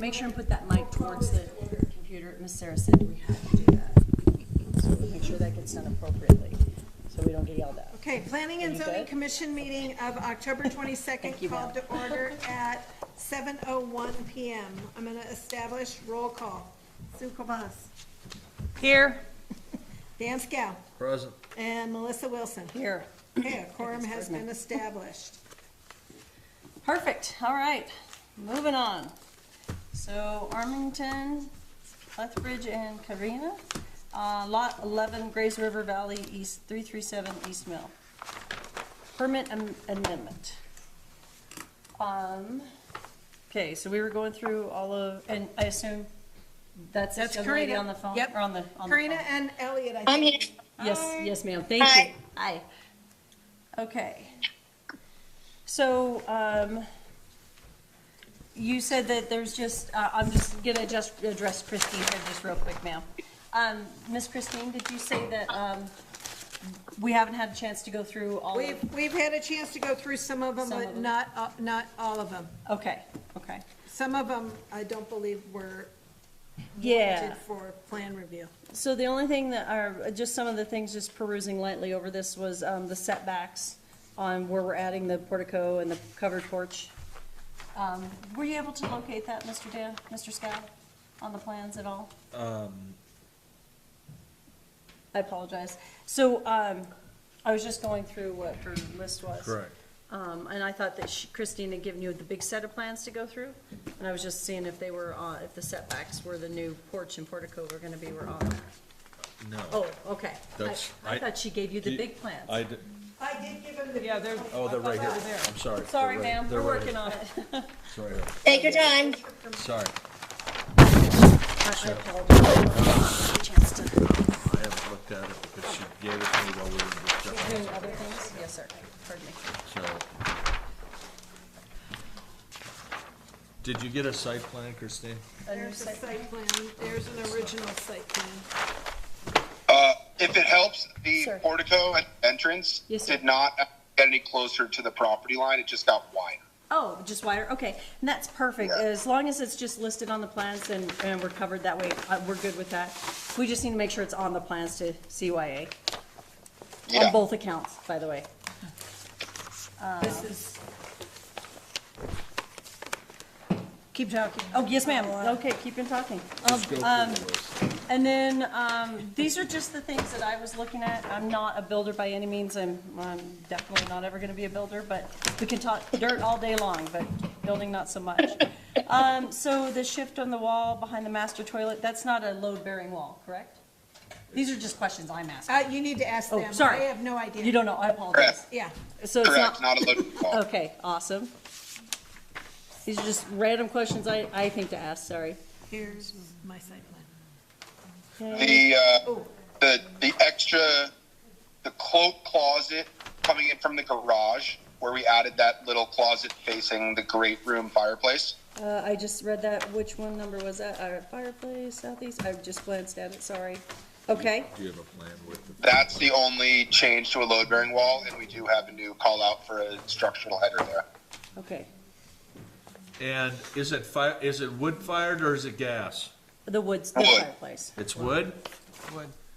make sure and put that mic towards the computer. Miss Sarah said we had to do that. So make sure that gets done appropriately, so we don't get yelled at. Okay, Planning and Zoning Commission meeting of October 22nd called to order at 7:01 PM. I'm going to establish roll call. Sue Cobas. Here. Dan Scow. Present. And Melissa Wilson. Here. Okay, a quorum has been established. Perfect, all right, moving on. So Armington, Lethbridge, and Carina, lot 11, Grays River Valley, East 337 East Mill. Permit amendment. Okay, so we were going through all of, and I assume that's the young lady Karina. on the phone? Yep. Or on the Karina phone? and Elliot, I I'm think. here. Yes, ma'am, thank Hi. you. Hi. Okay. So, you said that there's just, I'm just gonna just address Christine here just real quick, ma'am. Miss Christine, did you say that, we haven't had a chance to go through all of? We've had a chance to go through some of them, Some but of them. not all of them. Okay, okay. Some of them, I don't believe were Yeah. wanted for plan review. So the only thing that are, just some of the things, just perusing lightly over this, was the setbacks on where we're adding the portico and the covered porch. Were you able to locate that, Mr. Scott, on the plans at all? I apologize. So, I was just going through what her list was. Correct. And I thought that Christine had given you the big set of plans to go through, and I was just seeing if they were on, if the setbacks where the new porch and portico were gonna be were on there. No. Oh, okay. That's- I thought she gave you the Do- big plans. I did give them the. Yeah, they're, Oh, they're right here. I'm sorry. Sorry, They're right- ma'am, they're we're right working here. on it. Sorry. Take your time. Sorry. I apologize. I didn't get a chance to. I haven't looked at it because she gave it to me while we were discussing. Doing other things? Yes, sir. Pardon me. So. Did you get a site plan, Christine? A new There's a site- site plan, there's an original site plan. If it helps, the Sir. portico and entrance Yes, sir. did not get any closer to the property line. It just got wider. Oh, just wider, okay, and that's perfect, Yeah. as long as it's just listed on the plans and we're covered that way, we're good with that. We just need to make sure it's on the plans to CYA, Yeah. on both accounts, by the way. This is, Keep talking. Oh, yes, ma'am, okay, keep on talking. Let's go through the list. And then, these are just the things that I was looking at. I'm not a builder by any means. I'm definitely not ever gonna be a builder, but we can talk dirt all day long, but building not so much. So the shift on the wall behind the master toilet, that's not a load-bearing wall, correct? These are just questions I'm asking. you need to ask Oh, them. sorry. I have no idea. You don't know, I apologize. Correct. Yeah, So it's Correct. not, Not a loaded wall. okay, awesome. These are just random questions I think to ask, sorry. here's my site plan. Okay. The extra, the cloak closet coming in from the garage where we added that little closet facing the great room fireplace. I just read that, which one number was that? Fireplace, southeast, I just glanced at it, sorry. Okay, Do you have a plan with the? That's the only change to a load bearing wall, and we do have a new call out for a structural header there. okay. And is it wood fired or is it gas? The woods, the Wood. fireplace. It's wood?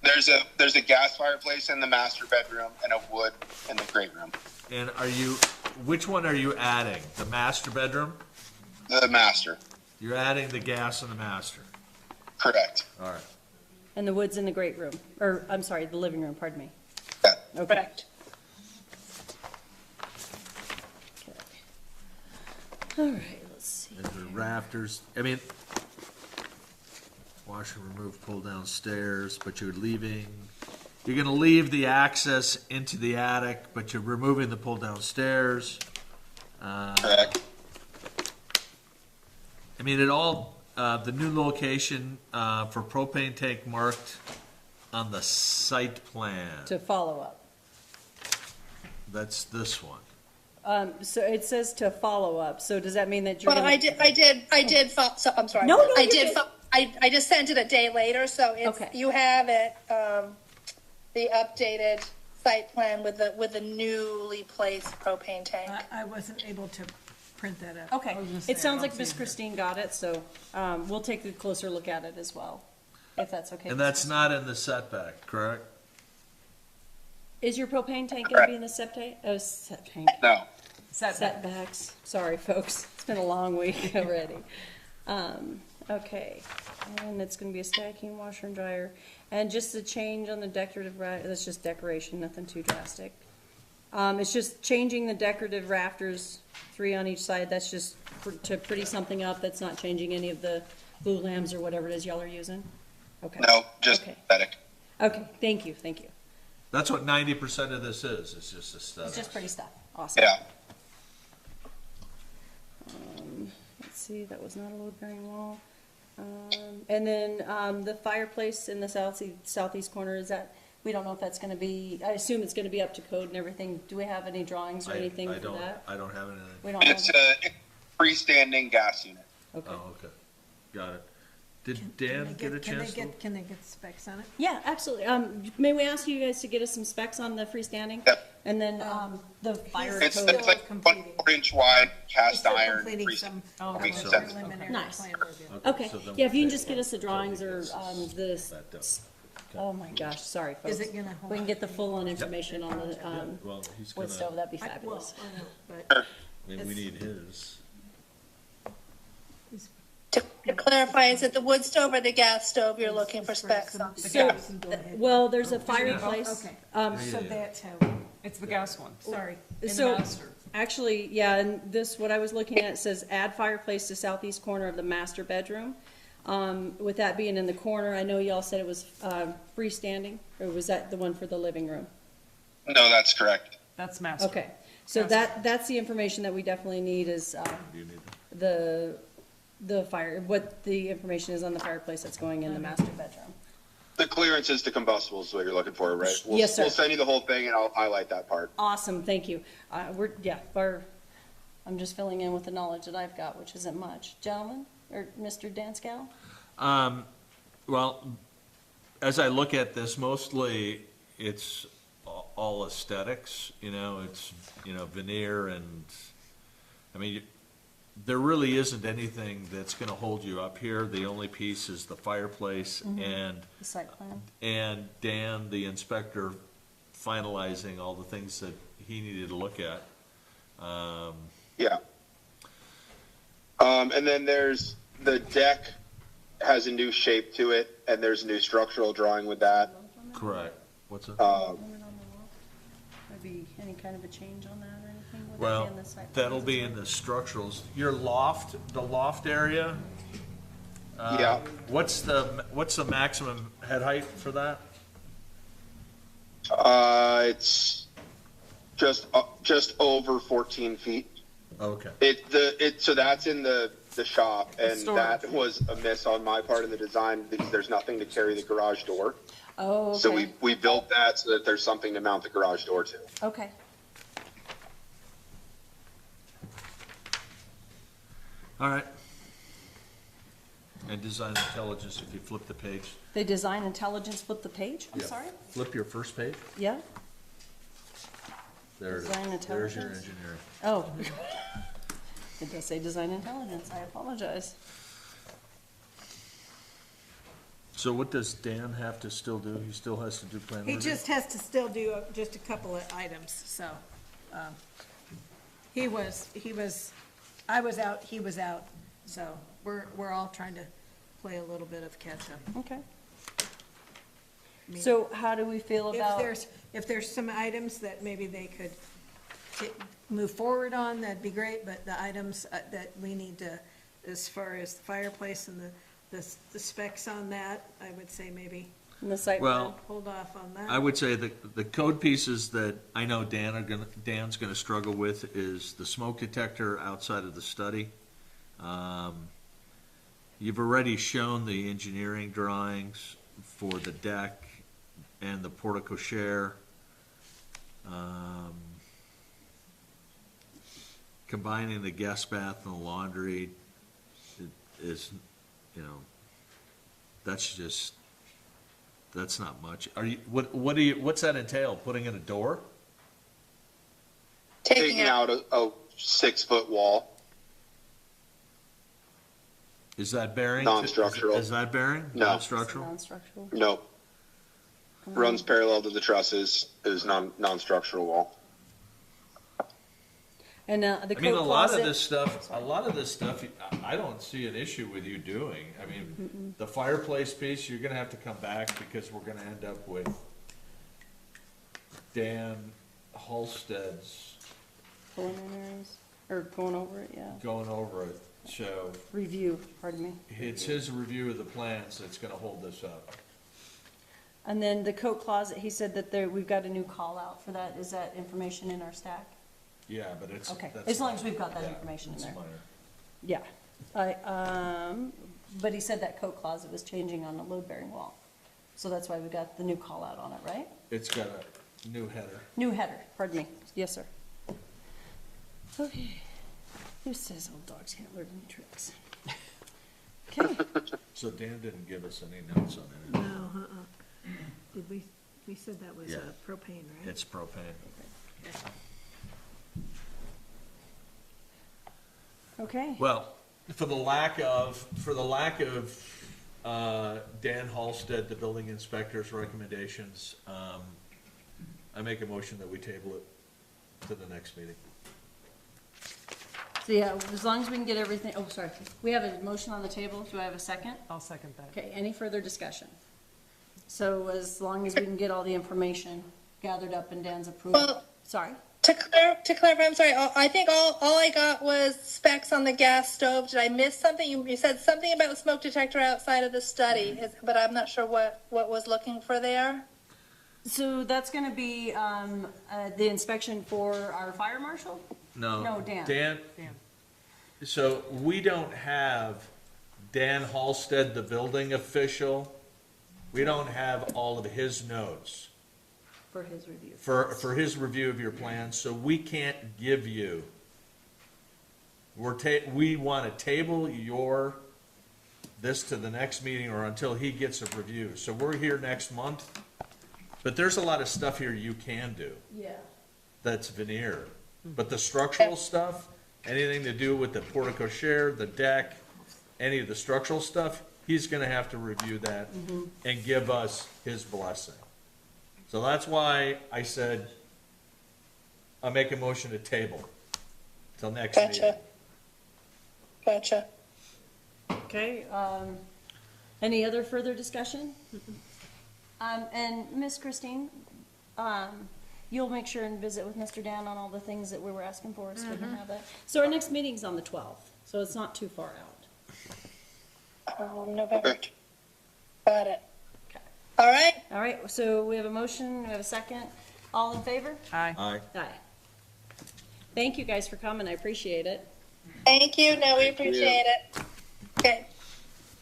There's a gas fireplace in the master bedroom and a wood in the great room. And which one are you adding? The master bedroom? The master, You're adding the gas in the master. correct. All right. And the woods in the great room, or, I'm sorry, the living room, pardon me. Yeah. Okay. Correct. All right, let's see. And the rafters, wash and remove, pull down stairs, but you're gonna leave the access into the attic, but you're removing the pull down stairs. Correct. The new location, for propane tank marked on the site plan. To follow up. That's this one. So it says to follow up, so does that mean that you're Well, gonna? I did, so, I'm sorry. No, no, I you're did, good. I just sent it a day later, so Okay. it's, you have it, the updated site plan with the newly placed propane tank. I wasn't able to print that up. Okay, I was gonna say, it I sounds don't like Miss see that. Christine got it, so, we'll take a closer look at it as well, if that's okay. And that's not in the setback, correct? Is your propane tank gonna be in the septic, set tank? No. Setbacks, sorry, folks, it's been a long week already. Okay, and it's gonna be a stacking washer and dryer, and just the change on the decorative that's just decoration, nothing too drastic. It's just changing the decorative rafters, 3 on each side, that's just to pretty something up, that's not changing any of the blue lamps or whatever it is y'all are using? Okay. No, just Okay. aesthetic. Okay, thank you. That's what 90% of this is, it's just aesthetics. It's just pretty stuff, awesome. Yeah. Let's see, that was not a load-bearing wall. And then, the fireplace in the southeast corner, is that, we don't know if that's gonna be, I assume it's gonna be up to code and everything. Do we have any drawings or anything for that? I don't have anything. We don't have, It's a freestanding gas unit. okay. Oh, okay, got it. Did Dan get a chance to? Can they get specs on it? Yeah, absolutely. May we ask you guys to get us some specs on the freestanding? Yep. And then, the fire It's code. like completing. 1 inch wide cast Still iron. completing freestanding. some Okay, so- preliminary Nice. plan review. Okay, so then yeah, if you can we'll just get us the drawings or, the, That does. oh my gosh, sorry, folks. Is it gonna hold? We can get the full-on information on the, Well, he's wood stove, that'd be Well, fabulous. I know, but I mean, we need his. To clarify, is it the wood stove or the gas stove you're looking for specs on? So, well, there's a fireplace. Okay, so that's how, It's the gas one. sorry. In the So, master. actually, yeah, and this, what I was looking at says add fireplace to southeast corner of the master bedroom. With that being in the corner, I know y'all said it was, freestanding, or was that the one for the living room? No, that's correct. That's master. Okay, so that's the information that we definitely need is, Do you need that? the fire, what the information is on the fireplace that's going in the master bedroom. The clearances to combustibles is what you're looking for, right? Yes, sir. We'll send you the whole thing and I'll highlight that part. Awesome, thank you. I'm just filling in with the knowledge that I've got, which isn't much. Gentlemen, or Mr. Danscow? Well, as I look at this, mostly it's all aesthetics, it's, veneer and, I mean, there really isn't anything that's gonna hold you up here. The only piece is the fireplace and The site plan? Dan, the inspector, finalizing all the things that he needed to look at. Yeah. And then there's, the deck has a new shape to it and there's a new structural drawing with that. Correct. What's that? Maybe any kind of a change on that or anything? Would that be Well, in the site plan that'll as be well? in the structurals. Your loft, the loft area? Yeah. What's the maximum head height for that? It's just over 14 feet. Okay. So that's in the shop and storage. that was a miss on my part of the design because there's nothing to carry the garage door. Oh, So okay, we built that so that there's something to mount the garage door to. okay. All right. And design intelligence, if you flip the page. They design intelligence, flip the page, I'm Yeah. sorry? Flip your first page. Yeah? There it Design is. There's your intelligence? engineering. Oh. It does say design intelligence, I apologize. So what does Dan have to still do? He still has to do plan He review? just has to still do just a couple of items, so, I was out, he was out, so we're all trying to play a little bit of catch-up. Okay. I mean, So how do we feel about? If there's some items that maybe they could move forward on, that'd be great, but the items that we need to, as far as the fireplace and the specs on that, I would say maybe In the site plan? Well, hold off on that. I would say the code pieces that I know Dan's gonna struggle with is the smoke detector outside of the study. You've already shown the engineering drawings for the deck and the porte cochere. Combining the guest bath and the laundry is, that's not much. What's that entail? Putting in a door? Taking Taking out, out a 6-foot wall. Is that bearing? Non-structural. Is that bearing? No. Non-structural? Non-structural. Nope. Runs parallel to the trusses, is non-structural wall. And the I mean, coat a lot of closet. this stuff, I don't see an issue with you doing. I mean, the fireplace piece, you're gonna have to come back because we're gonna end up with Dan Halstead's Preliminaries, or going over it, yeah. going over it. So Review, pardon me. it's his review of the plans that's gonna hold this up. And then the coat closet, he said that we've got a new call out for that. Is that information in our stack? Yeah, but it's. Okay, that's as long as minor. we've got that Yeah, information in it's there. minor. Yeah. But he said that coat closet was changing on the load-bearing wall. So that's why we got the new call out on it, right? It's got a new header. New header, pardon me. Yes, sir. Okay. Who says old dogs can't learn new tricks? Okay. So Dan didn't give us any notes on it. No, Did we said that was Yeah. propane, right? It's propane. Okay. Well, for the lack of, Dan Halsted, the building inspector's recommendations, I make a motion that we table it to the next meeting. So yeah, as long as we can get everything, oh, sorry. We have a motion on the table. Do I have a second? I'll second that. Okay, any further discussion? So as long as we can get all the information gathered up in Dan's approval. Well- Sorry? To clarify, I'm sorry, I think all I got was specs on the gas stove. Did I miss something? You said something about smoke detector outside of the study, but I'm not sure what was looking for there. So that's gonna be, the inspection for our fire marshal? No, Dan. Dan, so we don't have Dan Halsted, the building official. We don't have all of his notes For his review. for his review of your plans, so we can't give you. We want to table this to the next meeting or until he gets a review. So we're here next month, but there's a lot of stuff here you can do Yeah. that's veneer. But the structural stuff, anything to do with the portico share, the deck, any of the structural stuff, he's gonna have to review that and give us his blessing. So that's why I said, I make a motion to table till next meeting. Gotcha. Okay, any other further discussion? And Miss Christine, you'll make sure and visit with Mr. Dan on all the things that we were asking for, so we can have that. So our next meeting's on the 12th, so it's not too far out. November. Got it. Okay. All right. All right, so we have a motion, we have a second. All in favor? Aye. Aye. Aye. Thank you guys for coming, I appreciate it. Thank you. No, we Thank you. appreciate it. Okay.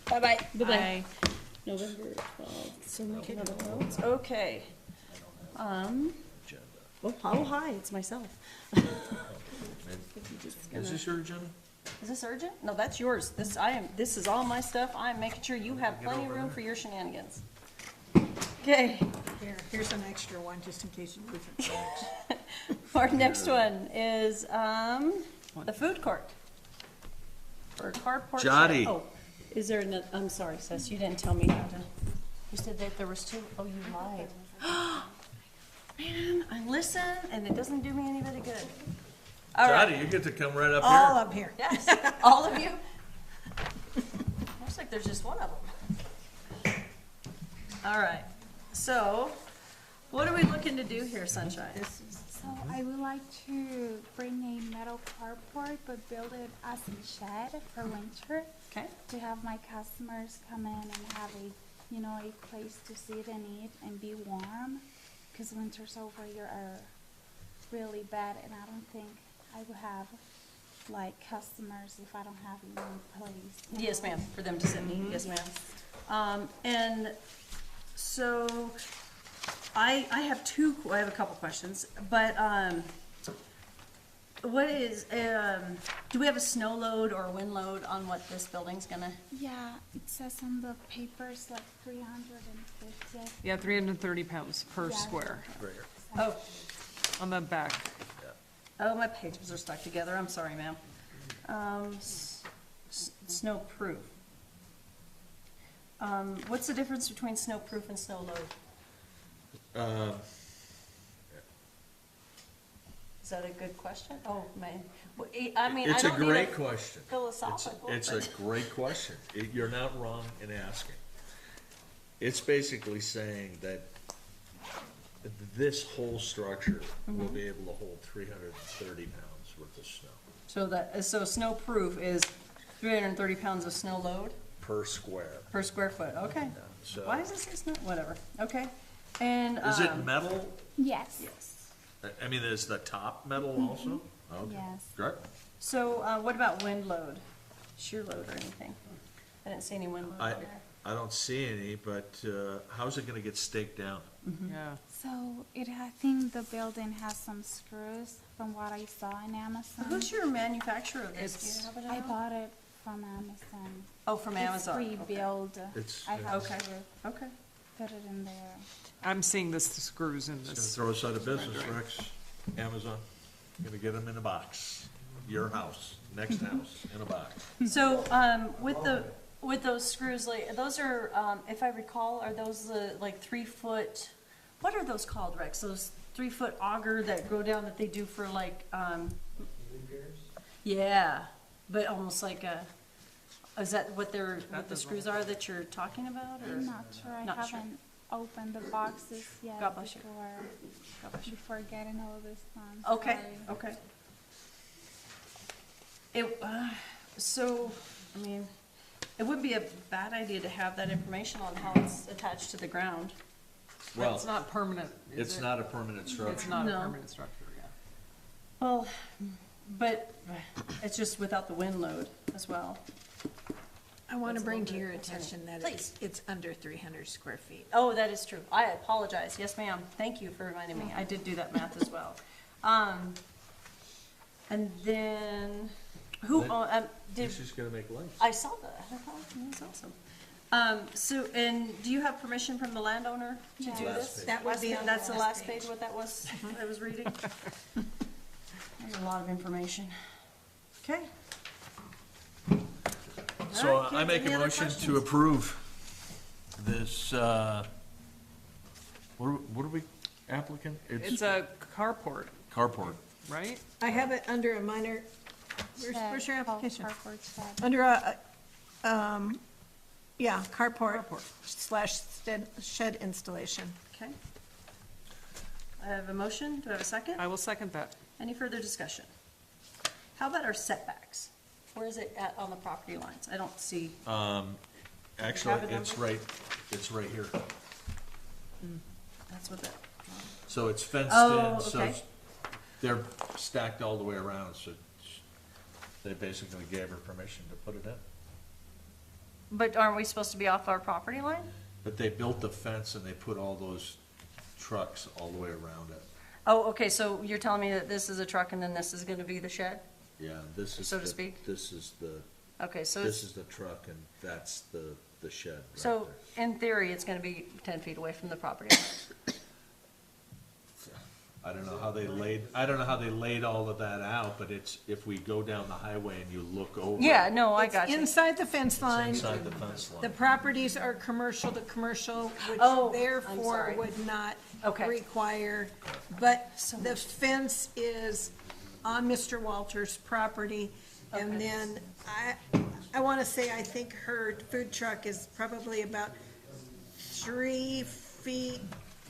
Bye-bye. Bye-bye. Aye. November 12th, so making other notes, okay. Oh, hi, it's myself. Is this your agenda? Is this urgent? No, that's yours. This is all my stuff. I'm making sure you have plenty of room for your shenanigans. Okay, Here's an extra one, just in case you lose it. our next one is, the food court. For carport. shed. Jotty. Oh, is there another, I'm sorry, Sis, you didn't tell me how to, you said that there was two. Oh, you lied. Man, I listen and it doesn't do me any bit of good. All right. Jotty, you get to come right up All here. up here. Yes, all of you? Looks like there's just one of them. All right, so what are we looking to do here, Sunshine? So I would like to bring a metal carport, but build it as a shed for winter, Okay, to have my customers come in and have a place to sit and eat and be warm, because winters over here are really bad, and I don't think I would have customers if I don't have one place. yes, ma'am, for them to sit and eat, yes, ma'am. And so I have a couple questions, but, what is, do we have a snow load or a wind load on what this building's gonna? Yeah, it says on the papers 350. Yeah, 330 pounds per Yeah. square Oh, on the back. oh, my pages are stuck together, I'm sorry, ma'am. Snow proof, What's the difference between snow-proof and snow load? Is that a good question? Oh, man. Well, I mean, I It's a don't need great question. philosophical. It's but- a great question. You're not wrong in asking. It's basically saying that this whole structure Mm-hmm. will be able to hold 330 pounds worth of snow So snow-proof is 330 pounds of snow load per square. per square foot, okay. So, Why does it say snow, whatever, okay. And, is it metal? Yes. I mean, is the top metal also? Okay. Yes. Great. so, what about wind load? Shear load or anything? I didn't see any wind load I, on there. I don't see any, but how's it gonna get staked down? Yeah. So I think the building has some screws from what I saw in Amazon. Who's your manufacturer of this? Do It's- you happen to I know? bought it from Amazon. Oh, from Amazon. It's pre-built. It's- I have Okay. to Okay. put it in there. I'm seeing the screws in It's gonna this. throw us out of business, Rex. Amazon, gonna get them in a box. Your house, next house, in a box. So, with those screws, like, those are, if I recall, are those the, like, 3 foot, what are those called, Rex? Those 3 foot auger that go down that they do for like, yeah, but almost like is that what what the screws are that you're talking about, or? I'm not sure. I Not sure. haven't opened the boxes yet God bless you. before getting all this done. Okay, Sorry. okay. So, I mean, it wouldn't be a bad idea to have that information on how it's attached to the ground. Well, It's not permanent, is it's it? not a permanent It's structure. not a No. permanent structure, yeah. Well, but it's just without the wind load as well. I want That's to a bring little to bit your concerning. attention that Please. it's under 300 square feet. Oh, that is true. I apologize. Yes, ma'am. Thank you for reminding me. I did do that math as well. And then, did, She's gonna make lights. I saw that. I thought that was awesome. So, and do you have permission from the landowner to do Yes. this? That would be on the That's the last last page. page, what that was, I was reading? There's a lot of information. Okay. So All right, I kids, make any a other motion to questions? approve this, what are we, applicant? It's a carport, carport. right? I have it under a minor, Shed, where's your called application? carport shed. Under yeah, carport slash shed installation. Okay. I have a motion. Do I have a second? I will second that. Any further discussion? How about our setbacks? Where is it at on the property lines? I don't see, Actually, Have a it's number? it's right here. that's what that, So it's fenced Oh, in, so okay. it's- they're stacked all the way around, so they basically gave her permission to put it in. but aren't we supposed to be off our property line? But they built the fence and they put all those trucks all the way around it. Oh, okay, so you're telling me that this is a truck and then this is gonna be the shed? Yeah, this is. So to the- speak? This is the, Okay, so this it's, is the truck and that's the shed right so there. in theory, it's gonna be 10 feet away from the property line. I don't know how they laid all of that out, but it's, if we go down the highway and you look over. Yeah, no, I It's got you. inside the fence It's line. inside the fence The line. properties are commercial to commercial, which Oh, I'm therefore sorry. would not Okay. require, but the fence is on Mr. Walter's property. And Okay. then I want to say, I think her food truck is probably about 3 feet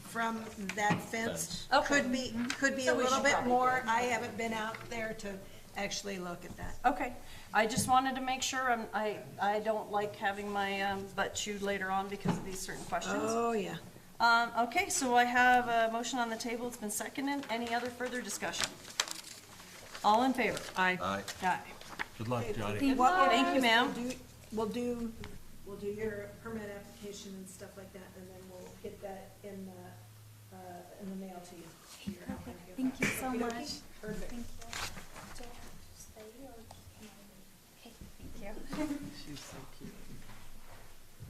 from that fence. Okay. Could be So a we little should bit probably more. I haven't been out there to actually look at that. Okay, I just wanted to make sure, I don't like having my butt chewed later on because of these certain questions. Oh, yeah. Okay, so I have a motion on the table, it's been seconded, any other further discussion? All in favor? Aye. Aye. Aye. Good luck, Johnny. Thank What we'll you. Thank you, do is ma'am. We'll do your permit application and stuff like that, and then we'll get that in the mail to you. to your house. Perfect. Thank you so Okey-dokey. much. Perfect. Thank you. Do I have to stay or can I leave? Okay, thank you. She's so cute.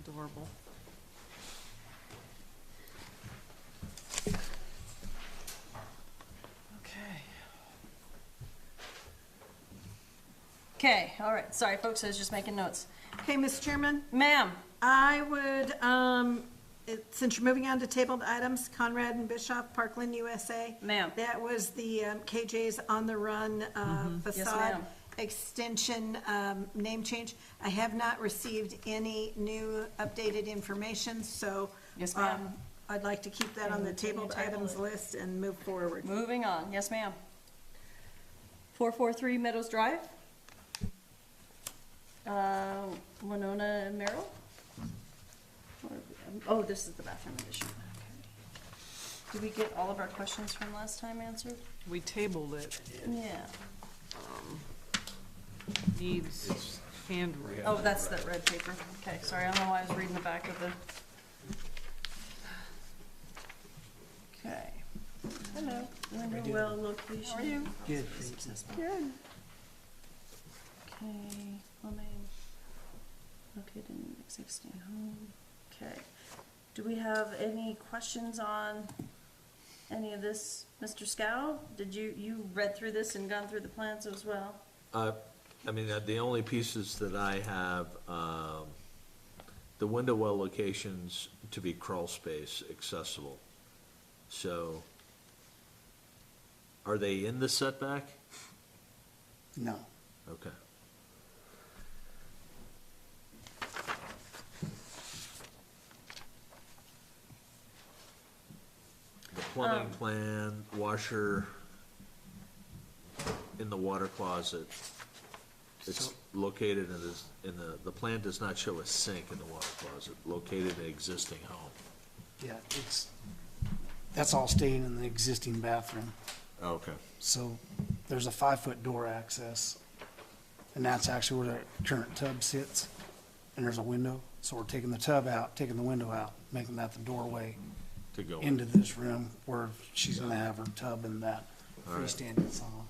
Adorable. Okay. Okay, all right, sorry, folks, I was just making notes. Okay, Mr. Chairman, Ma'am, I would, since you're moving on to tabled items, Conrad and Bischoff, Parkland, USA. Ma'am. That was the KJ's On the Run facade ma'am. extension name change. I have not received any new updated information, so. Yes, ma'am. I'd like to keep that on the tabled items list and move forward. Moving on, yes, ma'am. 443 Meadows Drive. Winona and Merrill. Oh, this is the bathroom addition. Okay. Did we get all of our questions from last time answered? We tabled it. Yeah. Needs handwritten. Oh, that's that red paper. Okay, sorry, I don't know why I was reading the back of the. Okay. Hello, window well location. How are you? Good. Good. Okay, plumbing, located in existing home. Okay. Do we have any questions on any of this, Mr. Scow? Did you read through this and gone through the plans as well? I mean, the only pieces that I have, the window well locations to be crawl space accessible. So, are they in the setback? No. Okay. The plumbing plan, washer in the water closet. It's located the plan does not show a sink in the water closet, located in an existing home. Yeah, that's all staying in the existing bathroom. Okay. So there's a 5-foot door access, and that's actually where the current tub sits, and there's a window. So we're taking the tub out, taking the window out, making that the doorway To go. into this room where she's gonna have her tub and that All right. freestanding sauna.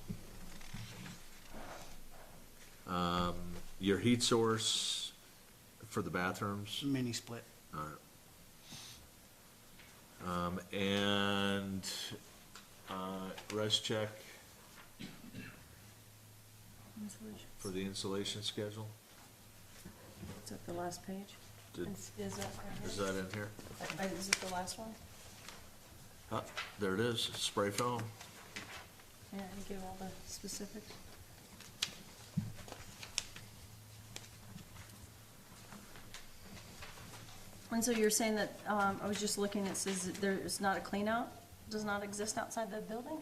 Your heat source for the bathrooms, Mini split. all right. And, res check for the installation schedule, Is that the last page? Did- Is that, is that in here? is it the last one? Ah, there it is, spray foam. Yeah, you give all the specifics. And so you're saying that, I was just looking, it says that there is not a clean out, does not exist outside the building?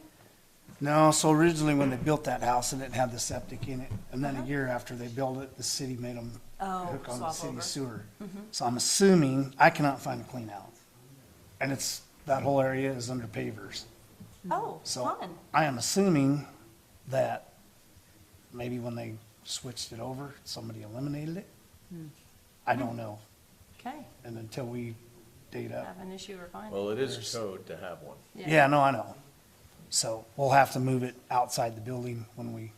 No, so originally when they built that house, it didn't have the septic in it, and then a year after they built it, the city made them Oh, hook on the swap city over. sewer. So I'm assuming, I cannot find a clean out. And it's, that whole area is under pavers. Oh, So fun. I am assuming that maybe when they switched it over, somebody eliminated it. I don't know. Okay, And until we date up. have an issue or find. Well, it is code to have one. Yeah, no, I know. So we'll have to move it outside the building when we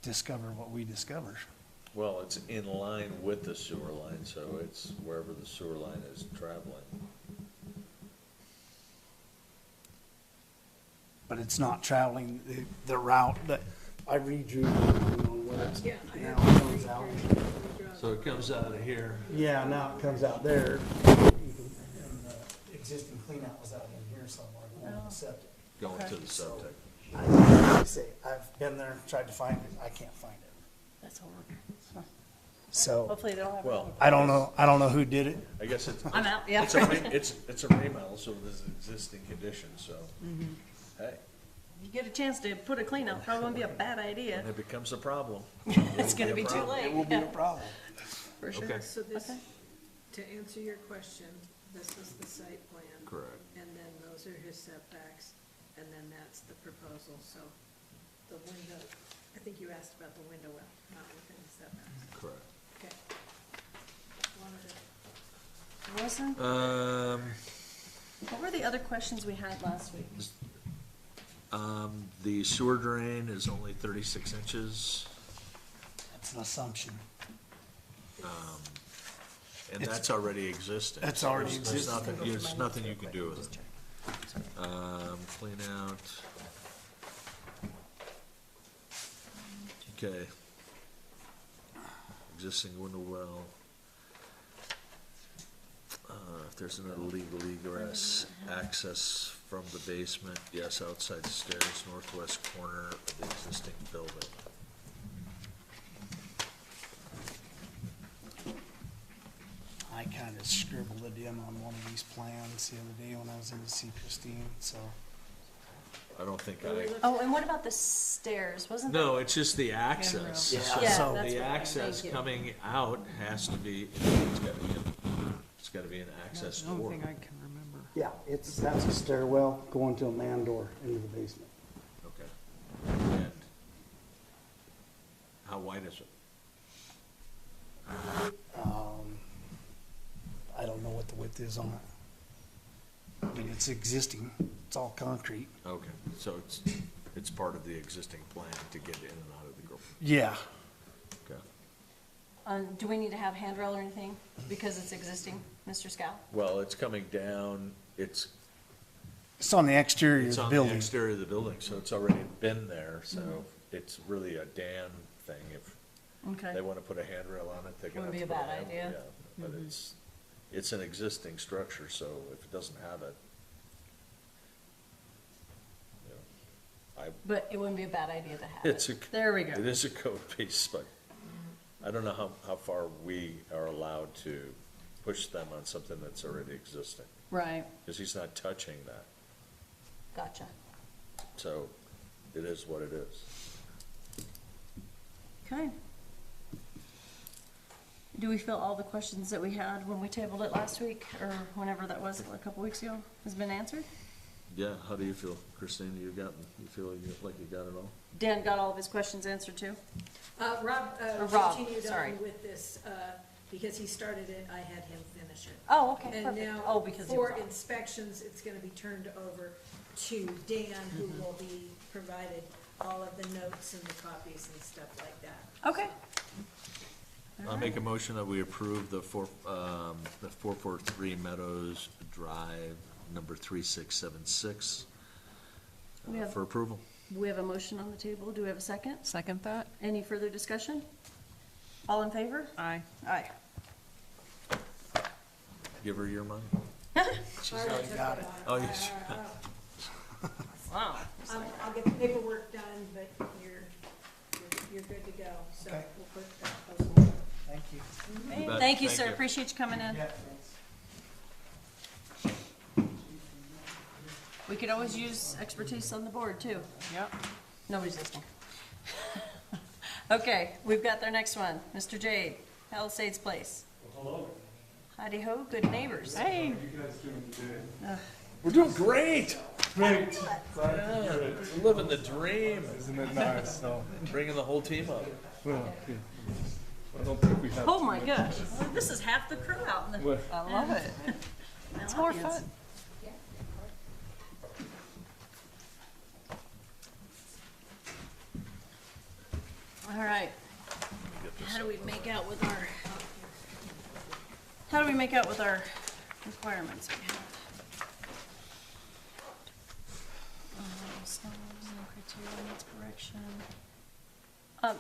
discover what we discover. Well, it's in line with the sewer line, so it's wherever the sewer line is traveling. But it's not traveling the route that I redrew. You know, where it's now comes out. So it comes out of here. Yeah, now it comes out there. And the existing cleanout was out in here somewhere, going to the septic. Going to the septic. Like I say, I've been there, tried to find it, I can't find it. That's horrible. Huh. So, Hopefully they don't have. Well, I don't know who did it. I guess it's. I'm out, yeah. It's a remodel, so there's existing conditions, so, hey, You get a chance to put a clean out, probably won't be a bad idea. when it becomes a problem. It's gonna be too late. It will be a problem. For sure. Okay. So this, Okay. to answer your question, this is the site plan. Correct. And then those are his setbacks, and then that's the proposal, so the window, I think you asked about the window well, not within the setbacks. Correct. Okay. Wasn't, what were the other questions we had last week? The sewer drain is only 36 inches, That's an assumption. and that's already existing. That's already There's nothing, there's nothing you can do with it. Clean out. Okay. Existing window well. if there's an illegal egress access from the basement, yes, outside stairs, northwest corner of the existing building. I kind of scribbled it in on one of these plans the other day when I was in to see Christine, so. I don't think I, Oh, and what about the stairs? Wasn't no, it's just the access. Yeah. So Yeah, So- that's the right. access Thank you. coming out has to be, it's gotta be an access That's the only door. thing I can remember. Yeah, that's a stairwell going to a man door into the basement. Okay. And how wide is it? I don't know what the width is on it. I mean, it's existing, it's all concrete. Okay, so it's part of the existing plan to get in and out of the garage. Yeah. Okay. Do we need to have handrail or anything because it's existing, Mr. Scow? Well, it's coming down, it's It's on the exterior of It's the on the building. exterior of the building, so it's already been there, so it's really a Dan thing. If Okay. they wanna put a handrail on it, they're gonna have Wouldn't be to a put bad hand- idea. Yeah, but it's an existing structure, so if it doesn't have it, you know, But it wouldn't be a bad idea to have it's it. a. There we It go. is a code piece, but I don't know how far we are allowed to push them on something that's already existing, Right, cause he's not touching that, gotcha. so it is what it is. Okay. Do we feel all the questions that we had when we tabled it last week, or whenever that was, a couple weeks ago, has been answered? Yeah, how do you feel, Christine? You feel like you got it all? Dan got all of his questions answered too? Rob, Rob, continued sorry. on with this, because he started it, I had him finish it. Oh, okay, And perfect. now, Oh, because he for was off. inspections, it's gonna be turned over to Dan, who will be provided all of the notes and the copies and stuff like that. Okay. I'll make a motion that we approve the 443 Meadows Drive, number 3676, We have- for approval. We have a motion on the table. Do we have a second? Second that? Any further discussion? All in favor? Aye. Aye. Give her your money. She's already got it. Oh, yes. Wow. I'll get the paperwork done, but you're good to go, so Okay. we'll put that posted. Thank you. bet. Thank you, Thank sir. you. Appreciate you coming in. Yeah, thanks. We could always use expertise on the board too. Yep. Nobody's listening. Okay, we've got their next one. Mr. Jade, Palisades Place. Hello. Howdy ho, good neighbors. Hey. How you guys doing today? We're doing great. Great. Glad to hear it. We're living the dream, Isn't it nice? So, bringing the whole team up. well, yeah. I don't think we have. Oh my gosh, this is half the crew out in the. Well, I love it. It's more fun. All right. How do we make out with our, requirements we have? No criteria needs correction.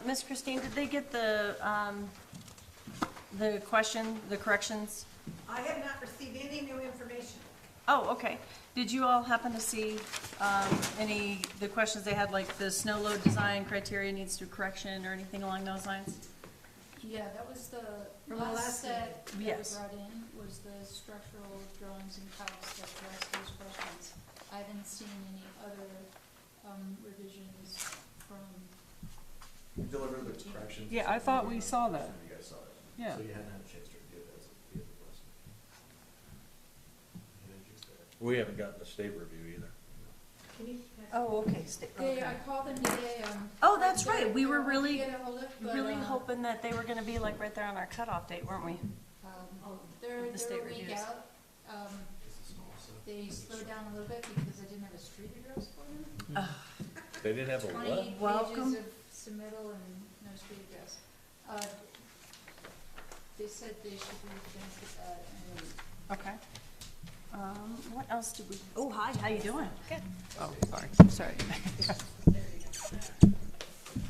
Ms. Christine, did they get the corrections? I have not received any new information. Oh, okay. Did you all happen to see, the questions they had, like the snow load design criteria needs to correction or anything along those lines? Yeah, that was the From the last last set that we Yes. brought in, was the structural drawings and calcs that addressed those questions. I haven't seen any other, revisions from, You delivered the corrections. Yeah, I thought we saw that. You guys saw it. Yeah. So you hadn't had a chance to review it as of the request. We haven't gotten the state review either. Can you? Oh, okay. I called them today, Oh, that's right. We were they're hard to really, get a hold of, but, really hoping that they were gonna be like right there on our cutoff date, weren't we? They're the state a week reviews. out. They slowed down a little bit because I didn't have a street address for them. They didn't have a what? 20 Welcome. pages of submittal and no street address. They said they should be finished with that in a week. Okay. What else did we, oh, hi, how you doing? Good. Oh, sorry.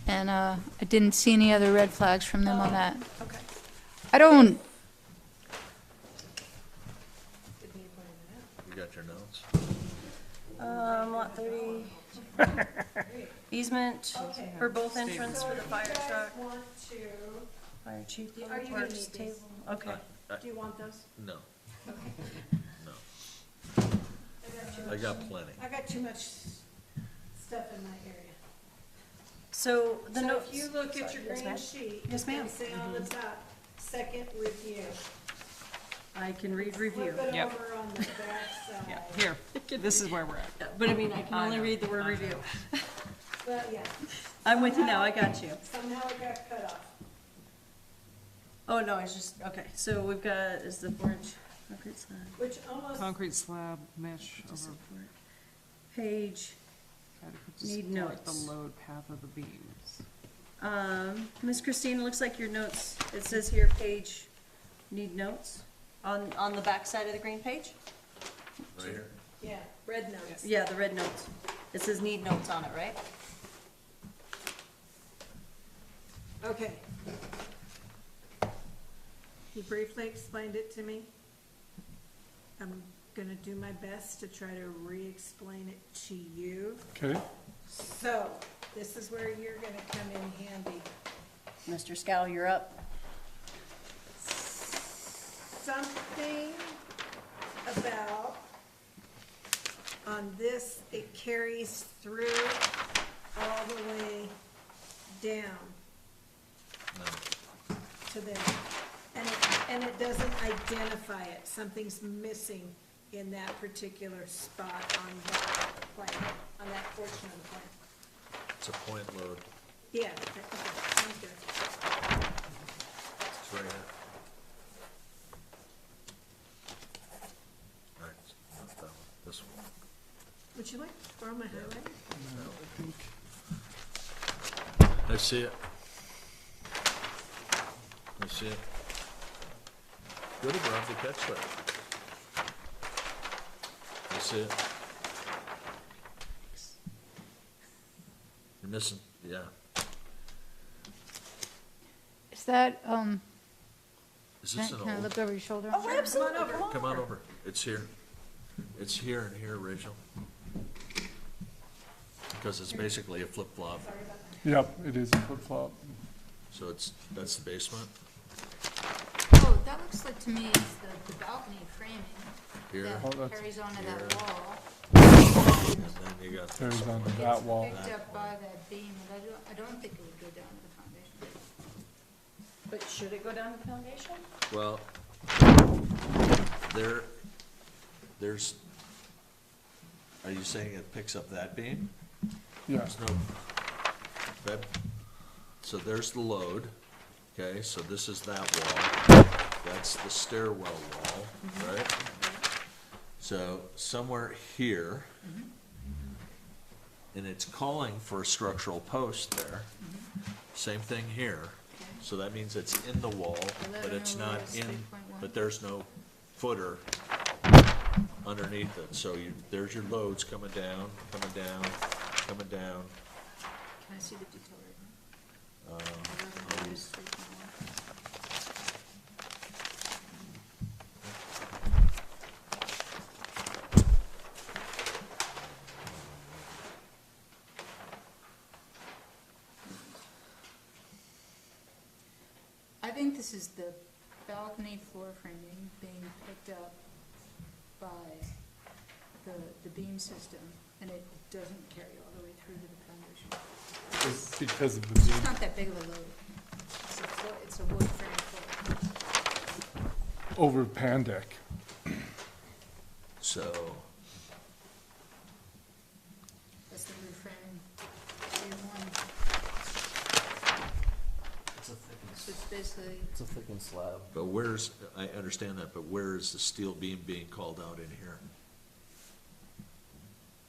And I didn't see any other red flags from them on that. Okay. I don't, Lot 30. Easement for both entrance for the fire truck, Want to, fire chief, Are you public gonna works need these? table. Okay. do you want those? No, Okay. no. I got plenty. I got too much stuff in my area. So the So notes. if you look at your Yes, green ma'am. sheet, Yes, it's gonna ma'am. say on the top, second review. I can read review. Flip it Yep. over on the back Yeah, side. here, this is where we're at. But I mean, I can I only know, read the word I know. review. Well, yeah, I'm with you now, I got you. somehow it got cut off. Oh, no, it's just, okay, so we've got, is the 4-inch concrete slab Which almost, Concrete slab mesh to over, support. Page, adequate to Need support the notes. load path of the beams. Miss Christine, it looks like your notes, it says here, page, need notes on the back side of the green page? Right here. yeah, red notes. Yeah, the red notes. It says need notes on it, right? Okay. You briefly explained it to me. I'm gonna do my best to try to re-explain it to you. Okay, So, this is where you're gonna come in handy. Mr. Scow, you're up. Something about, on this, it carries through all the way down No. to there. And it doesn't identify it. Something's missing in that particular spot on that plan, on that portion of the plan. It's a point load. Yeah, okay, sounds good. It's right here. All right, not that one, this one. Would you like to borrow my highlighter? I see it. I see it. Good, Rob, to catch that. I see it. You're missing, yeah. Is that, Is this an can I old? look over your shoulder? Oh, absolutely, come on Come on over. It's here. It's here and here, Rachel. Because it's basically a flip-flop. yep, it is a flip-flop. So that's the basement Oh, that looks like to me is the balcony framing here, Oh, that that's- carries onto here. that wall. and then you got Carries this onto one. that wall. Picked up by that beam, but I don't think it would go down to the foundation. But should it go down the foundation? Well, there's, are you saying it picks up that beam? Yeah, There's no, that, so there's the load, okay, so this is that wall, that's the stairwell wall, right? So somewhere here, and it's calling for a structural post there, same thing here, so that means it's in the wall, but it's not in, but there's no footer underneath it, so there's your loads coming down, coming down, coming down. Can I see the detail right now? I'll use- I think this is the balcony floor framing being picked up by the beam system, and it doesn't carry all the way through to the foundation. it's because of the It's beam. not that big of a load. It's a wood frame floor. Over pan deck. So, That's the roof framing. Tier one. It's a thickened, So it's basically, it's a thickened slab. but where's, I understand that, but where is the steel beam being called out in here?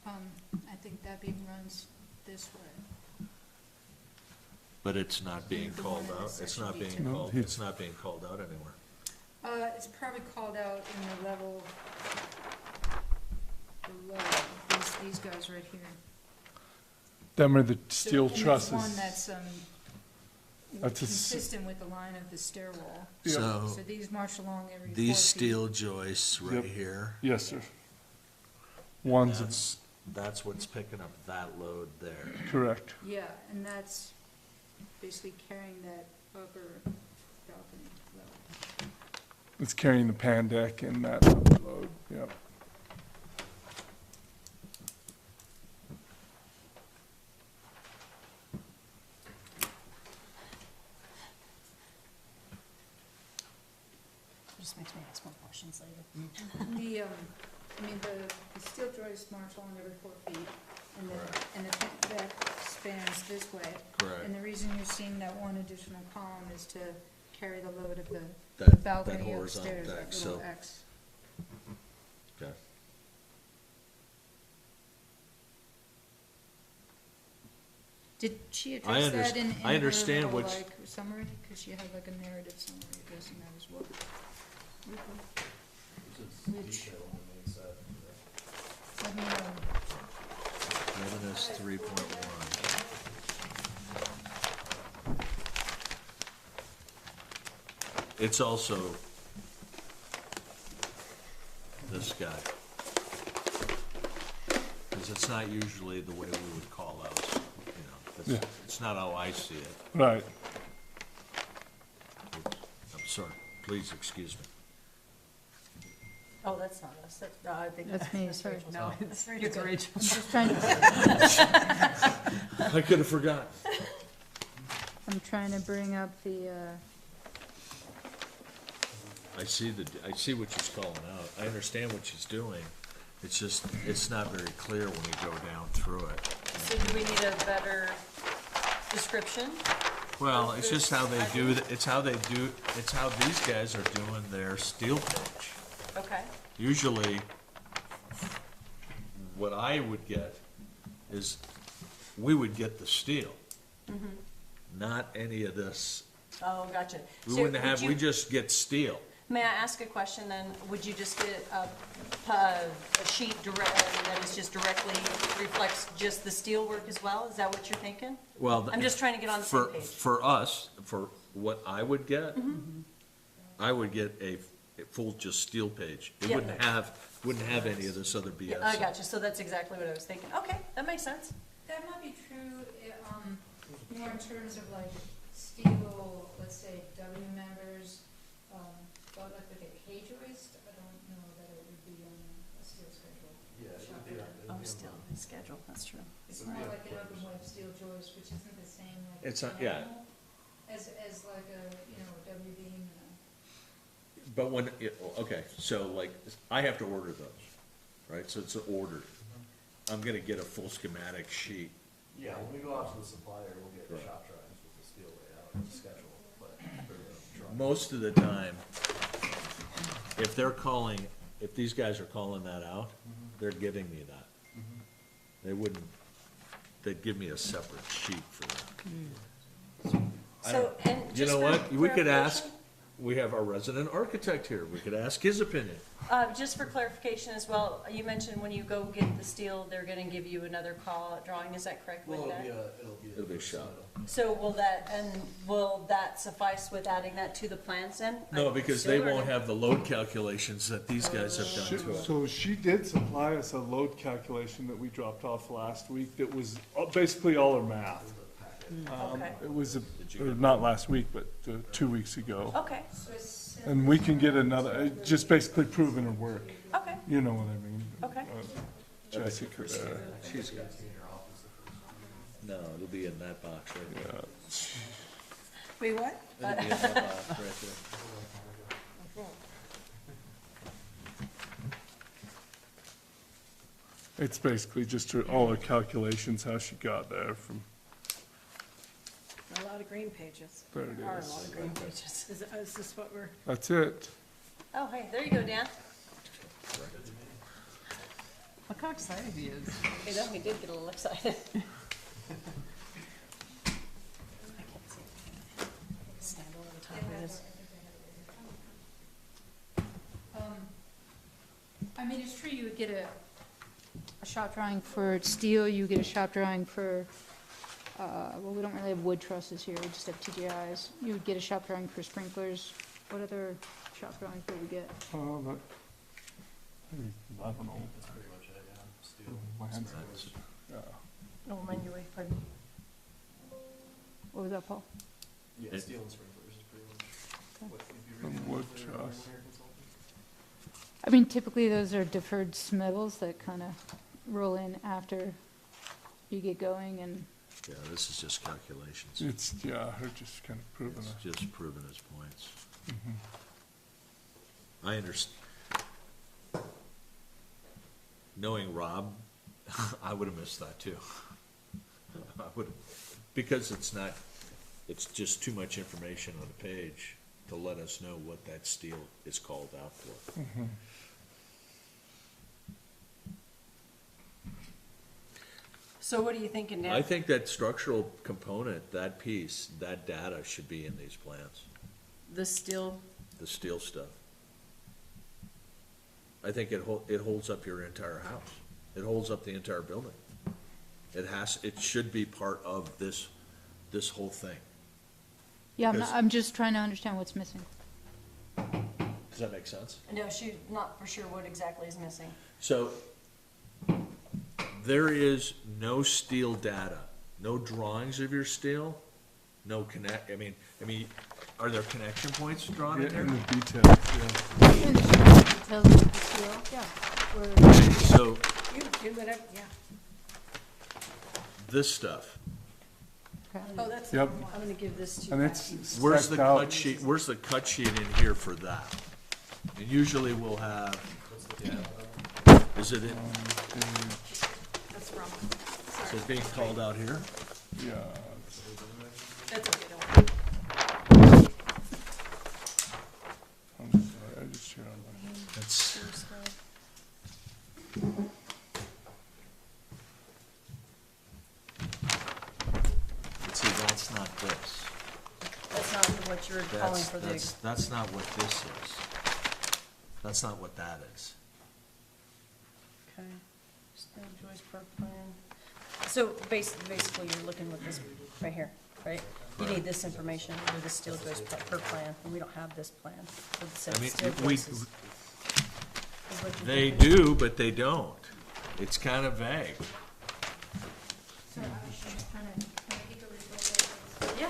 I think that beam runs this way. But it's not being The called one in out, this it's section not being B2. No, called, he- it's not being called out anywhere. It's probably called out in the level below, these guys right here. Them are the So- steel and it's trusses. one that's, That's a s- consistent with the line of the stairwell. Yep. So So, these march along every 4 these feet. steel joists right Yep. here, Yes, sir. One's, that's, that's what's picking up that load there. Correct. Yeah, and that's basically carrying that upper balcony level. It's carrying the pan deck and that other load, yep. Just makes me ask more questions later. The, I mean, the steel joist marks along every 4 feet, and the deck spans this way. Correct. And the reason you're seeing that one additional column is to carry the load of the That balcony horizontal upstairs, deck, that little so- X. Okay. Did she I address that underst- in I her understand little, which- like, summary? Because she had like a narrative summary addressing that as well. Which, let me know. Readiness 3.1. It's also this guy. Because it's not usually the way we would call those, Yeah. It's not how I see it. Right. Oops, I'm sorry, please excuse me. Oh, that's not us, that's, no, I think. That's me, sorry. Rachel's. No, That's it's Rachel. I'm just trying to, I could have forgotten. I'm trying to bring up the, I see what she's calling out. I understand what she's doing. It's just, it's not very clear when you go down through it. So do we need a better description? Well, it's just how they do, it's how these guys are doing their steel pitch. Okay, Usually, what I would get is, we would get the steel, not any of this. oh, gotcha. We So wouldn't have, would we you- just get steel. May I ask a question then? Would you just get a sheet that is just directly reflects just the steel work as well? Is that what you're thinking? Well, I'm just trying to get on the same page. For us, for what I would get, I would get a full just steel page. It Yeah. wouldn't have any of this other BS. I got you, so that's exactly what I was thinking. Okay, that makes sense. that might be true, more in terms of like steel, let's say W members, but like with a K-joist, I don't know that it would be on a steel schedule. Yeah, it would be on. Oh, still, schedule, that's true. It's more like an open web steel joist, which isn't the same like. It's not- yeah. panel As like a, a W beam and But when, okay, so like, I have to order those, right? So it's ordered. I'm gonna get a full schematic sheet. Yeah, when we go out to the supplier, we'll get Right. shop drawings with the steel layout and the schedule, but for the drawing. Most of the time, if they're calling, if these guys are calling that out, they're giving me that. They wouldn't, they'd give me a separate sheet for that. So, and You just know for what? We could ask, clarification- we have our resident architect here. We could ask his opinion. Just for clarification as well, you mentioned when you go get the steel, they're gonna give you another call drawing, is that correct with Well, that? It'll be a shot. So will that suffice with adding that to the plans then? No, because they won't have the load calculations that these guys have done to it. So she did supply us a load calculation that we dropped off last week that was basically all her math. Okay, It was, not last week, but 2 weeks ago. okay, so it's. And we can get another, just basically proving her work. okay, You know what I mean? okay. Jessica, She's got, no, it'll be in that box right there. Wait, what? It'll be in that box right there. it's basically just all her calculations, how she got there from, A lot of green pages. there it There are a is. lot of green pages. Is this what we're, That's it. Oh, hey, there you go, Dan. Look how excited he is. Hey, that we did get a little excited. I can't see it. Stand over the top of this. I mean, it's true, you would get a shop drawing for steel, you get a shop drawing for, well, we don't really have wood trusses here, we just have TGIs. You would get a shop drawing for sprinklers. What other shop drawings would we get? I don't know. That's pretty much it, yeah. My hands are- That's- Oh, mind you, wait, pardon. What was that, Paul? Yeah, It- steel and sprinklers is pretty much what you'd be And reading wood for truss. American Consulting. I mean, typically those are deferred submittals that kind of roll in after you get going and, Yeah, this is just calculations. It's, yeah, they're just kind of proving It's it. just proving his points. I understand. Knowing Rob, I would have missed that too. I would, because it's just too much information on a page to let us know what that steel is called out for. So what are you thinking now? I think that structural component, that piece, that data should be in these plans, The steel, the steel stuff. I think it holds up your entire house. It holds up the entire building. It should be part of this whole thing. yeah, Because- I'm just trying to understand what's missing. Does that make sense? no, she's not for sure what exactly is missing. So, there is no steel data, no drawings of your steel, no I mean, are there connection points drawn Yeah, in there? in the details, yeah. Details of the steel, yeah. Where- So, You do whatever, yeah. this stuff, Oh, that's the Yep. one. I'm gonna give this to And you. it's where's the spec'd out. cut sheet in here for that? And usually we'll have, is it in, That's wrong. is Sorry. it being called out here? Yeah, That's okay, don't worry. I'm sorry, I just shared my. It's, see, that's not this. That's not what you're calling for the, That's not what this is. That's not what that is. okay. Steel joist per plan. So basically, you're looking with this right here, right? You need this information with the steel joist per plan, and we don't have this plan for the I mean, steel we, joists. Is what you're they thinking? do, but they don't. It's kind of vague. Yeah.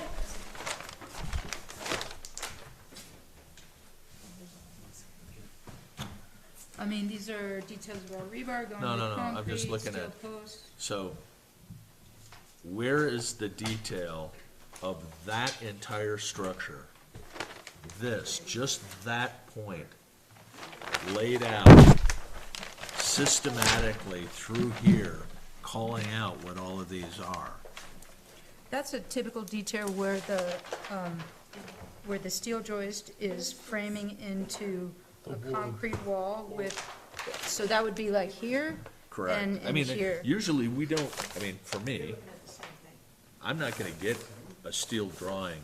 I mean, these are details about rebar going No, to no, no, I'm concrete, just looking steel at- posts. So, where is the detail of that entire structure? This, just that point, laid out systematically through here, calling out what all of these are. That's a typical detail where the steel joist is framing into a concrete wall with, so that would be like here and I mean, here. usually we don't, I mean, for me, I'm not gonna get a steel drawing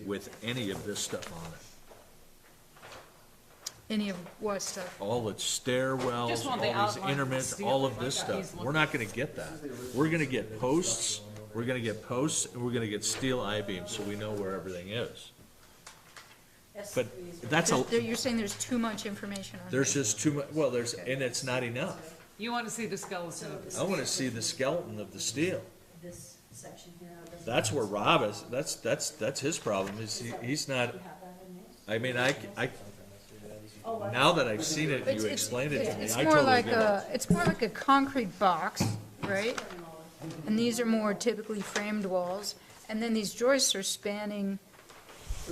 with any of this stuff on it. Any of what stuff? All the stairwells, Just all want the these outline of the intermittent, steel. all of this stuff. We're not gonna get that. We're gonna get posts, and we're gonna get steel I-beams, so we know where everything is. But that's You're saying there's too much information on there's here. just too much, well, and it's not enough. You want to see the skeleton of the I wanna see the skeleton of the steel. This section here. doesn't That's where Rob is, that's his problem, is he's not, have that in there. I mean, now that I've seen it, It's- you it's- explained it to me, it's I more totally like get it. It's more like a concrete box, right? And these are more typically framed walls, and then these joists are spanning,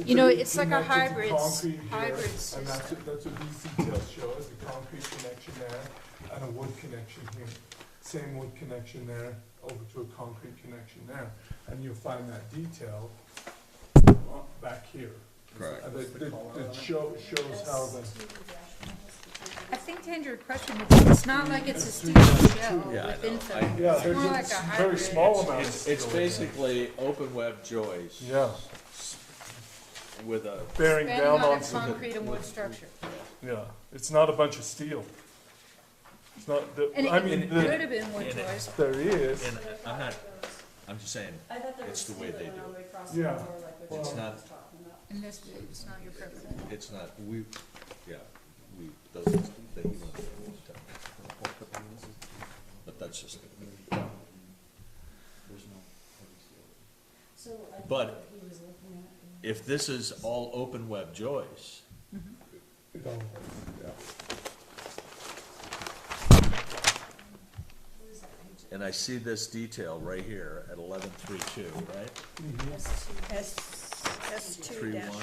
you know, it's like a hybrid, hybrid And system. that's what these details show, is the concrete connection there and a wood connection here. Same wood connection there, over to a concrete connection there. And you'll find that detail back here. Correct. That shows how the, I think to answer your question, it's not like it's a steel shell Yeah, I with know. infill. yeah, It's there's more a like a very hybrid. small amount of It's steel. basically open web joists Yeah, with a, bearing Spanning down on a onto the, concrete and wood structure. yeah, it's not a bunch of steel. It's not, And I it mean, could have been wood joist. there is, and I'm just saying, I thought there was it's the way steel they that went do all the way it. across the Yeah. floor, like what It's you not- was talking about. And this, it's not your preference. It's not, those, that you don't. if this is all open web joist, It all- yeah. and I see this detail right here at 1132, right? S2 3-1.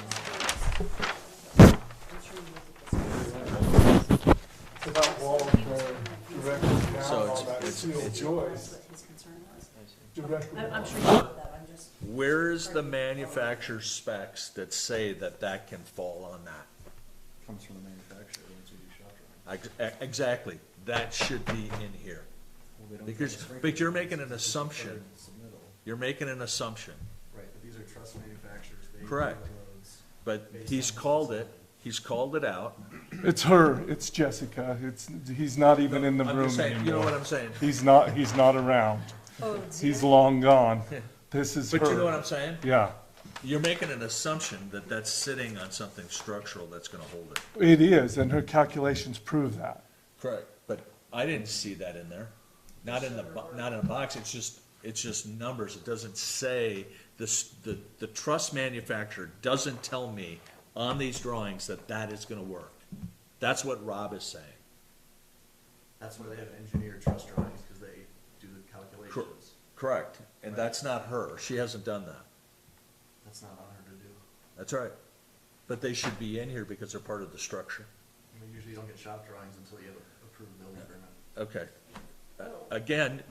So that wall going directly down So all that steel joist, directly. I'm sure you know that, I'm just. Where is the manufacturer's specs that say that that can fall on that? Comes from the manufacturer, once we do shop drawing. Exactly, that should be in here. Well, they don't Because, carry but you're sprinklers. making an assumption, It's submittal. you're making an assumption, Right, but these are truss manufacturers, they do Correct. the roads. but he's called it out. It's her, it's Jessica, he's not even in the I'm room just saying, you know what anymore. I'm saying? He's not around. Oh, it's He's long gone. This is her. But you know what I'm saying? Yeah, You're making an assumption that that's sitting on something structural that's gonna hold it. it is, and her calculations prove that. Correct. But I didn't see that in there, not in a box, it's just numbers, it doesn't say, the truss manufacturer doesn't tell me on these drawings that that is gonna work. That's what Rob is saying. That's why they have engineered truss drawings, because they do the calculations. Correct, and that's not her, she hasn't done that. That's not on her to do. That's right. But they should be in here because they're part of the structure. We usually don't get shop drawings until you have an approved building permit. Okay. Again,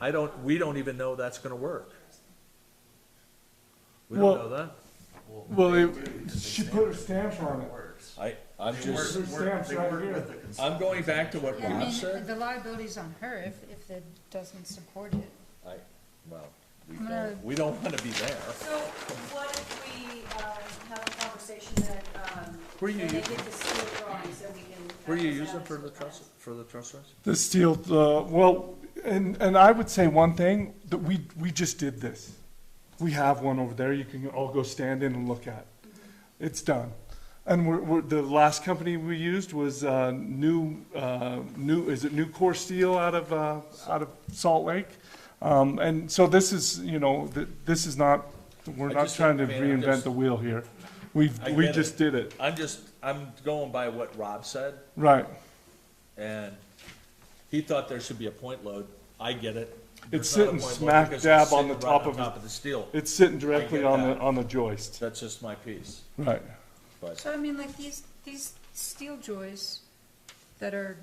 we don't even know that's gonna work. We don't Well- know that. Well, they it- do, because they she stamp put her it, stamp make sure on it it. works. I'm They just, Her stamp's they right work here. with the consultant. I'm going back to what Yeah, I Rob mean, said. the liability's on her if it doesn't support it. Well, I'm gonna- we don't wanna be there. So what if we, have a conversation that, Where you when they u- get the steel drawings, that we can. Where are you add using that for to the plans? truss rods? The steel, well, and I would say one thing, that we just did this. We have one over there, you can all go stand in and look at. It's done. And the last company we used was, is it New Core Steel out of Salt Lake? And so this is, this is not, we're I not just trying to think, man, I'm reinvent just- the wheel here. I We get just it. did it, I'm going by what Rob said, right. and he thought there should be a point load. I get it. It's There's not a sitting point load smack because it's dab on sitting the right top on of top it. of the steel. It's sitting directly get on that. the joist, That's just my piece, right. but. So I mean, like these steel joists that are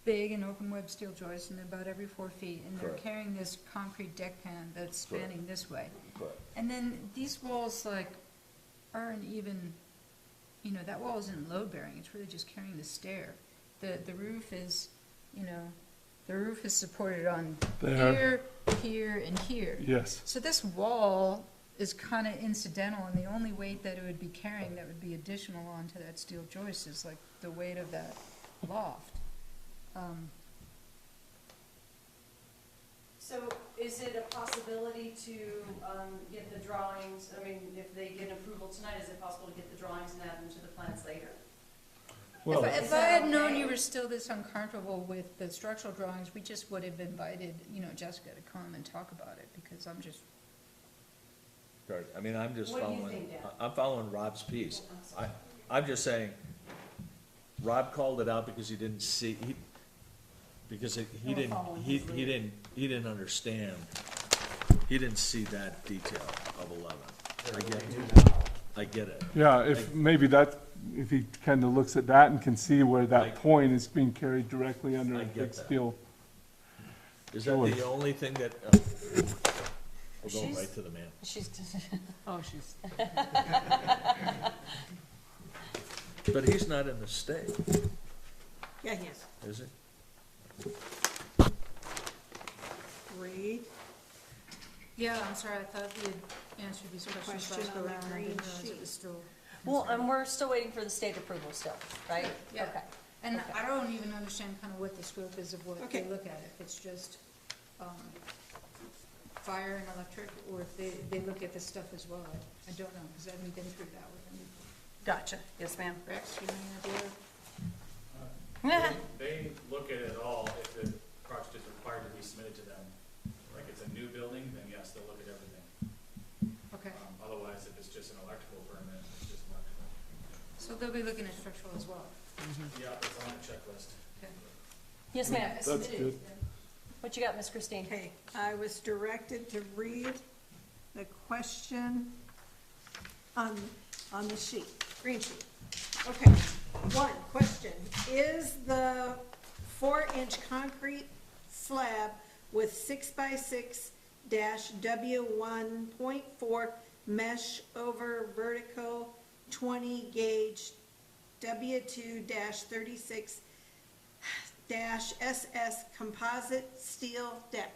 big and open web steel joists and they're about every 4 feet and they're Correct. carrying this concrete deck pan that's spanning this way. Correct. And then these walls like aren't even, that wall isn't load bearing, it's really just carrying the stair. The roof is, the roof is supported on There. here, and here. Yes. So this wall is kind of incidental, and the only weight that it would be carrying that would be additional onto that steel joist is like the weight of that loft. So is it a possibility to, get the drawings, I mean, if they get approval tonight, is it possible to get the drawings and add them to the plans later? Well, If I had known you were still this uncomfortable with the structural drawings, we just would have invited, Jessica to come and talk about it, because I'm just, Right, I mean, I'm just What do you following, think, Dan? I'm following Rob's piece. I'm sorry. I'm just saying, Rob called it out because he didn't see, because he We're didn't, following he his lead. didn't understand. He didn't see that detail of 11. I get it. Yeah, if he kind of looks at that and can see where that point is being carried directly under I a get big that. steel. Is that Sure. the only thing that, we're going She's- right to the man. She's, Oh, she's, But he's not in the state, Yeah, he is. is he? Read. yeah, I'm sorry, I thought we had answered these questions Question last go on the around, I green didn't realize sheet. it was still. a well, concern. and we're still waiting for the state approval still, right? Yeah. Okay. And Okay. I don't even understand kind of what the scope is of what they Okay. look at, if it's just, fire and electric, or if they look at this stuff as well, I don't know, because I haven't been through that with them. Gotcha, yes, ma'am. Rex, you have any idea? They look at it all if the project is required to be submitted to them. Like it's a new building, then yes, they'll look at everything. Okay, Otherwise, if it's just an electrical permit, it's just electrical. So they'll be looking at structural as well. Yeah, it's on the checklist. Yes, ma'am. That's good. What you got, Miss Christine? Okay, I was directed to read the question on the sheet, green sheet. Okay, one, question, is the 4-inch concrete slab with 6x6 W1.4 mesh over vertical 20 gauge W2-36 SS composite steel deck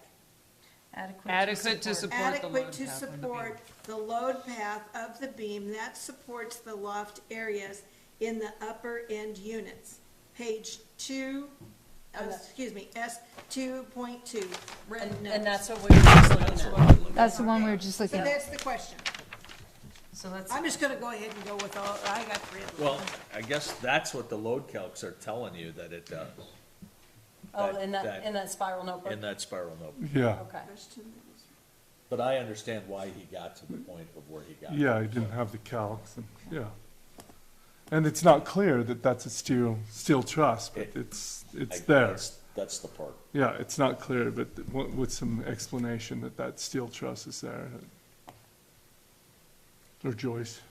Adequate to support the adequate load to path on the beam. support the load path of the beam that supports the loft areas in the upper end units. Page 2, excuse me, S2.2, red And notes. that's what we were just looking at. That's the one we were just So looking at. that's the question. So let's, I'm just gonna go ahead and go with all, I got three of them. Well, I guess that's what the load calcs are telling you that it does, oh, in that spiral notebook? in that spiral note. Yeah, Okay. But I understand why he got to the point of where he got. yeah, I didn't have the calcs, and, yeah. And it's not clear that that's a steel truss, but it's there. That's the part. Yeah, it's not clear, but with some explanation that steel truss is there. Or joist.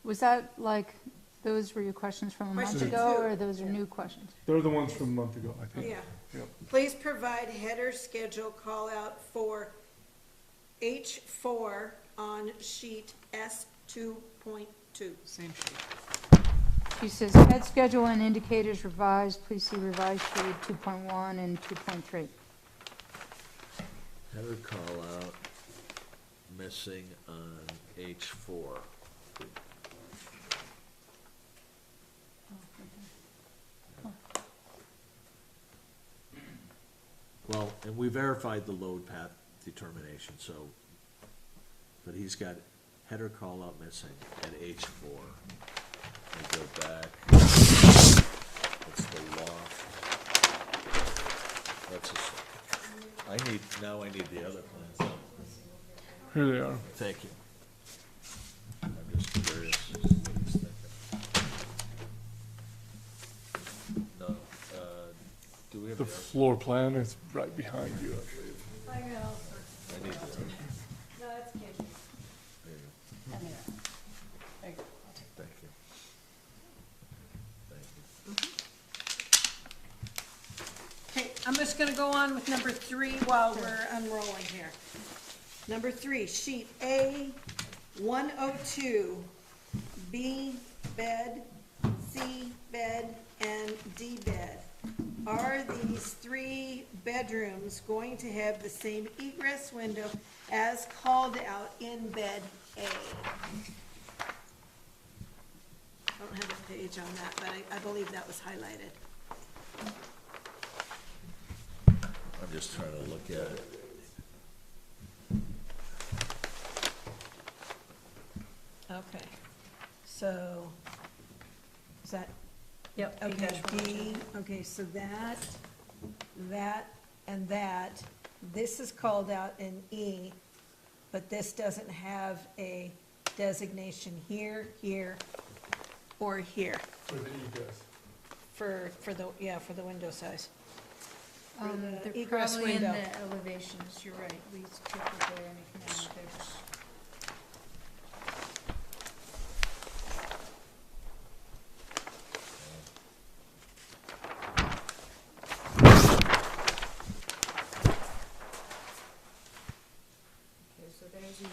Was that like, those were your questions from a month Question ago, 2. or those are new questions? They're the ones from a month ago, I think. Yeah. Yep. Please provide header schedule call out for H4 on sheet S2.2. Same sheet. She says, head schedule and indicators revised, please see revised sheet 2.1 and 2.3. Header call out, missing on H4. Well, and we verified the load path determination, so, but he's got header call out missing at H4. We go back, it's the loft. That's just, I need the other plans. Here they are. Thank you. I'm just curious. No, do we have The the, floor plan is right behind you, I believe. I got all sorts. I need the, No, that's cute. there you And there. There you go. go. Thank you. Thank you. Okay, I'm just gonna go on with number 3 while we're unrolling here. Number 3, sheet A 102, B bed, C bed, and D bed. Are these 3 bedrooms going to have the same egress window as called out in bed A? I don't have a page on that, but I believe that was highlighted. I'm just trying to look at it. Okay, so, is that, Yep. okay, D, okay, so that, and that, this is called out in E, but this doesn't have a designation here, here, or here, For the egress. for the window size. For the They're egress probably in window. the elevations, you're right, we checked it there and it came out there. Okay, so there's your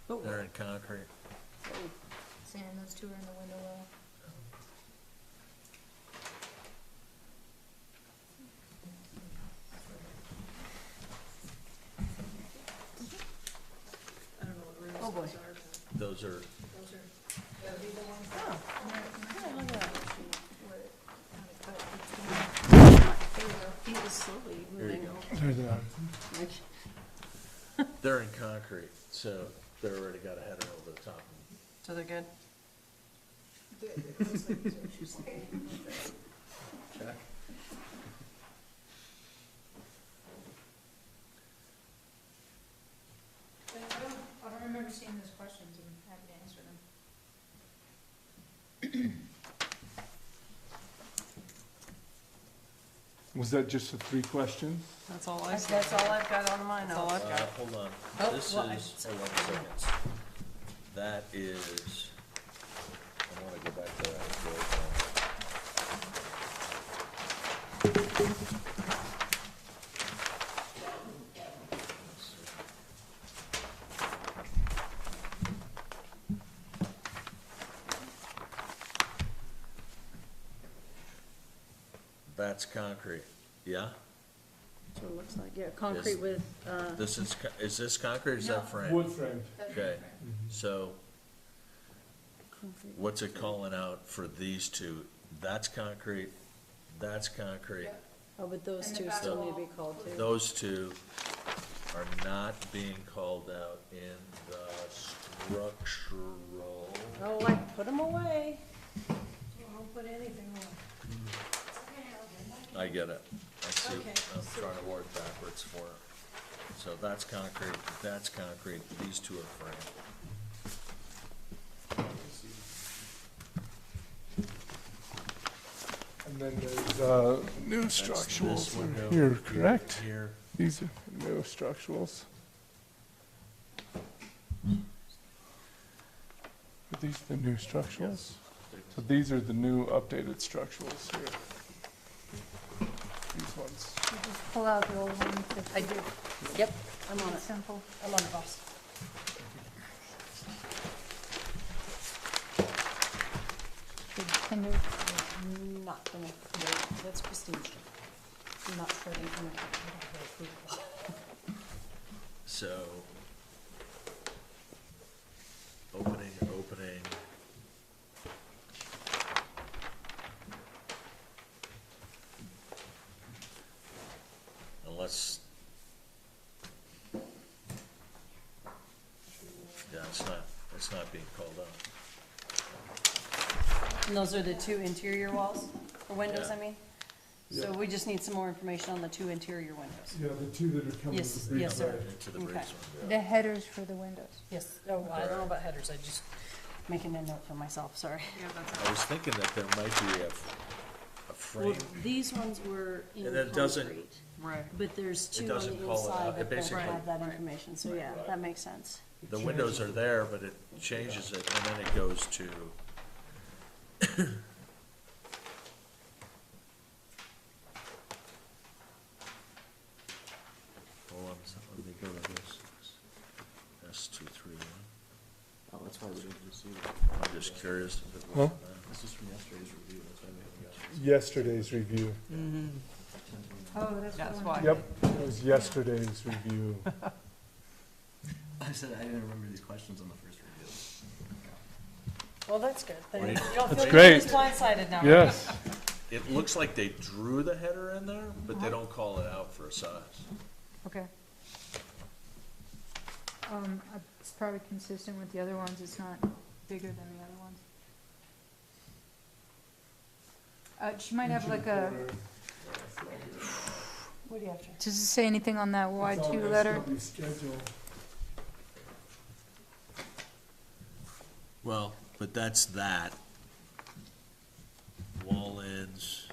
now. They're in concrete. Saying those 2 are in the window well. I don't know what rooms Oh, boy. those are. Those are, Those are, that'll be the ones. Oh, look at that. There we go. He is slowly there you moving. go. There they are. They're in concrete, so they're already got a header over the top. So they're good? Check. remember seeing those questions and happy to answer them. Was that just the 3 questions? That's all I That's said. all I've got on mine. That's all I've got. Hold on, Oh, this is, well, I- hold on a second. That is, I wanna go back to that. That's concrete, yeah? That's what it looks like, yeah, concrete with, This is this concrete or is that frame? Wood frame. Okay, so what's it calling out for these two? That's concrete, that's concrete. oh, but those And the two back still need to wall. be called too. Those two are not being called out in the structural. Oh, like, put them away. Don't put anything on. I get it. I see, Okay, I'm so- trying to work backwards for it. So that's concrete, these two are frame. And then there's new That's structurals this window in here, correct? Here, These are new structurals. Are these the new structurals? So these are the new updated structurals here. These ones. Just pull out the old one. I do. Yep, I'm on it. Simple. I'm on it, boss. Can you, Not gonna, wait, that's Christine. I'm not shredding, I'm gonna have approval. so. Opening. Unless. Yeah, it's not being called out. And those are the two interior walls, or windows, Yeah. I mean? So we just need some more information on the two interior windows. Yeah, the two that are coming Yes, with the breeze yes, sir. line. Into the Okay. breeze one. the headers for the windows. Yes, oh, I don't know about headers, I just making a note for myself, sorry. Yeah, that's I was thinking that there might be a Well, frame, these ones were in And it doesn't- concrete, right. but there's two on the doesn't call it out. inside It that don't basically- have that Right. information, so yeah, that makes sense. the windows are there, but it changes it, and then it goes to. Hold on, let me go to this. S231. Oh, that's why we didn't receive it. I'm just curious if it Huh? was that. This is from yesterday's review, that's why we haven't got it. Yesterday's review. Oh, that's the That's one. why. Yep, it was yesterday's review. I said I didn't remember these questions on the first review. Well, that's good, then Right. you don't That's feel great. you're just blindsided now. Yes. It looks like they drew the header in there, but they don't call it out for a size. Okay. It's probably consistent with the other ones, it's not bigger than the other ones. She might have like a, What do you have to? does it say anything on that Y2 letter? Schedule. Well, but that's that. Wall ends,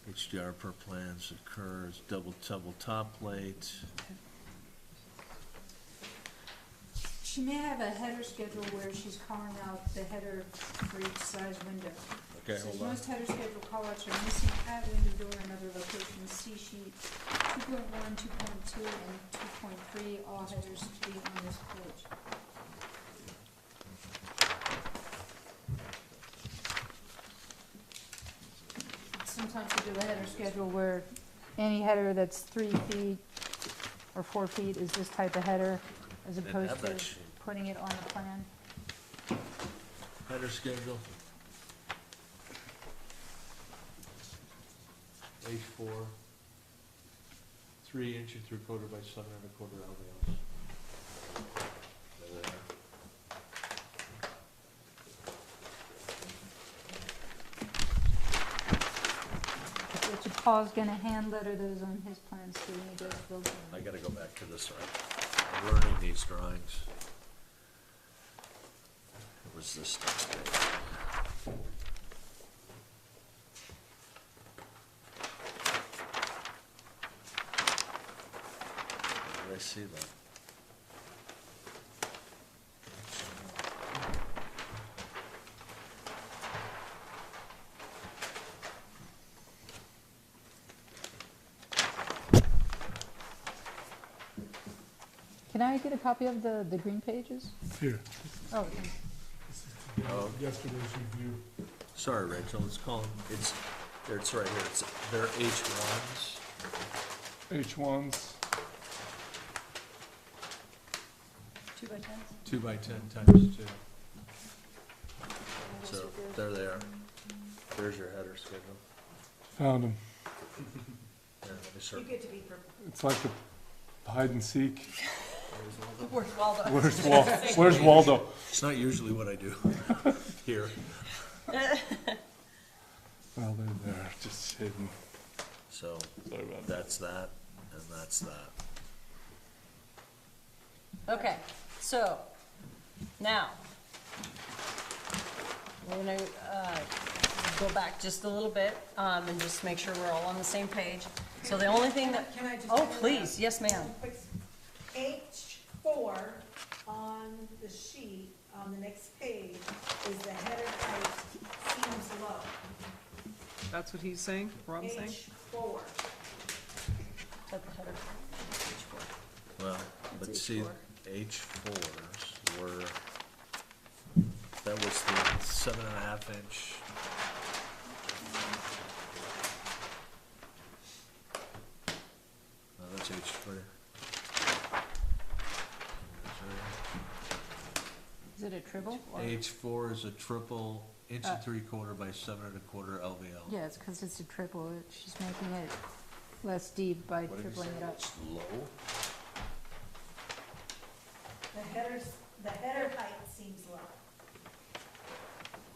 HDR per plans occurs, double top plate. She may have a header schedule where she's calling out the header for each size window. Okay, Says hold on. most header schedule callouts are missing at window door and other locations. See sheet 2.1, 2.2, and 2.3, all headers to be on this page. Sometimes we do a header schedule where any header that's 3 feet or 4 feet is this type of header, as Didn't opposed have to that sheet. putting it on the plan. Header schedule. H4, 3 inch and 3/4 by 7 1/4 LVLs. Richard Paul's gonna hand letter those on his plans too when he goes building. I gotta go back to this, I'm learning these drawings. was this stuff? Where did I see that? Can I get a copy of the green pages? Here, Oh, yesterday's review. Sorry, Rachel, it's called, it's right here, they're H1s. H1s, 2 by 10s? 2x10 times 2. So, there they are. There's your header schedule. found them. Here, let me circle. get to be It's like the hide and seek. Where's Waldo? Where's Waldo? It's not usually what I do here. Well, they're there, just hidden. So, Sorry about that. that's that, and that's that. Okay, so, now, we're gonna, go back just a little bit, and just make sure we're all on the same page. So the only thing that, Can I just oh, interrupt? please, yes, ma'am. H4 on the sheet, on the next page, is the header height seems low. That's what he's saying, Rob's saying? H4. Is that the header? H4. Well, but It's see, H4. H4s were, that was the 7.5 inch. No, that's H3. is it a triple? H4 is a triple, inch and 3/4 by 7 1/4 LVL. Yeah, it's because it's a triple. She's making it less deep by What did you say? tripling it up. It's low? The header height seems low.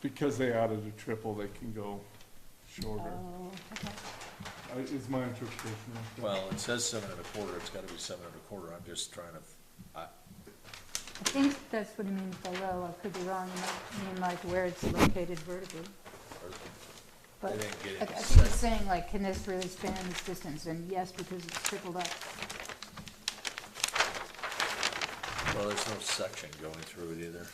Because they added a triple, they can go shorter. Oh, okay. Is my interpretation of that. Well, it says 7 1/4, it's gotta be 7 1/4, I'm just trying to, I think that's what he means by low. I could be wrong. It might mean like where it's located vertically. But They didn't get I any think it's sense. saying like, can this really span this distance? And yes, because it's tripled up. well, there's no section going through it either.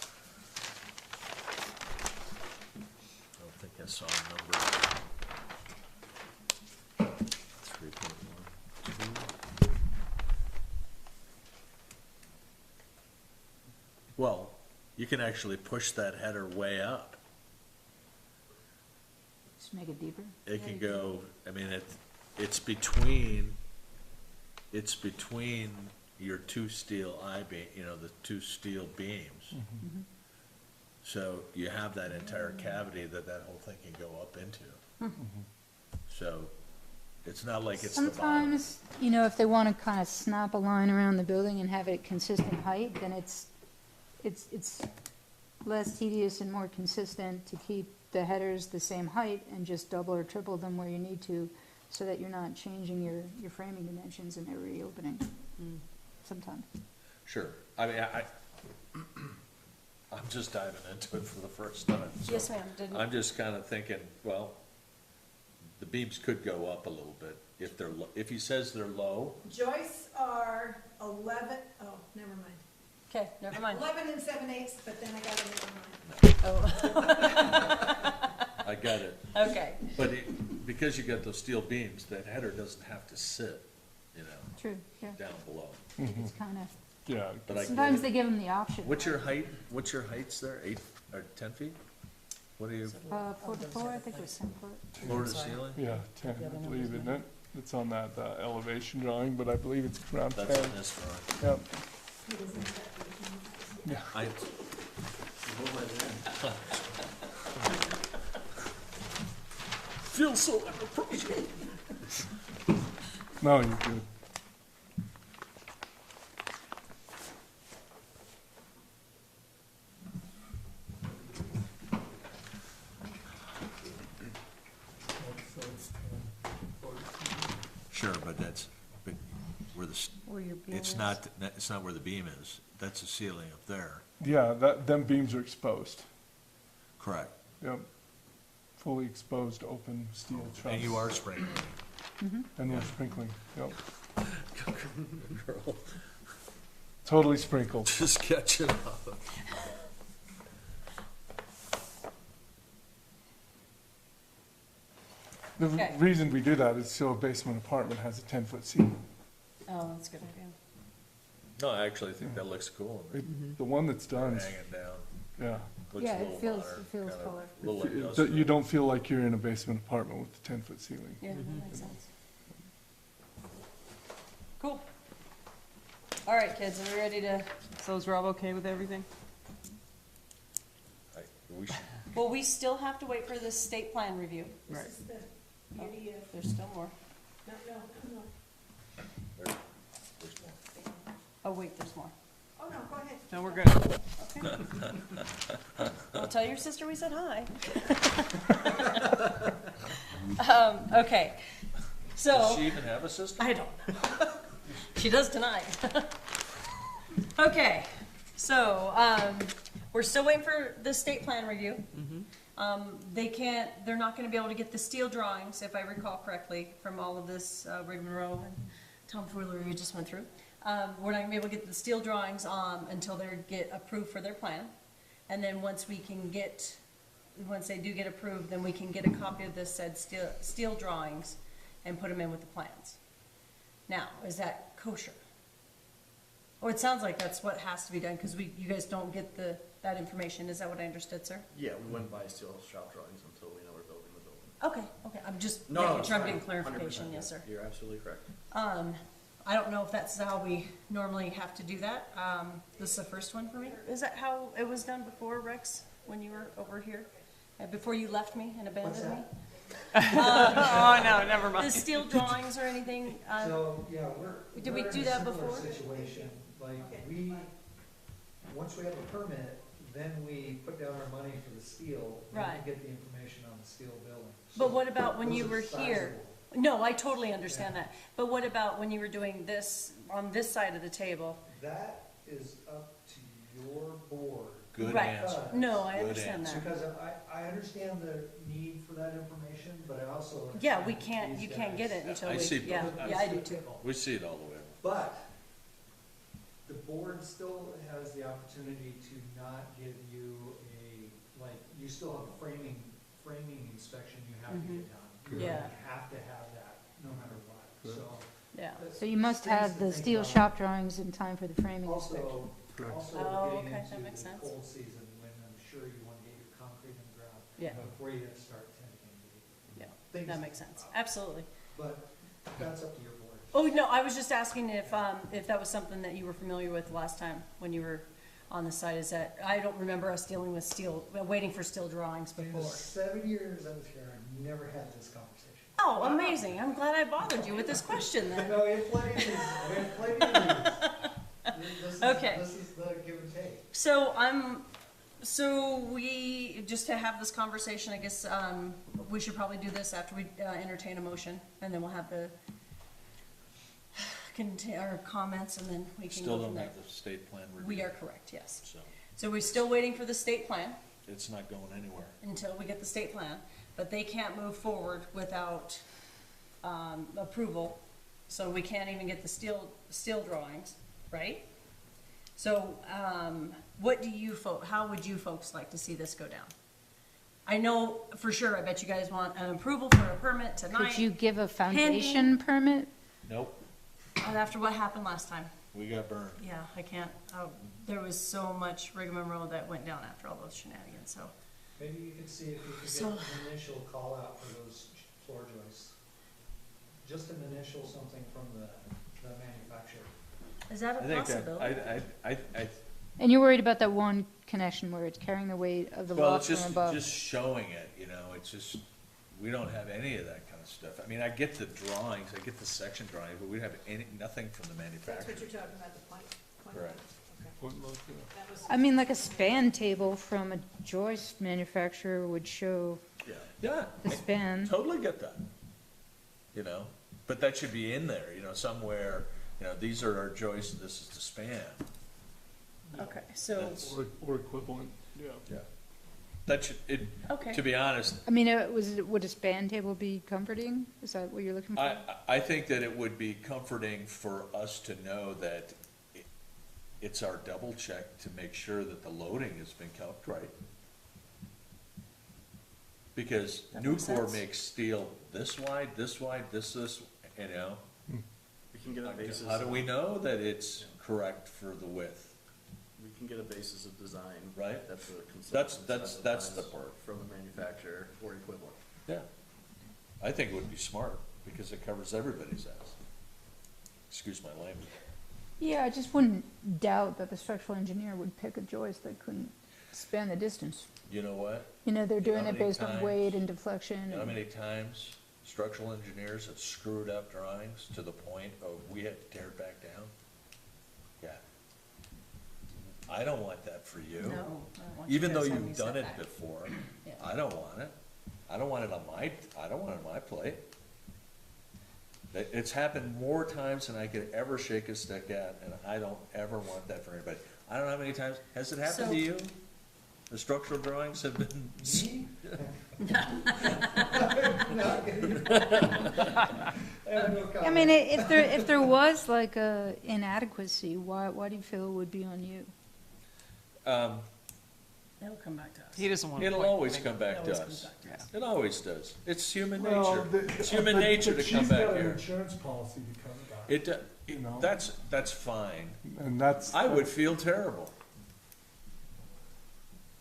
I don't think I saw a number. 3.12. Well, you can actually push that header way up. Just make it deeper. It can go, I mean, it's between your two steel I-beam, the two steel beams. So you have that entire cavity that whole thing can go up into. So it's not like it's the bottom. Sometimes, if they want to kind of snap a line around the building and have it consistent height, then it's less tedious and more consistent to keep the headers the same height and just double or triple them where you need to, so that you're not changing your framing dimensions in every opening. Sometimes. Sure. I mean, I'm just diving into it for the first time. so Yes, ma'am. Didn't- I'm just kind of thinking, well, the beams could go up a little bit if he says they're low. Joists are 11, oh, never mind. Okay, never mind. 11 7/8, but then I got a never mind. Oh, I got it. okay. But because you got those steel beams, that header doesn't have to sit, True, yeah. down below. It's kind of, Yeah, But I get sometimes it. they give them the option. What's your heights there? 8 or 10 feet? What are you, 4 to 4, I think it was 10 foot. floor to ceiling? yeah, 10, I believe, isn't it? It's on that elevation drawing, but I believe it's around 10. That's on this drawing. Yep. I, feel so unapproachable. No, you're good. So it's 10, 14. Sure, but that's where Where your beam it's is. not where the beam is. That's the ceiling up there. Yeah, them beams are exposed. Correct. Yep. Fully exposed, open steel truss. And you are sprinkling. And you're sprinkling, yep. Totally sprinkled. Just catch it up. The Okay. reason we do that is so a basement apartment has a 10-foot ceiling. Oh, that's a good idea. No, I actually think that looks cool. The one that's done, is- Hanging down. yeah. Looks Yeah, a it little feels- modern, it feels kinda colorful. little That industrial. you don't feel like you're in a basement apartment with a 10-foot ceiling. Yeah, that makes sense. Cool. All right, kids, are we ready to, So is Rob okay with everything? We should, well, we still have to wait for the state plan review. Right. This is the Oh, beauty of, there's still more. no, there's more. Oh, wait, there's more. oh, no, go ahead. No, we're good. Okay. Well, tell your sister we said hi. Okay, so. Does she even have a sister? I don't know. She does tonight. Okay, so, we're still waiting for the state plan review. They're not gonna be able to get the steel drawings, if I recall correctly, from all of this, rigmarole and tomfoolery we just went through. We're not gonna be able to get the steel drawings, until they get approved for their plan. And then once they do get approved, then we can get a copy of this said steel drawings and put them in with the plans. Now, is that kosher? Or it sounds like that's what has to be done, because you guys don't get that information, is that what I understood, sir? Yeah, we wouldn't buy steel shop drawings until we know we're building the building. Okay, I'm just No, making it's sure I'm fine. getting clarification, 100%, yes, sir. You're absolutely correct. I don't know if that's how we normally have to do that. This is the first one for me. Is that how it was done before, Rex, when you were over here? Before you left me and abandoned me? Oh, no, never The mind. steel drawings or anything? So, yeah, Did we we're do in a that similar before? situation, like, once we have a permit, then we put down our money for the steel. then Right. we get the information on the steel building. But what about when Those you are were here? sizable. No, I totally understand that. But what about when you were doing this, on this side of the table? That is up to your board. Good Right. answer. No, I Good understand answer. that. Because I understand the need for that information, but I also. Yeah, understand you these can't get guys- it until I we, see yeah, both. yeah, I do too. We see it all the way. But the board still has the opportunity to not give you you still have a framing inspection you have to get done. You Yeah. have to have that no matter what, so. Yeah. So you must have the steel shop drawings in time for the framing inspection. Also, Oh, getting okay, that into makes the sense. cold season when I'm sure you want to get your concrete in the ground. Yeah. Before you have to start tenting. Yeah, Things that like makes sense. that. Absolutely. But that's up to your board. Oh, no, I was just asking if that was something that you were familiar with last time when you were on the site, is that, I don't remember us dealing with waiting for steel drawings In before. the 7 years I was here, I never had this conversation. Oh, amazing. I'm glad I bothered you with this question then. No, we have plenty of these, we have plenty of these. This is- Okay. This is the give and take. So we, just to have this conversation, I guess, we should probably do this after we entertain a motion, and then we'll have the our comments, and then we can Still go don't from there. have the state plan review. We are correct, yes. So So we're still waiting for the state plan it's not going anywhere. until we get the state plan, but they can't move forward without approval, so we can't even get the steel drawings, right? So, what do you how would you folks like to see this go down? I know for sure, I bet you guys want an approval for a permit tonight. Could you give a foundation permit? Nope, After what happened last time. we got burned. Yeah, I can't, there was so much rigmarole that went down after all those shenanigans, so. Maybe you could see if you could So- get an initial call out for those floor joists. Just an initial something from the manufacturer. Is that I a think that, possibility? And you're worried about that one connection where it's carrying the weight of the well, rock it's from just, above? just showing it, you know, it's just, we don't have any of that kind of stuff. I mean, I get the drawings, I get the section drawings, but we have nothing from the That's manufacturer. what you're talking about, the point. Correct. What look, That was, I mean, like a span table from a joist manufacturer would show Yeah, the I span. totally get that. You know, but that should be in there, you know, somewhere, you know, these are our joists, this is the span. Okay, so, That's- or equivalent, yeah. Yeah. That should, it, Okay. to be honest, I mean, would a span table be comforting? Is that what you're looking for? I think that it would be comforting for us to know that it's our double check to make sure that the loading has been kept right. Because That makes Nucor sense. makes steel this wide, this, you know. We can get a basis. How do we know that it's correct for the width? We can get a basis of design. Right. That's the consultant That's the specifies part. from the manufacturer or equivalent. Yeah. I think it would be smart, because it covers everybody's ass. Excuse my language. Yeah, I just wouldn't doubt that the structural engineer would pick a joist that couldn't span the distance. You know what? You know, they're You know doing how it many based on times- weight and deflection. You know how and- many times structural engineers have screwed up drawings to the point of we had to tear it back down? Yeah. I don't want that for you. No, I don't want you Even though guys having you've done it setback. before, Yeah. I don't want it. I don't want it on my plate. It's happened more times than I could ever shake a stick at, and I don't ever want that for anybody. I don't know how many times, has it happened So- to you? The structural drawings have been, I mean, if there was like a inadequacy, why do you feel it would be on you? It'll come back to us. He doesn't want to. it'll always come back to It always comes us. back to us. It always does. It's human Well, nature. It's human nature to come She's back got an here. insurance policy to cover that. It, know? that's fine. And that's. I would feel terrible.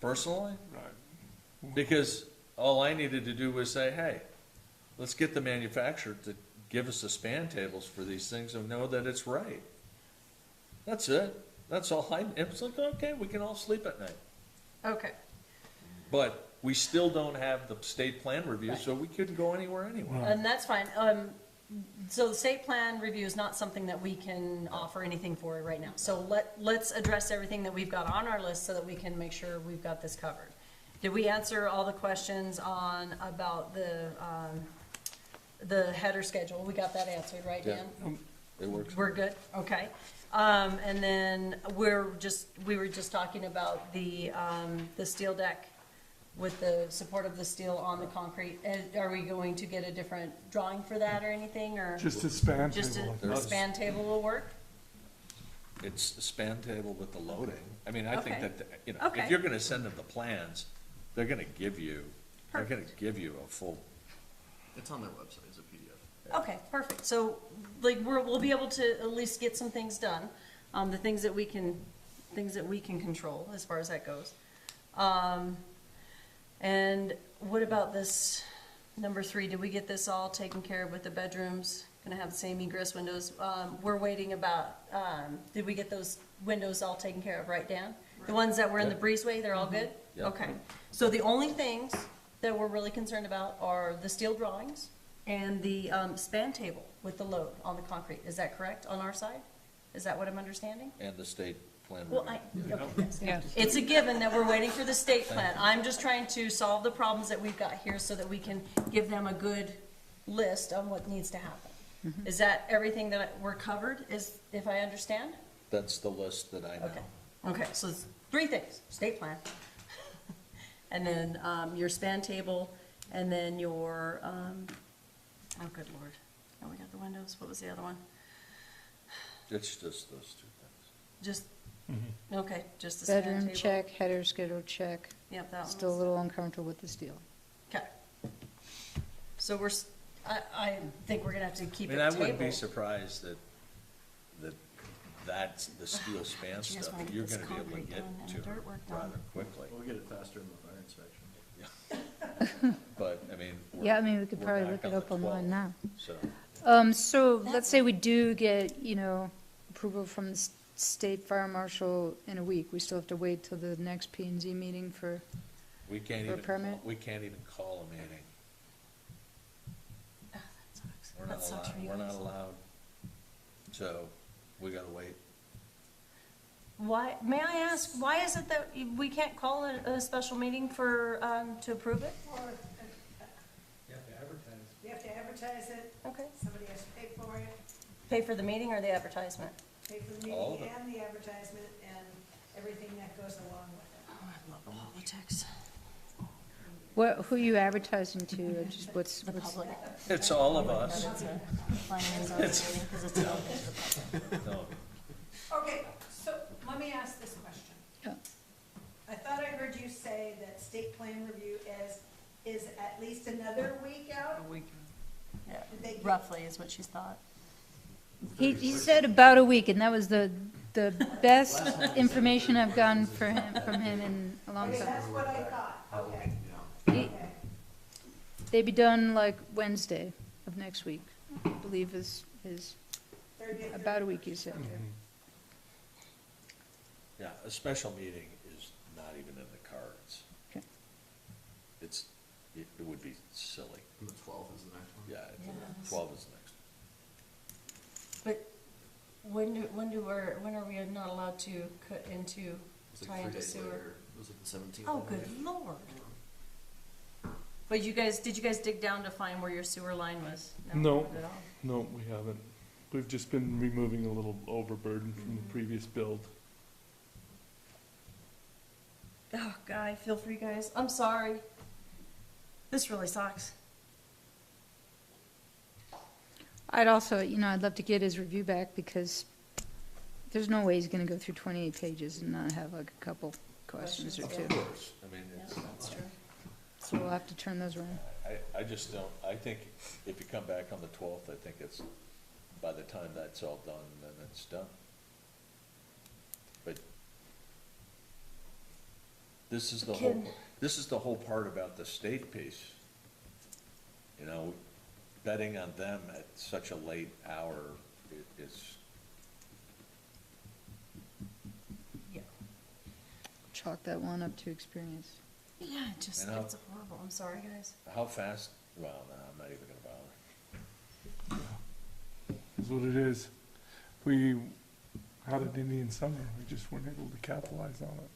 Personally, Right. because all I needed to do was say, hey, let's get the manufacturer to give us the span tables for these things and know that it's right. That's it. That's all it was like, okay, we can all sleep at night. Okay, But we still don't have the state plan review, so we couldn't go anywhere anyway. and that's fine. So the state plan review is not something that we can offer anything for right now. So let's address everything that we've got on our list so that we can make sure we've got this covered. Did we answer all the questions about the header schedule? We got that answered, right, Yeah. Dan? It works. We're good, okay. And then we were just talking about the steel deck with the support of the steel on the concrete. Are we going to get a different drawing for that or anything, or? Just a span Just table. a span table will work? It's a span table with the loading. I mean, I think Okay. that, you know, Okay. if you're gonna send them the plans, they're gonna give you a full, It's on their website as a PDF. Okay, perfect. So, like, we'll be able to at least get some things done, the things that we can control as far as that goes. And what about this, number 3, did we get this all taken care of with the bedrooms? Gonna have the same egress windows. We're waiting about, did we get those windows all taken care of, right, Dan? The ones that were in the breezeway, they're all good? Yeah. Okay. So the only things that we're really concerned about are the steel drawings and the span table with the load on the concrete. Is that correct on our side? Is that what I'm understanding? and the state plan Well, review. okay, yes. Yes. It's a given that we're waiting for the state plan. I'm just trying to solve the problems that we've got here so that we can give them a good list on what needs to happen. Is that everything that we're covered, if I understand? That's the list that I know. Okay, okay, so it's 3 things, state plan. And then, your span table, and then your, oh, good lord. Oh, we got the windows. What was the other one? It's just those 2 things. Just, okay, just the span table. Bedroom check, header schedule check. Yep, that one. Still a little uncomfortable with the steel. Okay. So I think we're gonna have to keep I it mean, I tabled. wouldn't be surprised that's the steel span You guys stuff, wanna get you're this gonna be able to concrete get done and to the dirt work done. rather quickly. We'll get it faster in the fire inspection. But, I mean. Yeah, I mean, we could we're probably back look it on up the online 12th, now. So, So let's say we do get, approval from the state fire marshal in a week. We still have to wait till the next P and Z meeting for, we can't For a even, permit? we can't even call a meeting. Ah, that sucks. We're That not sucks for allowed, you we're not guys. allowed. So, we gotta wait. Why, may I ask, why is it that we can't call a special meeting for, to approve it? You have to advertise. You have to advertise it, Okay. somebody has to pay for it, Pay for the meeting or the advertisement? pay for the All of meeting it. and the advertisement and everything that goes along with it. Oh, I love politics. Oh, Who are you advertising to? Just what's? The public. It's all of us. That it's a planning and zoning meeting, because it's open to the public. No. Okay, so let me ask this question. Yeah. I thought I heard you say that state plan review is at least another week out? A week. Yeah, Did they get- roughly is what she's thought. He said about a week, and that was the best information I've gotten from him in a long Okay, time. that's what I thought, okay. He- Okay. They'd be done like Wednesday of next week, I believe is 30th, about a week, you said. Yeah, a special meeting is not even in the cards. Okay. It would be silly. And the 12th is the next one? Yeah, Yeah. 12 is next. But when are we not allowed to cut into, It's like tie 3 into days sewer? later. It was like the 17th. Oh, I good believe. lord. But did you guys dig down to find where your sewer line was? No. Not at all? No, we haven't. We've just been removing a little overburden from the previous build. Oh, God, I feel for you guys. I'm sorry. This really sucks. I'd also, I'd love to get his review back because there's no way he's gonna go through 28 pages and not have like a couple questions or two. Of course, I mean, Yeah, it's, that's true. So we'll have to turn those around. I just don't, I think if you come back on the 12th, I think it's, by the time that's all done, then it's done. But this is the whole part about the state piece. You know, betting on them at such a late hour is, Yeah. Chalk that one up to experience. Yeah, it's And how- it's horrible. I'm sorry, guys. how fast, well, no, I'm not even gonna bother. Is what it is. We had an Indian summer, we just weren't able to capitalize on it.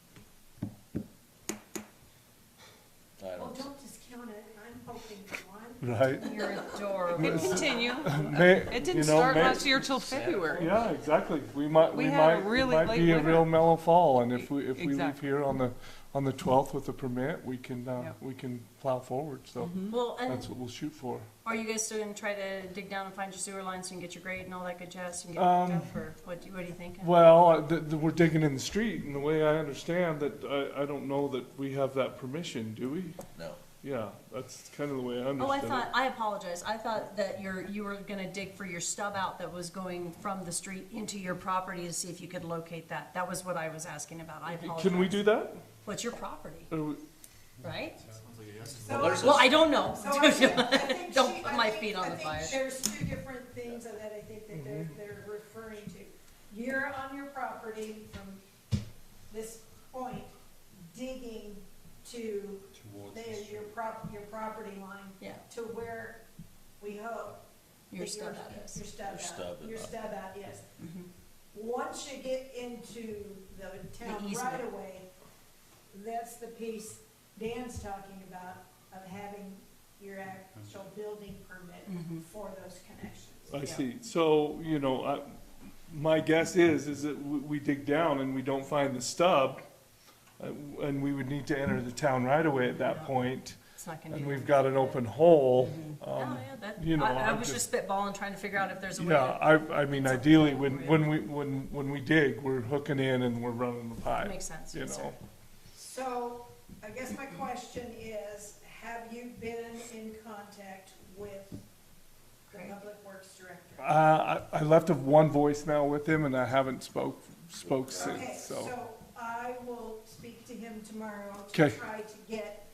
I Well, don't, don't discount it, I'm hoping for one. Right? You're adorable. It continue. May- It you didn't know, start may- last year till February. Yeah, exactly. We might, We we had a might, really might late be a winter. real mellow fall, and if we leave Exactly. here on the 12th with a permit, we can, Yep. we can plow forward, so Well, and that's what we'll shoot for. are you guys still gonna try to dig down and find your sewer line so you can get your grade and all that good jazz and get it hooked up, or what are you thinking? Well, we're digging in the street, and the way I understand that, I don't know that we have that permission, do we? no. Yeah, that's kind of the way I Oh, I understood thought, it. I apologize. I thought that you were gonna dig for your stub out that was going from the street into your property to see if you could locate that. That was what I was asking about. I apologize. Can we do that? Well, it's your property, Or we- right? Sounds like a yes. So Well, I don't know. So I think Don't she- put I my think- feet on the I think fire. there's two different things that I think that they're referring to. You're on your property from this point, digging to your property line. Yeah. To where we hope. Your that stub out is. Your stub Your stub out, is your up. stub out, yes. Mhm. Once you get into the town easement. right away, that's the piece Dan's talking about of having your actual building permit Mhm. for those connections. I see. So, my guess is that we dig down and we don't find the stub, and we would need to enter the town right away at that point, It's not gonna and be. we've got an open hole. Oh, yeah, that, you know, I I'm was just- just spitballing, trying to figure out if there's a way. Yeah, to- I mean, ideally, when we dig, we're hooking in and we're running the pipe. Makes sense, You yes, sir. know, So, I guess my question is, have you been in contact with the Great. Public Works Director? I left one voicemail with him and I haven't spoke Okay, since, so. so I will speak to him tomorrow to 'Kay. try to get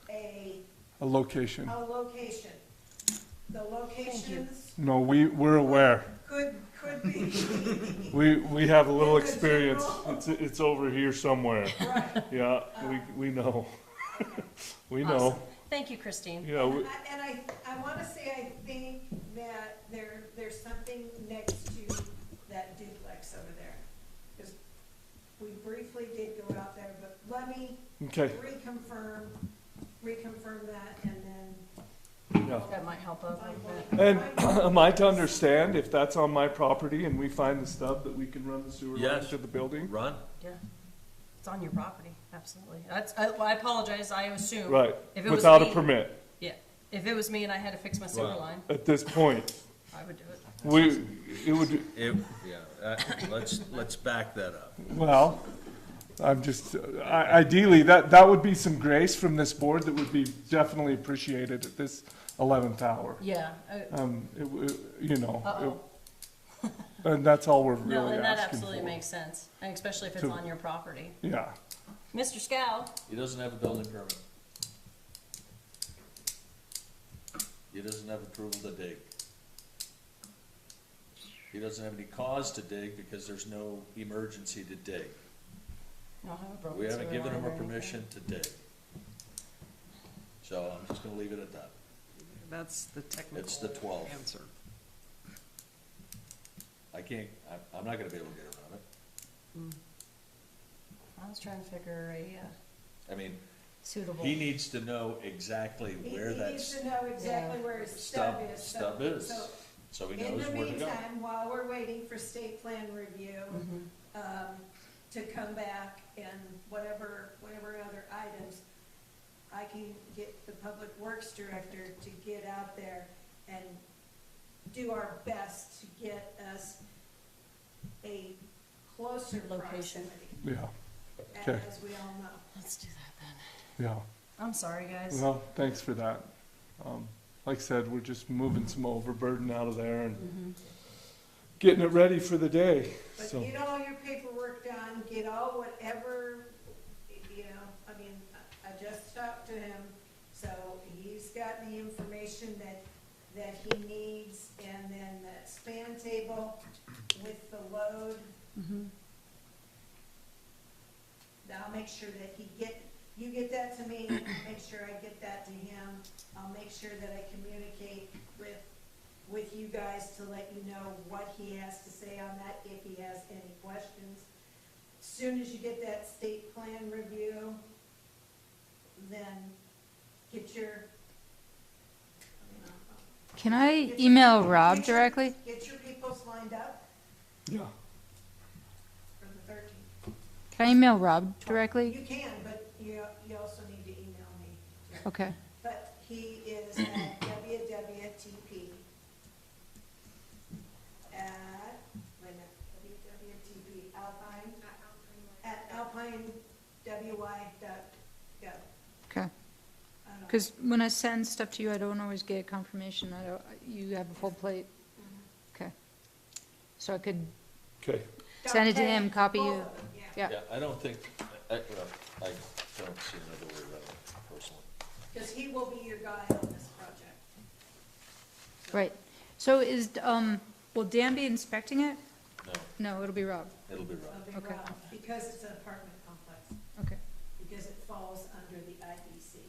a A location. location. The locations No, we're aware. could be, We have a little In the experience. general- It's over here somewhere. right. Yeah, we know. We Awesome. know. Thank you, Christine. Yeah, And I wanna say, I think that there's something next to that duplex over there. Cause we briefly did go out there, but let me okay, reconfirm that, and then. yeah. That might help out a little bit. And am I to understand if that's on my property and we find the stub that we can run the sewer line Yes. to the building? Run? Yeah. It's on your property. absolutely. I apologize, I assumed. Right, If it was without a me- permit, Yeah, if it was me and I had to fix my sewer Wow. line, at this point. I would do it. It would, Let's back that up. well, I'm just, ideally, that would be some grace from this board that would be definitely appreciated at this 11th hour. Yeah. You know, Uh-oh. and that's all we're No, really and that asking absolutely for. makes sense, and especially if it's To- on your property. Yeah, Mr. Scow? He doesn't have a building permit. He doesn't have approval to dig. He doesn't have any cause to dig because there's no emergency to dig. I don't have a broken We haven't sewer given line him or a anything. permission to dig. So I'm just gonna leave it at that. That's the technical It's the 12th. answer. I'm not gonna be able to get around it. I was trying to figure I mean, suitable. he needs to know exactly where He that needs to know exactly where his stub stub is. so he In knows the where to go. meantime, while we're waiting for state plan review, to come back and whatever other items, I can get the public works director to get out there and do our best to get us a closer Location. proximity, yeah, okay, as we all know. Let's do that then. yeah. I'm sorry, guys. Well, thanks for that. Like I said, we're just moving some overburden out of there and getting it ready for the day, But so. get all your paperwork done, get all whatever, you know, I mean, I just talked to him, so he's got the information that he needs, and then that span table with the load. I'll make sure that you get that to me, make sure I get that to him. I'll make sure that I communicate with you guys to let you know what he has to say on that, if he has any questions. As soon as you get that state plan review, then get your. Can I get your- email Rob get your- directly? Get your peoples lined up Yeah, for the 13th. Can I email Rob directly? You can, but you also need to email me. Okay. But he is at WWTP at, wait a minute, WWTP Alpine, at alpinewy.gov. Okay. Because when I send stuff to you, I don't always get confirmation. You have a full plate. Okay. So I could okay. send it to him, copy Both you. of them, yeah. Yeah. I don't think, I don't see another way around it personally. Because he will be your guy on this project. Right. So will Dan be inspecting it? No, No, it'll be Rob. it'll be wrong. It'll be Okay. Rob, because it's an apartment complex, Okay. because it falls under the IBC.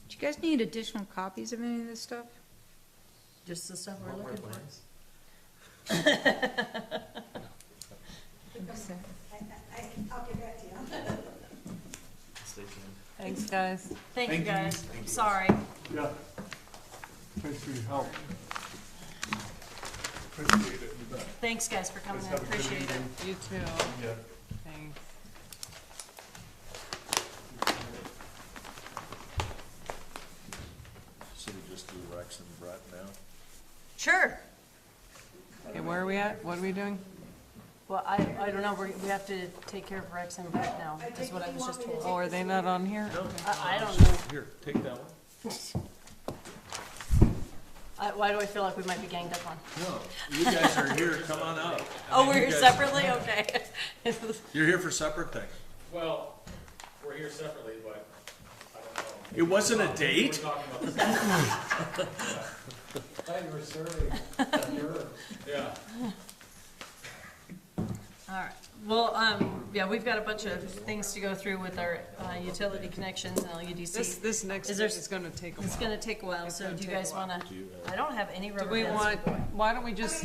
Do you guys need additional copies of any of this stuff? Just the stuff we're looking for. I'll get back to you. Stay tuned. Thanks, guys. Thank you, guys. Sorry. Yeah. Thanks for your help. Appreciate it, you bet. Thanks, guys, for coming in. Have a good Appreciate it. evening. You too. Yeah. Thanks. So we just do Rex and Brett now? Sure. Okay, where are we at? What are we doing? Well, I don't know. We have to take care of Rex and Brett now, is what I was just told. Oh, are they not on here? I don't know. Here, take that one. Why do I feel like we might be ganged up on? No, you guys are here, come on out. Oh, we're You here guys- separately? Okay. You're here for separate things. Well, we're here separately, but I don't know. It wasn't a date? We're talking about the Thought you were serving your. Yeah. All right. Well, yeah, we've got a bunch of things to go through with our utility connections and LUDC. This next Is thing there- is gonna take a while. It's gonna take a while, It's so gonna do you take a guys while. wanna, I don't have any Do rubber we bands. want, why don't we just,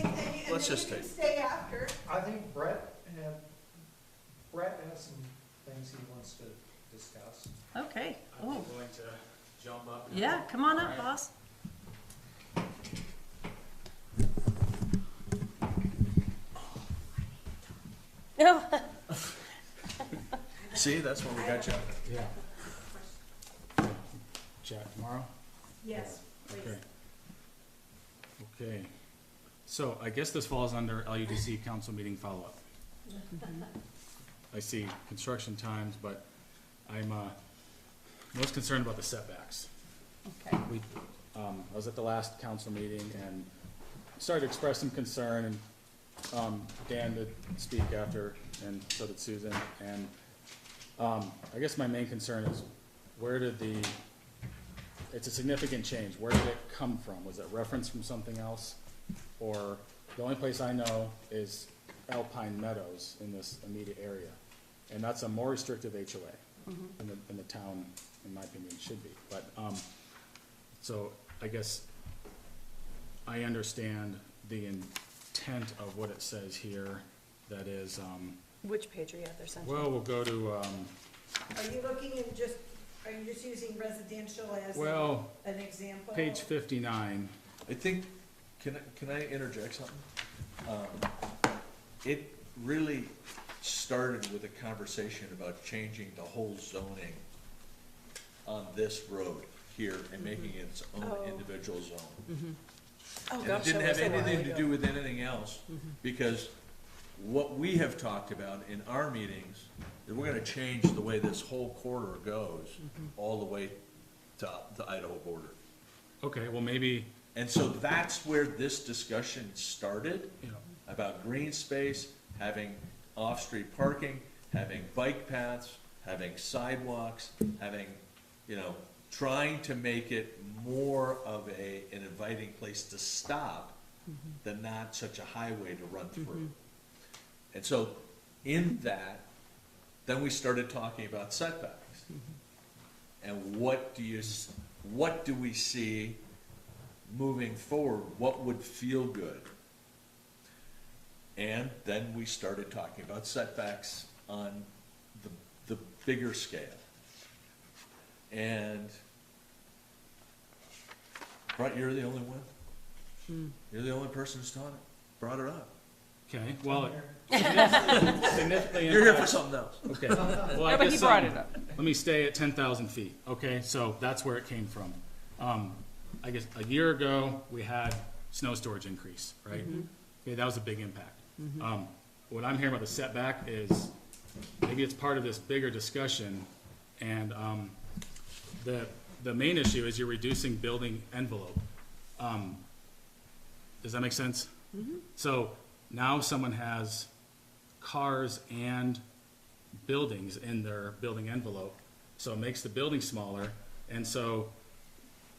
Let's just take. Stay after. I think Brett has some things he wants to discuss. Okay. I'm Oh, willing to jump up. and- yeah, come on up, boss. No. See, that's when we got you. Yeah. Chat tomorrow? Yes, Okay. Okay. So I guess this falls under LUDC council meeting follow-up. I see construction times, but I'm, most concerned about the setbacks. Okay. I was at the last council meeting and started to express some concern, and, Dan did speak after, and so did Susan, and, I guess my main concern is, where did it's a significant change, where did it come from? Was it referenced from something else? Or, the only place I know is Alpine Meadows in this immediate area, and that's a more restrictive HOA in the town, in my opinion, should be, but, so, I guess I understand the intent of what it says here, that is, Which page are you at there, Sanjay? well, we'll go to, Are you looking at are you just using residential as well, an example? page 59. I think, can I interject something? It really started with a conversation about changing the whole zoning on this road here and making it its own individual zone. Oh, And it gosh, didn't that was have a while anything to ago. do with anything else, because what we have talked about in our meetings is we're gonna change the way this whole corridor goes all the way to the Idaho border. Okay, well, maybe, And so that's where this discussion started, you know, about green space, having off-street parking, having bike paths, having sidewalks, having, trying to make it more of an inviting place to stop than not such a highway to run through. And so in that, then we started talking about setbacks. And what do we see moving forward? What would feel good? And then we started talking about setbacks on the bigger scale. And, Brett, you're the only one? You're the only person who's brought it up. okay, well, significantly You're here for impacts- something else. Okay, well, I Yeah, but he guess, brought it up. let me stay at 10,000 feet, okay, so that's where it came from. I guess a year ago, we had snow storage increase, right? Okay, that was a big impact. What I'm hearing about the setback is, maybe it's part of this bigger discussion, and, the main issue is you're reducing building envelope. Does that make sense? So, now someone has cars and buildings in their building envelope, so it makes the building smaller, and so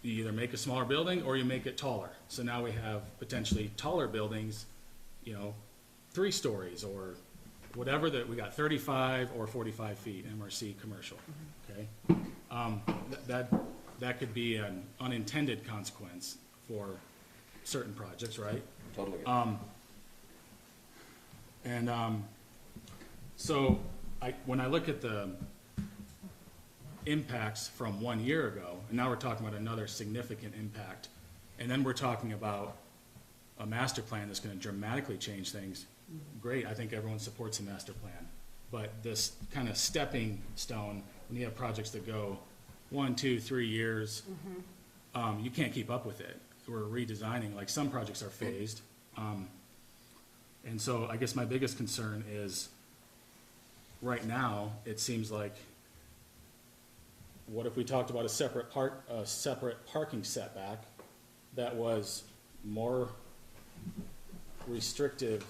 you either make a smaller building or you make it taller. So now we have potentially taller buildings, 3 stories or whatever, that we got 35 or 45 feet MRC commercial, okay? That could be an unintended consequence for certain projects, right? Totally. So when I look at the impacts from 1 year ago, and now we're talking about another significant impact, and then we're talking about a master plan that's gonna dramatically change things, great, I think everyone supports a master plan. But this kind of stepping stone, when you have projects that go 1, 2, 3 years, you can't keep up with it. We're redesigning, like some projects are phased. And so I guess my biggest concern is, right now, it seems like, what if we talked about a separate parking setback that was more restrictive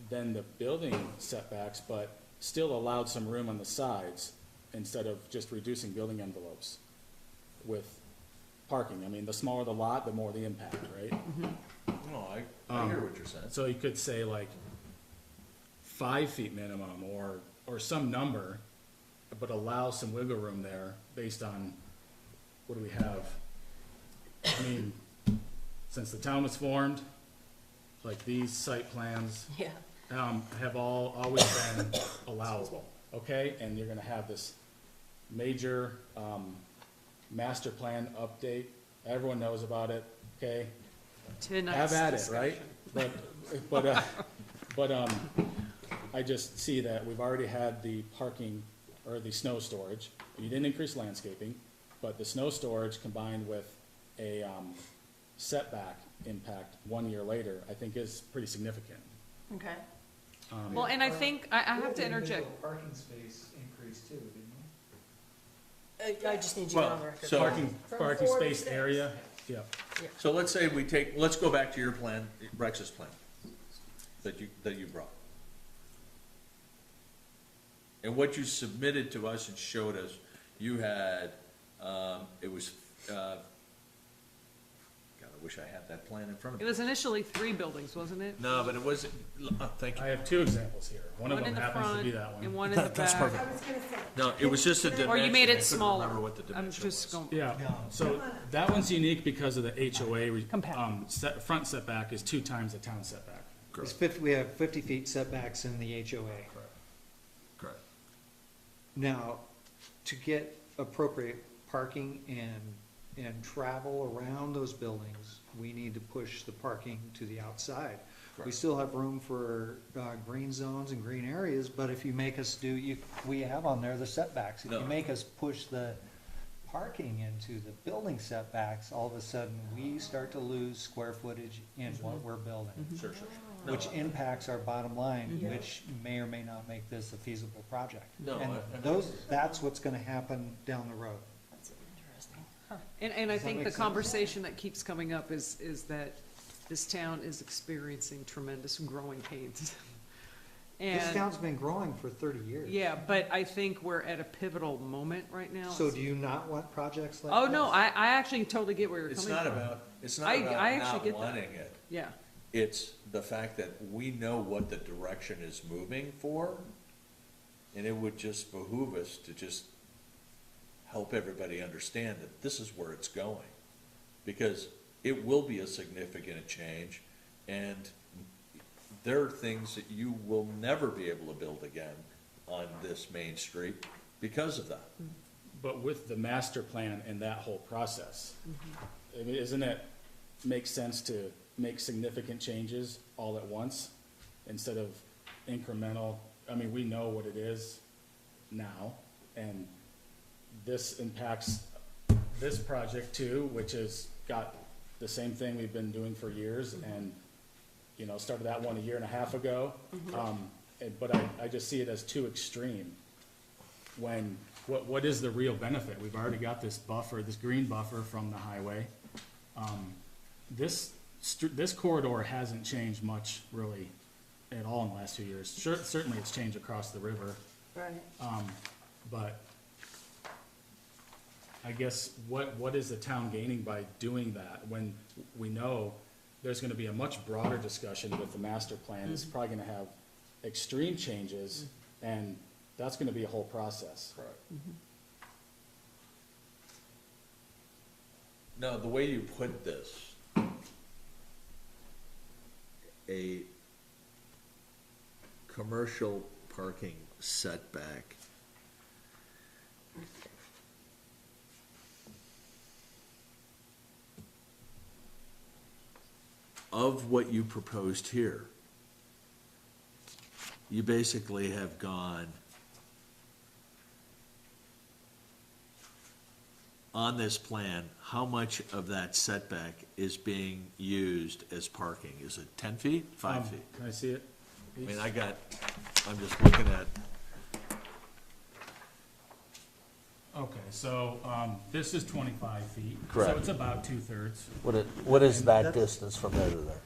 than the building setbacks, but still allowed some room on the sides, instead of just reducing building envelopes with parking? I mean, the smaller the lot, the more the impact, right? No, I hear what you're saying. So you could say like 5 feet minimum, or some number, but allow some wiggle room there based on, what do we have? I mean, since the town was formed, like these site plans Yeah. have always been allowable, okay? And you're gonna have this major, master plan update, everyone knows about it, okay? Have at it, right? But I just see that we've already had the parking, or the snow storage. You didn't increase landscaping, but the snow storage combined with a, setback impact 1 year later, I think is pretty significant. Okay. Well, and I think, I have to interject. Parking space increased too, didn't I just need you on the record. So- Parking space area, yeah. So let's say let's go back to your plan, Rex's plan, that you brought. And what you submitted to us and showed us, you had, it was, God, I wish I had that plan in front of It me. was initially 3 buildings, wasn't it? No, but it was, thank I you. have 2 examples here. One of One them in the happens to front be that and one. one in the That's back. perfect. No, it was just a dimension. Or you made I it couldn't smaller. remember what the I'm dimension just was. going, Yeah, so that one's unique because of the HOA, front setback is 2 times the town setback. It's 50, we have 50 feet setbacks in the HOA. Correct. Now, to get appropriate parking and travel around those buildings, we need to push the parking to the outside. We Correct. still have room for, green zones and green areas, but if you make us we have on there the setbacks. If you No. make us push the parking into the building setbacks, all of a sudden, we start to lose square footage in what we're building. Sure, sure. Which impacts our bottom line, which may or may not make this a feasible project. No, And I- that's what's gonna happen down the road. That's interesting. Huh. and I Does that think make the sense? conversation that keeps coming up is that this town is experiencing tremendous growing pains. This And, town's been growing for 30 years. yeah, but I think we're at a pivotal moment right now. So do you not want projects like Oh, this? no, I actually totally get where you're It's coming not from. about, it's I not about actually not get that. wanting it. Yeah, It's the fact that we know what the direction is moving for, and it would just behoove us to just help everybody understand that this is where it's going. Because it will be a significant change, and there are things that you will never be able to build again on this main street because of that. But with the master plan and that whole process, I mean, isn't it, make sense to make significant changes all at once instead of incremental? I mean, we know what it is now, and this impacts this project too, which has got the same thing we've been doing for years, and, you know, started that one 1.5 years ago. But I just see it as too extreme. When, what is the real benefit? We've already got this buffer, this green buffer from the highway. This corridor hasn't changed much really at all in the last 2 years. Certainly it's changed across the river, Right. but I guess what is the town gaining by doing that when we know there's gonna be a much broader discussion with the master plan? It's probably gonna have extreme changes, and that's gonna be a whole process. Now, the way you put this, a commercial parking setback of what you proposed here, you basically have gone on this plan, how much of that setback is being used as parking? Is it 10 feet, 5 feet? Can I see it? I mean, I'm just looking at, Okay, so, this is 25 feet. Correct. So it's about 2/3. what is that distance from there to there?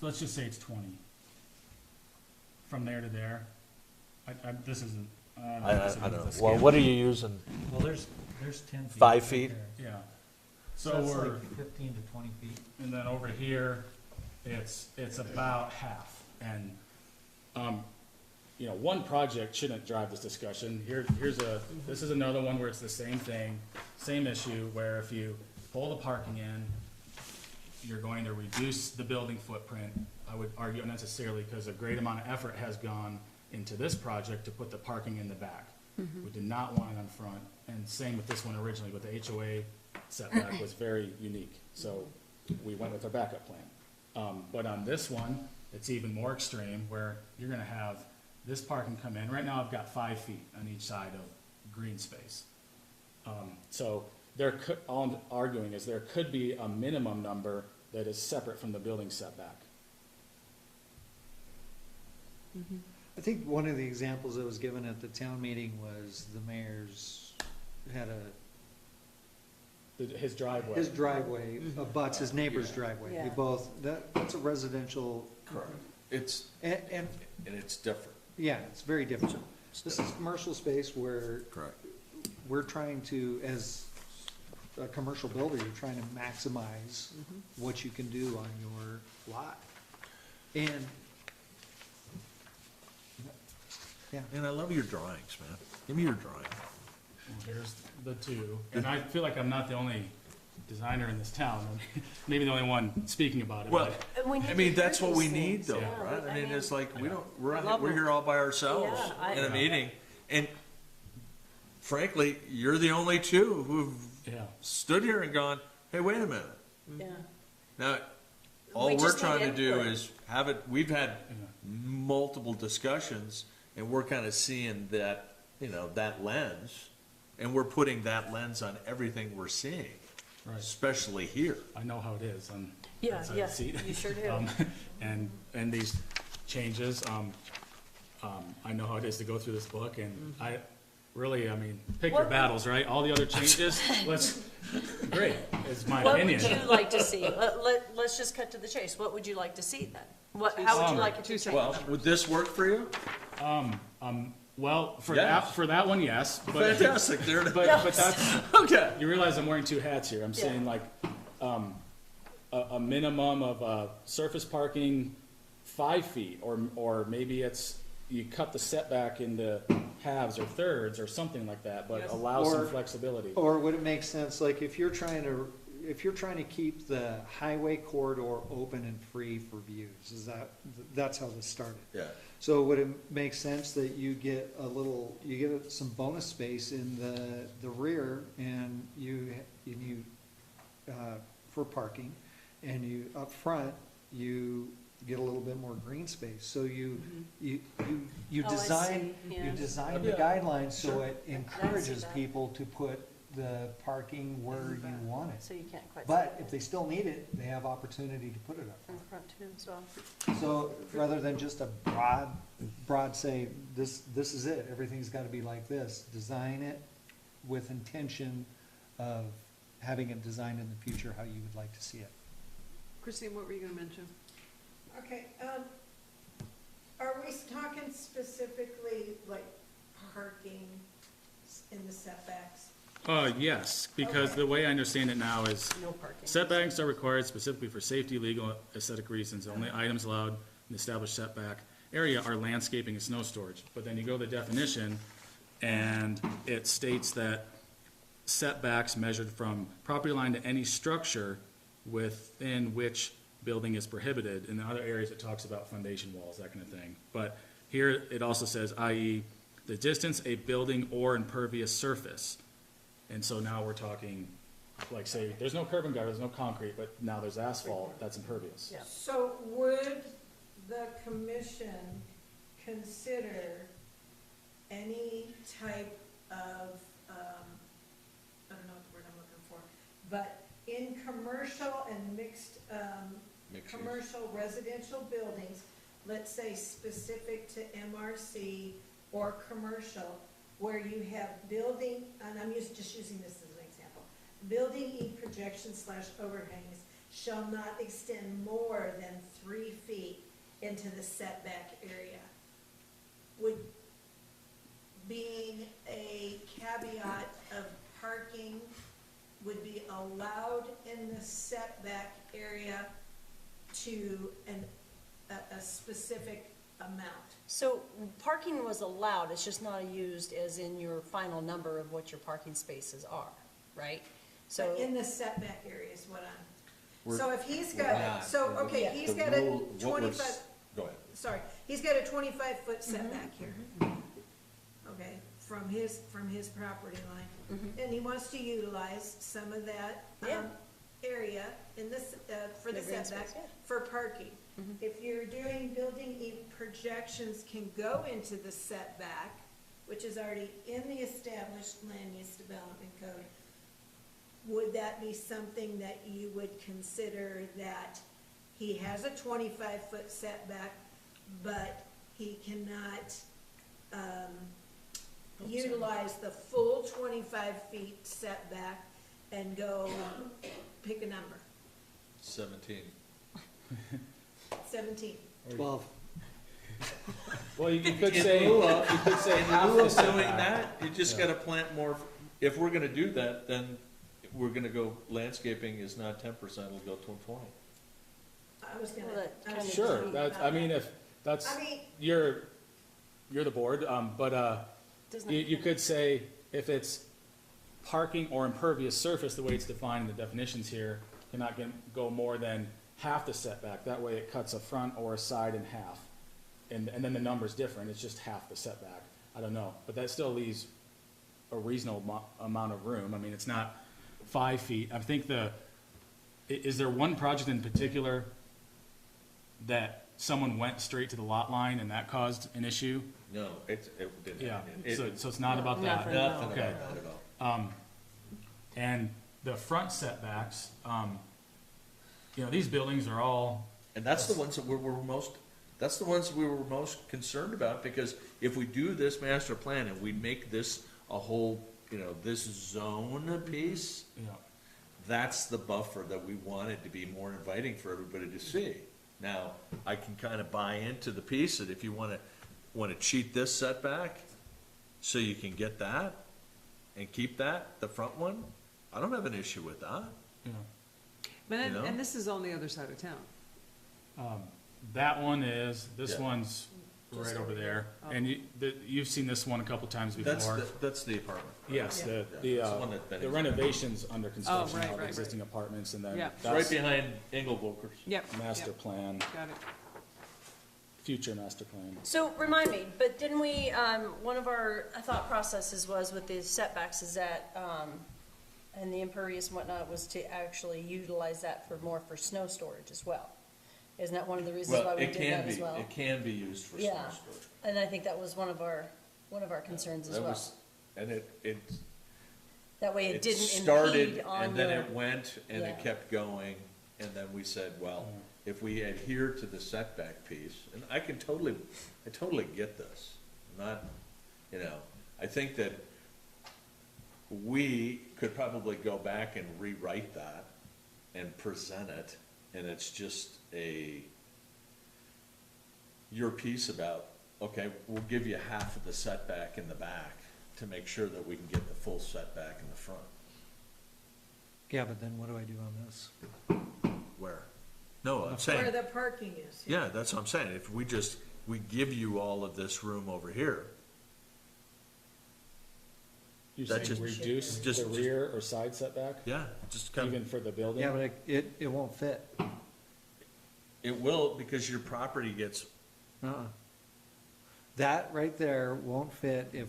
So let's just say it's 20. From there to there. This isn't, I don't know if this is a scale. What are you using? Well, there's 10 feet. 5 feet? Yeah. So So it's we're, like 15 to 20 feet. and then over here, it's about half. And, you know, one project shouldn't drive this discussion. This is another one where it's the same thing, same issue, where if you pull the parking in, you're going to reduce the building footprint. I would argue unnecessarily, because a great amount of effort has gone into this project to put the parking in the back. We did not want it on front, and same with this one originally, but the HOA setback was very unique, so we went with our backup plan. But on this one, it's even more extreme, where you're gonna have this parking come in. Right now, I've got 5 feet on each side of green space. So there could, all I'm arguing is there could be a minimum number that is separate from the building setback. I think one of the examples that was given at the town meeting was the mayor's had His driveway. his driveway abuts his neighbor's driveway. They Yeah. both, that's a residential, Correct. It's, and, and it's different. yeah, it's very different. This is commercial space where Correct. we're trying to, as a commercial builder, you're trying to maximize what you can do on your lot. And, yeah. And I love your drawings, man. Give me your drawing. Well, here's the two, and I feel like I'm not the only designer in this town, maybe the only one speaking about it. Well, but- And we need I to mean, hear that's what we these need things. though, Yeah, right? I mean, it's like, we don't, I love we're them. here all by ourselves Yeah, in a meeting. And frankly, you're the only two who've Yeah. stood here and gone, hey, wait a minute. Yeah. Now, all We we're just trying need to do input. is have it, we've had multiple discussions, and we're kind of seeing that, you know, that lens, and we're putting that lens on everything we're seeing, Right. especially here. I know how it is on Yeah, that side of yeah, the seat. you sure do. And these changes, I know how it is to go through this book, and I really, I mean, pick your What- battles, right? All the other changes, great, is my What opinion. would you like to see? Let's just cut to the chase. What would you like to see then? How would you like it to change? Well, would this work for you? Well, for Yes. that one, yes, but. Fantastic, there it is. But that's, Okay. you realize I'm wearing two hats here. I'm Yeah. saying like, a minimum of, surface parking 5 feet, or maybe it's, you cut the setback into halves or thirds or something like that, but allow some Or- flexibility. Or would it make sense, like, if you're trying to keep the highway corridor open and free for views, that's how this started. Yeah. So would it make sense that you get some bonus space in the rear and for parking, and you, up front, you get a little bit more green space, so you Oh, I design, see, yeah. you design the Yeah. guidelines so it encourages that. people to put the parking where you want it. So you can't quite. But if they still need it, they have opportunity to put it up. In front too, as well. So rather than just a broad say, this is it, everything's gotta be like this, design it with intention of having it designed in the future how you would like to see it. Christine, what were you gonna mention? Okay, are we talking specifically like parking in the setbacks? Yes, because Okay. the way I understand it now is No parking. setbacks are required specifically for safety, legal, aesthetic reasons. Only items allowed in the established setback area are landscaping and snow storage. But then you go to the definition, and it states that setbacks measured from property line to any structure within which building is prohibited. In the other areas, it talks about foundation walls, that kind of thing. But here, it also says, i.e., the distance a building or impervious surface. And so now we're talking, like, say, there's no curb and gutter, there's no concrete, but now there's asphalt, that's impervious. Yeah. So would the commission consider any type of, I don't know what the word I'm looking for, but in commercial and mixed Mixed use. commercial residential buildings, let's say specific to MRC or commercial, where you have building, and I'm just using this as an example, building E projections / overhangs shall not extend more than 3 feet into the setback area. Would being a caveat of parking would be allowed in the setback area to a specific amount? So parking was allowed, it's just not used as in your final number of what your parking spaces are, right? So, But in the setback area is what I'm, We're- so if he's we're got, not. so, okay, Yeah. he's The got a rule- what we're 25, s- Go ahead. sorry, he's got a 25-foot setback here. Okay, from his property line. And he wants to utilize some of that, Yeah. area in this, for the The green setback, space, yeah. for parking. If you're doing building, projections can go into the setback which is already in the established land use development code, would that be something that you would consider that he has a 25-foot setback, but he cannot, utilize the full 25 feet setback and go, pick a number, 17. 17? 12. Well, you could In say, lieu of- you could say in half lieu the of doing setback. that, you just gotta plant more, if we're gonna do that, then we're gonna go, landscaping is not 10%, it'll go to 20. I was gonna. Well, that I was kinda Sure, thinking that's, about I mean, that. if, that's, I mean- you're the board, but, Doesn't you, it- you could say if it's parking or impervious surface, the way it's defined in the definitions here, cannot go more than half the setback, that way it cuts a front or a side in half. And then the number's different, it's just half the setback, I don't know, but that still leaves a reasonable amount of room, I mean, it's not 5 feet, I think is there one project in particular that someone went straight to the lot line and that caused an issue? No, it didn't. Yeah, It- so it's not about that? Nothing, Nothing Okay. about that at all. And the front setbacks, these buildings are all, And that's the ones that that's the ones we were most concerned about, because if we do this master plan and we make this a whole, this zone piece, that's the buffer that we wanted to be more inviting for everybody to see. Now, I can kind of buy into the piece that if you want to cheat this setback, so you can get that and keep that, the front one, I don't have an issue with that. But You know? and this is on the other side of town. that one is, this Yeah. one's Just right over over there. Oh. And you've seen this one a couple times before. That's the apartment. Yes, Yeah. the That's the one that Benny's- the renovations under construction, right, all the right, existing apartments, and then Yeah. It's right that's behind Engelbokers. Yep. master yep, plan, Got it. future master plan. So remind me, but didn't we, one of our thought processes was with the setbacks is that, and the impervious and whatnot, was to actually utilize that for snow storage as well. Isn't that one of the reasons why Well, we it did can that be, as well? it can be used for snow Yeah. storage. And I think that was one of our concerns as That well. was- And it That way it it didn't started, impede on and then your, it went, and it Yeah. kept going, and then we said, well, if we adhere to the setback piece, and I totally get this, not, I think that we could probably go back and rewrite that and present it, and it's just your piece about, okay, we'll give you half of the setback in the back to make sure that we can get the full setback in the front. Yeah, but then what do I do on this? Where? No, I'm Where saying, the parking is. yeah, that's what I'm saying. If we give you all of this room over here, You're That saying just- reduce just- the rear or side setback, yeah, just kind even of, for the building? Yeah, but it won't fit. it will, because your property gets, That right there won't fit if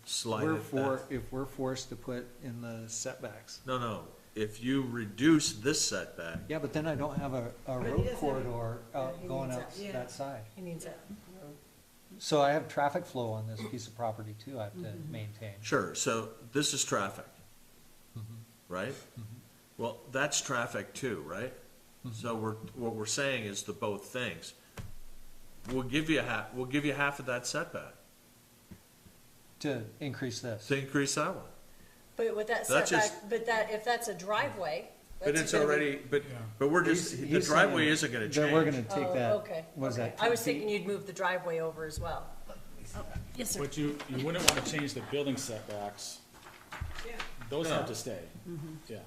Slide we're it back. if we're forced to put in the setbacks. no, if you reduce this setback, Yeah, but then I don't have a he road doesn't- corridor he going needs out that, yeah. that side. he needs that. So I have traffic flow on this piece of property too I have to maintain. sure, so this is traffic, right? Well, that's traffic too, right? So what we're saying is the both things. We'll give you half of that setback To increase this. to increase that one. But with that That's just- setback, if that's a driveway. But that's it's gonna be- already, but we're just, He's- the he's driveway saying isn't gonna that we're gonna change. take Oh, that, okay, what is okay. that, I was 10 feet? thinking you'd move the driveway over as well. Oh, yes, sir. But you wouldn't wanna change the building setbacks, Yeah. those No. have to stay, yeah.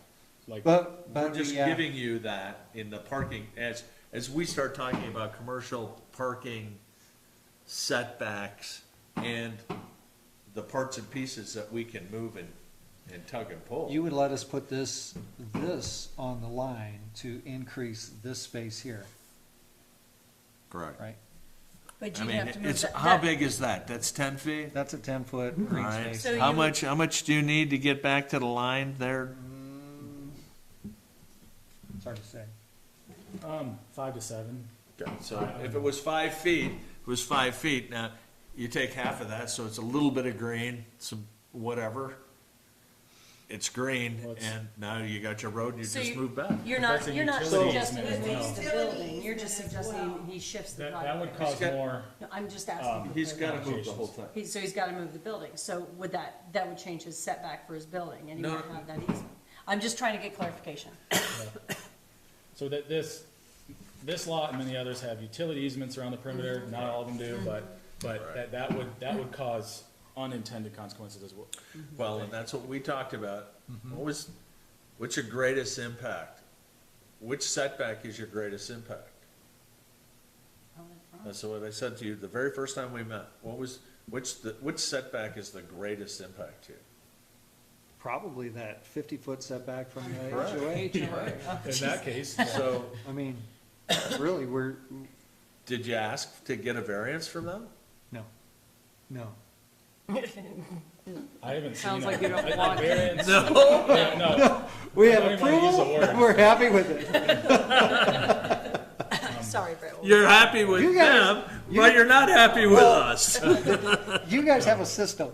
Like, But We're just we, giving you that in the parking, as we start talking about commercial parking setbacks and the parts and pieces that we can move and tug and pull. you would let us put this on the line to increase this space here, Correct. right? But I you mean, have to move it's, that. how big is that? That's 10 feet? That's a 10-foot green All right. space. So How you- much do you need to get back to the line there? It's hard to say. 5 to 7. So if it was 5 feet, it was 5 feet. Now, you take half of that, so it's a little bit of green, some whatever. It's green, Well, it's- and now you got your road, and you So just you- move back. You're That's not, a you're not utility suggesting he easement as moves the well. building, you're just Utility easement as suggesting well. he shifts the That project. would cause got- more, No, I'm just asking. for He's gotta clarification. move the whole thing. So he's gotta move the building, so would that would change his setback for his building, and he No. would have that easement. I'm just trying to get clarification. so that this lot and many others have utility easements around the perimeter, not all of them do, but that would cause unintended consequences as well. Well, and that's what we talked about. What's your greatest impact? Which setback is your greatest impact? That's what I said to you the very first time we met. Which setback is the greatest impact to you? Probably that 50-foot setback from the Correct. HOA. In that case, So, I mean, really, did you ask to get a variance from them? no. I haven't seen Sounds a- like you don't a want- variance. No. Yeah, no. We I have don't even wanna use the approval, word. and we're happy with it. Sorry, Brett. You're happy with You guys- them, but you're not happy with us. You guys have a system.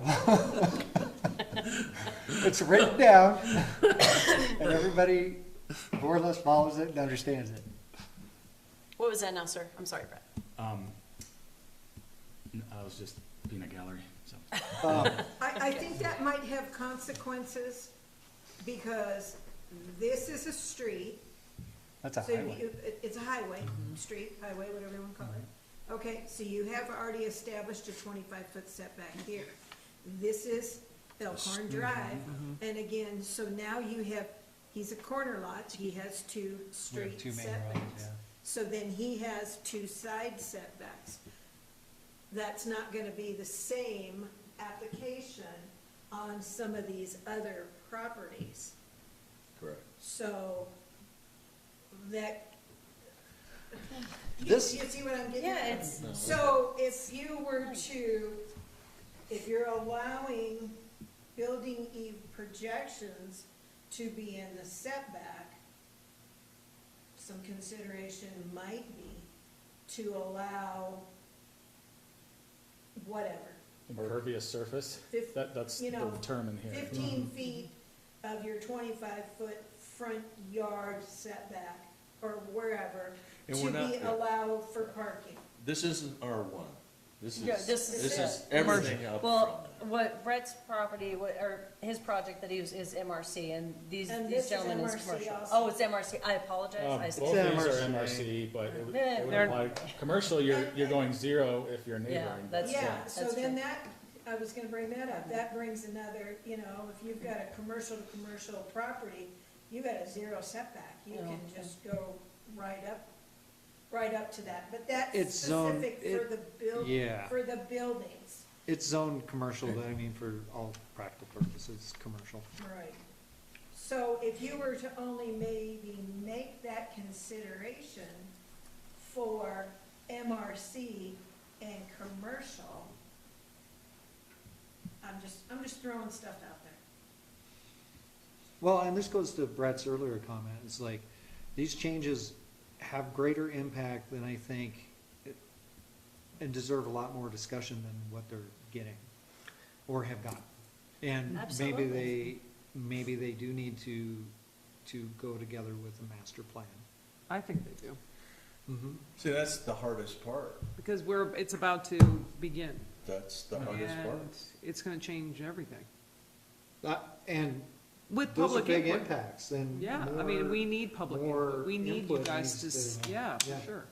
It's written down, and everybody more or less follows it and understands it. What was that now, sir? I'm sorry, Brett. I was just peanut gallery, so. I think that might have consequences, because this is a street. That's a So highway. it's a highway, street, highway, whatever you wanna call it. Okay, so you have already established a 25-foot setback here. This is Elkhorn Drive, and again, so now you have, he's a corner lot, he has two street two main setbacks. roads, yeah. So then he has two side setbacks. That's not gonna be the same application on some of these other properties. Correct. So, that, you This- you see what I'm getting Yeah, at? it's- No. So if you were to, if you're allowing building projections to be in the setback, some consideration might be to allow whatever, Impervious surface, Fif- that's you the know, term in here. 15 feet of your 25-foot front yard setback, or wherever, And to we're not- be allowed for parking. This isn't R1. This Yeah, is, this is this is it. everything up Well, what Brett's property, or his project that he was, is MRC, and these And these this is gentlemen is MRC commercial. also. Oh, it's MRC, I apologize. Both I these said- are MRC. MRC, but it would They're- apply, commercial, you're going zero if you're Yeah, neighboring. that's true, Yeah, so that's then true. that, I was gonna bring that up, that brings another, you know, if you've got a commercial to commercial property, you got a zero setback, you Yeah, can okay. just go right up to that, but that's It's zoned- specific for it- the yeah. for the buildings. It's zoned commercial, but I mean, for all practical purposes, commercial. Right. So if you were to only maybe make that consideration for MRC and commercial, I'm just throwing stuff out there. Well, and this goes to Brett's earlier comment, it's like, these changes have greater impact than I think, and deserve a lot more discussion than what they're getting, or have gotten. And Absolutely. maybe they do need to go together with a master plan. I think they do, See, that's the hardest part. because it's about to begin, That's the hardest part. and it's gonna change everything. And With those are public big input. impacts, and Yeah, I mean, more- we need public more input, we need you input guys to, needs to- yeah, yeah. for sure.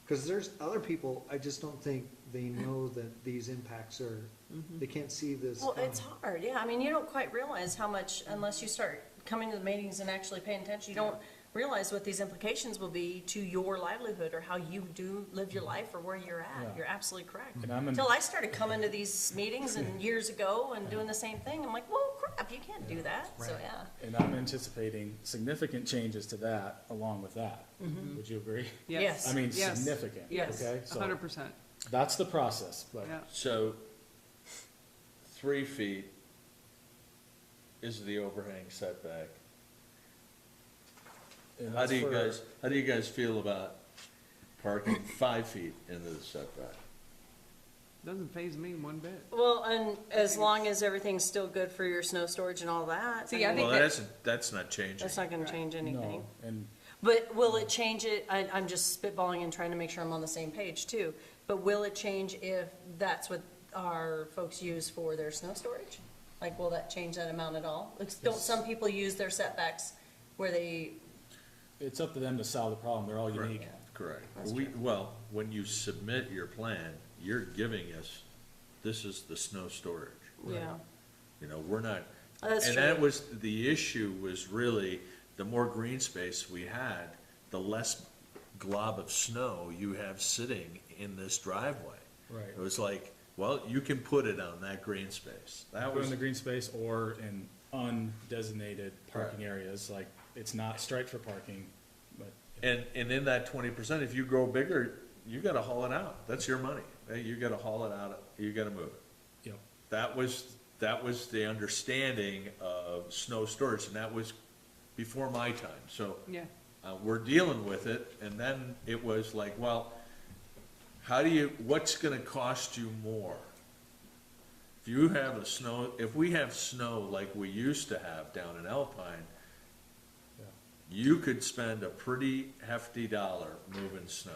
Because there's other people, I just don't think they know that these impacts are, they can't see this. Well, coming. it's hard, yeah, I mean, you don't quite realize how much, unless you start coming to the meetings and actually paying attention, you don't realize what these implications will be to your livelihood, or how you do live your life, or where you're at. Yeah. You're absolutely correct. And I'm in- Till I started coming to these meetings and years ago and doing the same thing, I'm like, whoa, crap, you can't do that, so, yeah. And I'm anticipating significant changes to that along with that. Would you agree? Yes. I mean, Yes. significant, Yes, okay? So 100%, that's the process, but yeah. So, 3 feet is the overhang setback. and How that's do you for- guys, feel about parking 5 feet into the setback? Doesn't faze me one bit. Well, and as long as everything's still good for your snow storage and all that. See, I think Well, that's not changing. That's not gonna change anything. No, and But will it change it, I'm just spitballing and trying to make sure I'm on the same page too, but will it change if that's what our folks use for their snow storage? Like, will that change that amount at all? Like, don't some people use their setbacks where they, it's up to them to solve the problem. They're all unique. Correct. That's Well, when you submit your plan, you're giving us, this is the snow storage. yeah, You know, we're not, that's and true. that was, the issue was really, the more green space we had, the less glob of snow you have sitting in this driveway. Right. It was like, well, you can put it on that green space. That Put was, in the green space or in undesignated parking areas, like, it's not striped for parking, but. and in that 20%, if you grow bigger, you gotta haul it out. That's your money. You gotta haul it out, you gotta move it. Yep. That was the understanding of snow storage, and that was before my time, so. Yeah. We're dealing with it, and then it was like, well, what's gonna cost you more? If we have snow like we used to have down in Alpine, you could spend a pretty hefty dollar moving snow,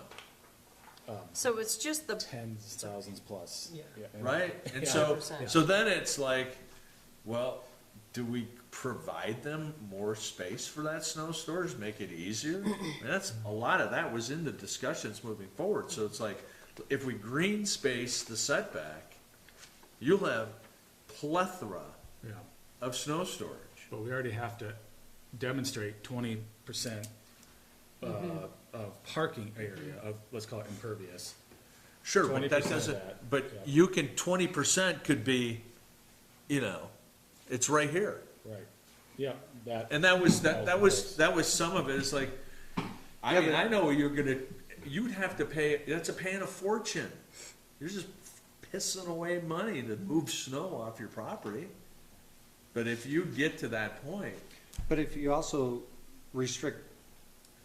So it's just the, Tens, thousands plus. Yeah. and- right? And Yeah. so, 100%. so then it's like, well, do we provide them more space for that snow storage, make it easier? I mean, a lot of that was in the discussions moving forward, so it's like, if we green space the setback, you'll have plethora Yeah, of snow storage. but we already have to demonstrate 20% of parking area of, let's call it impervious. Sure, but 20% that of doesn't, that, but yeah. you can, 20% could be, it's right here. Right, yeah, that. And that was some of it, it's like, I know you'd have to pay, that's paying a fortune. You're just pissing away money to move snow off your property. But if you get to that point, But if you also restrict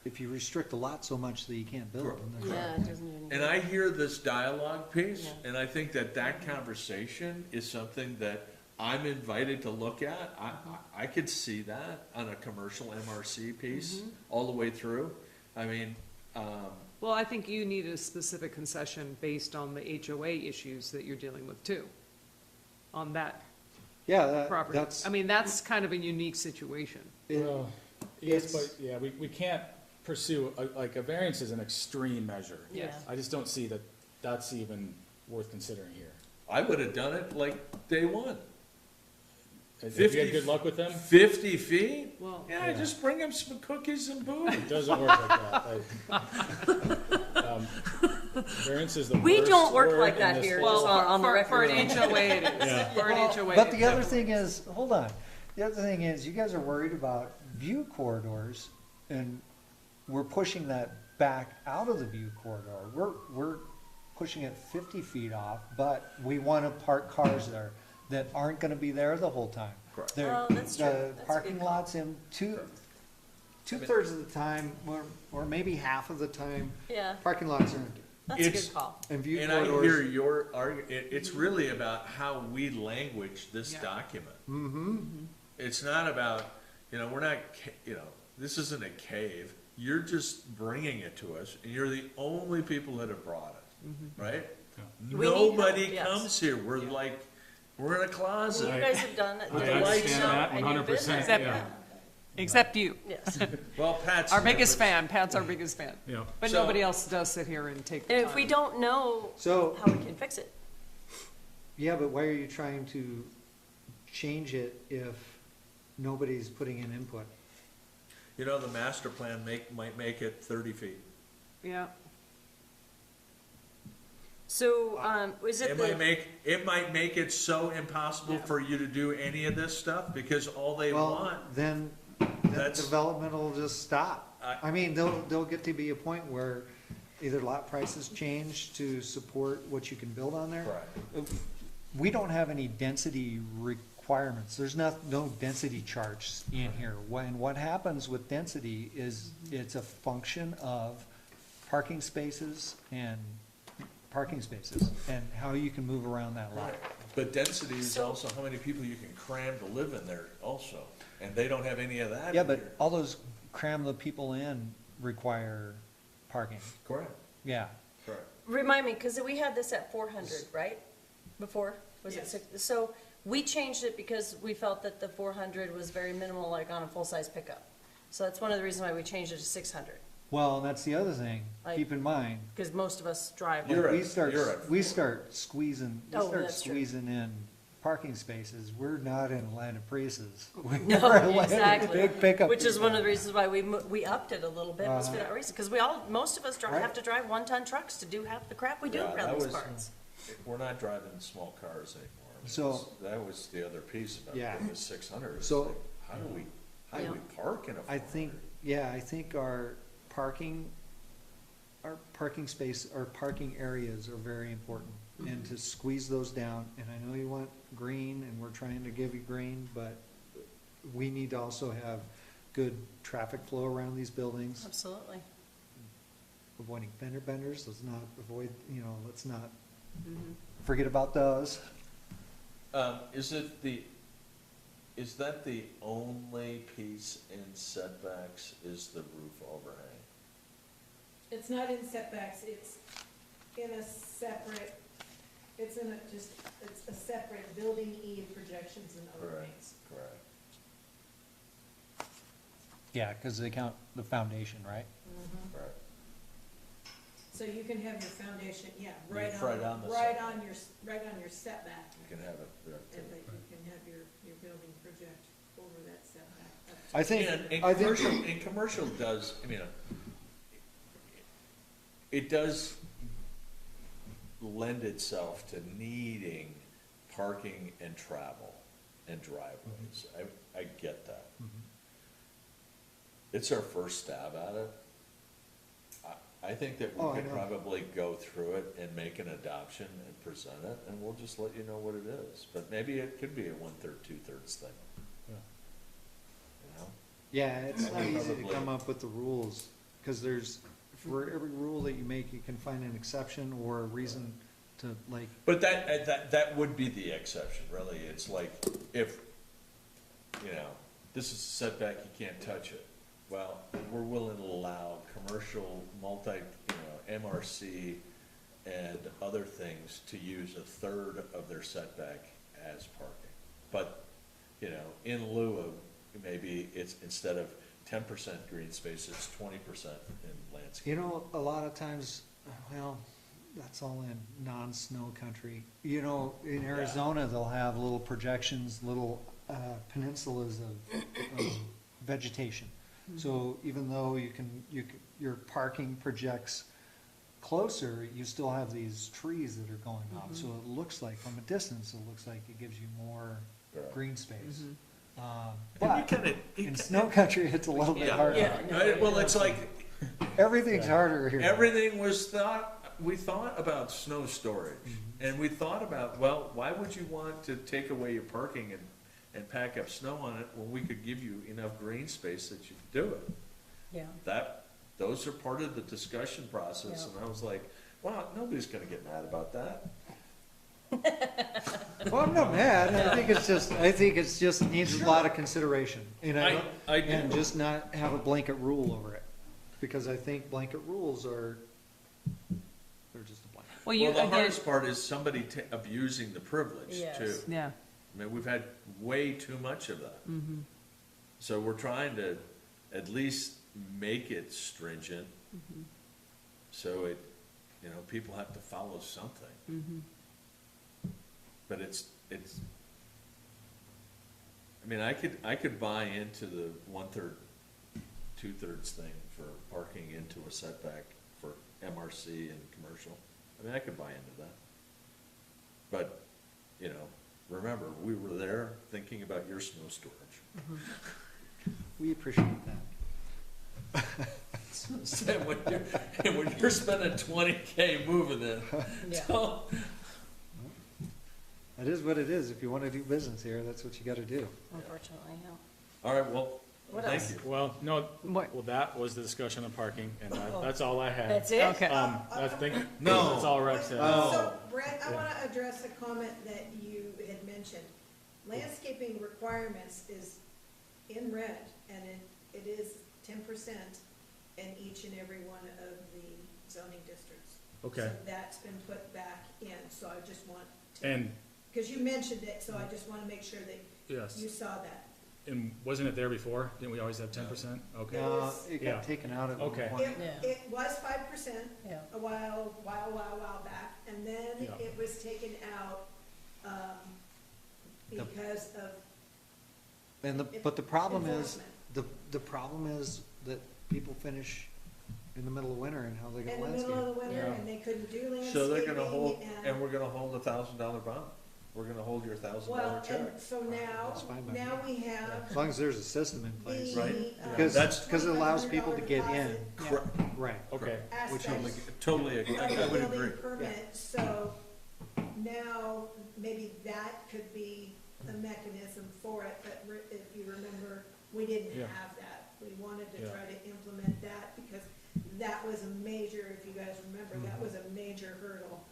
the lot so much that you can't build, then yeah, it doesn't do anything. and I hear this dialogue piece, Yeah. and I think that conversation is something that I'm invited to look at. I could see that on a commercial MRC piece, all the way through. I mean, Well, I think you need a specific concession based on the HOA issues that you're dealing with too, on that yeah, property. that's, I mean, that's kind of a unique situation. Well, yes, but, yeah, we can't pursue, a variance is an extreme measure. Yes. I just don't see that that's even worth considering here. I would have done it like day one. If you 50 had good luck with them, 50 feet? Well, Yeah, just bring them some cookies and booze. it doesn't work like that. Variance is the worst We don't work word like in that this here, whole- just on the for an record. HOA it is. Yeah. For an HOA. but it the other definitely thing is, hold on, the other thing is, you guys are worried about view corridors, and we're pushing that back out of the view corridor. We're pushing it 50 feet off, but we wanna park cars there that aren't gonna be there the whole time. Correct. Oh, that's true. The That's a parking good lots in two-thirds of the time, or maybe half of the time, Yeah, parking lots are empty. that's a It's- good call. And view And I hear corridors, your argument, it's really about how we language this Yeah. document. It's not about, we're not, this isn't a cave. You're just bringing it to us, and you're the only people that have brought it, right? We need help, Nobody yes. comes here, we're like, we're in a You closet. guys have done it. I the understand lights that out, and you've been 100%, there. yeah. Except you. Yes. Well, Pat's. Our here, biggest but- fan, Pat's our biggest fan. Yeah. But So- nobody else does sit here and take the And time. if we don't know so, how we can fix it, yeah, but why are you trying to change it if nobody's putting in input? The master plan might make it 30 feet. Yeah, so, is it It might make it so impossible Yeah. for you to do any of this stuff, because all they Well, want, then that That's- development will just stop. I mean, there'll get to be a point where either lot prices change to support what you can build on there. We don't have any density requirements. There's no density charts in here. What happens with density is it's a function of parking spaces and parking spaces and how you can move around that lot. But density is also how many people you can cram to live in there also, and they don't have any of that Yeah, in but here. all those cram the people in require parking. Correct, Yeah. correct. Remind me, because we had this at 400, right? Before? Was it six? So we changed it because we felt that the 400 was very minimal, like on a full-size pickup. So that's one of the reasons why we changed it to 600, Well, and that's the other thing, Like- keep in mind, because most of us drive. You're when right. we start, you're right. we start squeezing, Oh, that's true. in parking spaces, we're not in a land of Priuses. No, We're in a land of exactly. Big pickup. Which is one of the reasons why we upped it a little bit, was for Uh-huh. that reason. Because most of us Right. have to drive 1-ton trucks to do half the crap we do Yeah, around that these was- parts. We're not driving small cars anymore. I mean, So- that was the other piece about Yeah. getting the 600. So- How do we Yeah. park in a 400? I think, yeah, I think our parking space, our parking areas are very important. And to squeeze those down, and I know you want green, and we're trying to give you green, but we need to also have good traffic flow around these buildings. Absolutely. Avoiding fender benders, let's not avoid, let's not forget about those. Is that the only piece in setbacks is the roof overhang? It's not in setbacks, it's in a separate, it's a separate building E of projections and overhangs. Correct. Yeah, because they count the foundation, right? Right. So you can have your foundation, yeah, Yeah, right it's right on on, the right setback. on your setback. You can have it there too. And that you can have your building project over that setback. up to- I think, And I think, commercial does, it does lend itself to needing parking and travel and driveways. I get that. It's our first stab at it. I think that Oh, we I could know. probably go through it and make an adoption and present it, and we'll just let you know what it is. But maybe it could be a 1/3, 2/3 thing. Yeah. You know? yeah, it's not easy to Probably. come up with the rules, because for every rule that you make, you can find an exception or a reason to, like, But that would be the exception, really. It's like, if, this is a setback, you can't touch it. Well, we're willing to allow commercial, MRC and other things to use 1/3 of their setback as parking. But, in lieu of, maybe it's, instead of 10% green space, it's 20% in landscape. a lot of times, well, that's all in non-snow country. In Arizona, they'll have little projections, little peninsulas of vegetation. So even though your parking projects closer, you still have these trees that are going up. So it looks like, from a distance, it looks like it gives you more green space. But in snow country, it's a little bit harder. Well, it's like, Everything's harder here. everything we thought about snow storage, and we thought about, well, why would you want to take away your parking and pack up snow on it when we could give you enough green space that you could do it? Yeah. Those are part of the discussion process, Yeah. and I was like, wow, nobody's gonna get mad about that. Well, I'm not mad. I think it's just needs a lot of consideration. I do. And just not have a blanket rule over it. Because I think blanket rules they're just a blanket. Well, you, Well, the again, hardest part is somebody abusing the privilege, Yes. too. Yeah. I mean, we've had way too much of that. So we're trying to at least make it stringent, so people have to follow something. But it's, I could buy into the 1/3, 2/3 thing for parking into a setback for MRC and commercial. I could buy into that. But, remember, we were there thinking about your snow storage. We appreciate that. And when you're spending $20K moving in, Yeah. don't- It is what it is. If you want to do business here, that's what you gotta do. unfortunately, yeah. all right, well, What Thank else? you. Well, no, What? well, that was the discussion on parking, and that's all I had. That's it? Okay. I think, No. that's all Rex said. So, Brett, I wanna address a comment that you had mentioned. Landscaping requirements is in red, and it is 10% in each and every one of the zoning districts. Okay. So that's been put back in, so I just want to, And, because you mentioned it, so I just wanna make sure that yes, you saw that. and wasn't it there before? Didn't we always have 10%? Okay. It Yeah. got taken out at one Okay. point. It was 5% Yeah. a while back, and then Yeah. it was taken out, because of And but the problem is, enforcement. the problem is that people finish in the middle of winter and how they In get the middle of the landscape. winter, Yeah. and they couldn't do landscaping, So they're gonna hold, and and, we're gonna hold $1,000 bond. We're gonna hold your $1,000 well, check. and so now, That's fine by now me. we have As long as there's a system in place. the, Right. Because, That's- because it allows people to get in, $2,500 right. Okay. Which aspect Totally, of I the would agree. building permit, so now maybe that could be the mechanism for it, but if you remember, we didn't Yeah. have that. We wanted to Yeah. try to implement that because that was a major, if you guys remember, that Mm-hmm. was a major hurdle,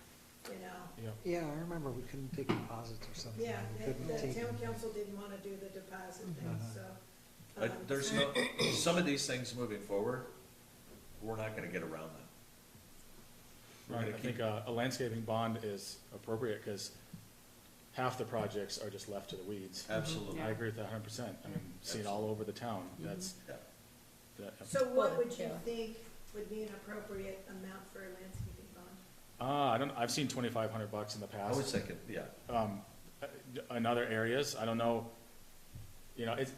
you know? Yeah, I remember we couldn't take deposits or something. Yeah, We the couldn't take town them. council didn't wanna do the deposit thing, so. There's no, some of these things moving forward, we're not gonna get around them. We're Right, gonna I think keep- a landscaping bond is appropriate, because half the projects are just left to the weeds. Absolutely. I agree with that 100%. I mean, see it all over the town. That's, Yeah. So what Well, would you yeah. think would be an appropriate amount for a landscaping bond? I don't, I've seen $2,500 in the I was past. thinking, yeah. In other areas, I don't know, you know, it's,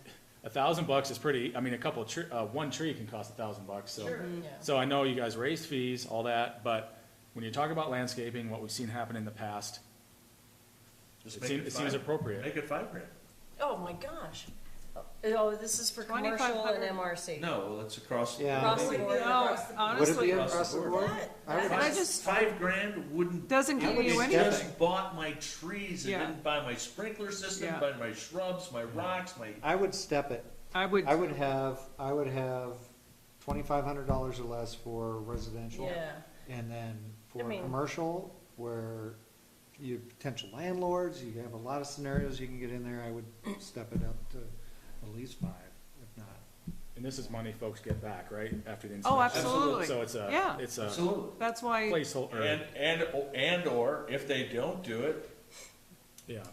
$1,000 is pretty, I mean, one tree can cost $1,000, so. Sure. Yeah. So I know you guys raised fees, all that, but when you talk about landscaping, what we've seen happen in the past, Just it make seems, it seems five- appropriate. Make it $5,000. Oh, my gosh. Oh, this is for commercial and 2,500. MRC. No, well, it's across. Yeah. Across the board. No, Would it be honestly, across the board? That- I would- I just- $5,000 wouldn't. Doesn't get you It anything. just bought my trees, it Yeah. didn't buy my sprinkler system, Yeah. buy my shrubs, my rocks, my. I would step it. I would, I would have $2,500 or less for residential. Yeah. And then for I mean- commercial, where you, potential landlords, you have a lot of scenarios you can get in there, I would step it up to at least 5, if not. And this is money folks get back, right, after the Oh, inspection? absolutely. So it's Yeah. it's a Absolutely. that's why, placeholder, And/or if they don't do it, yeah.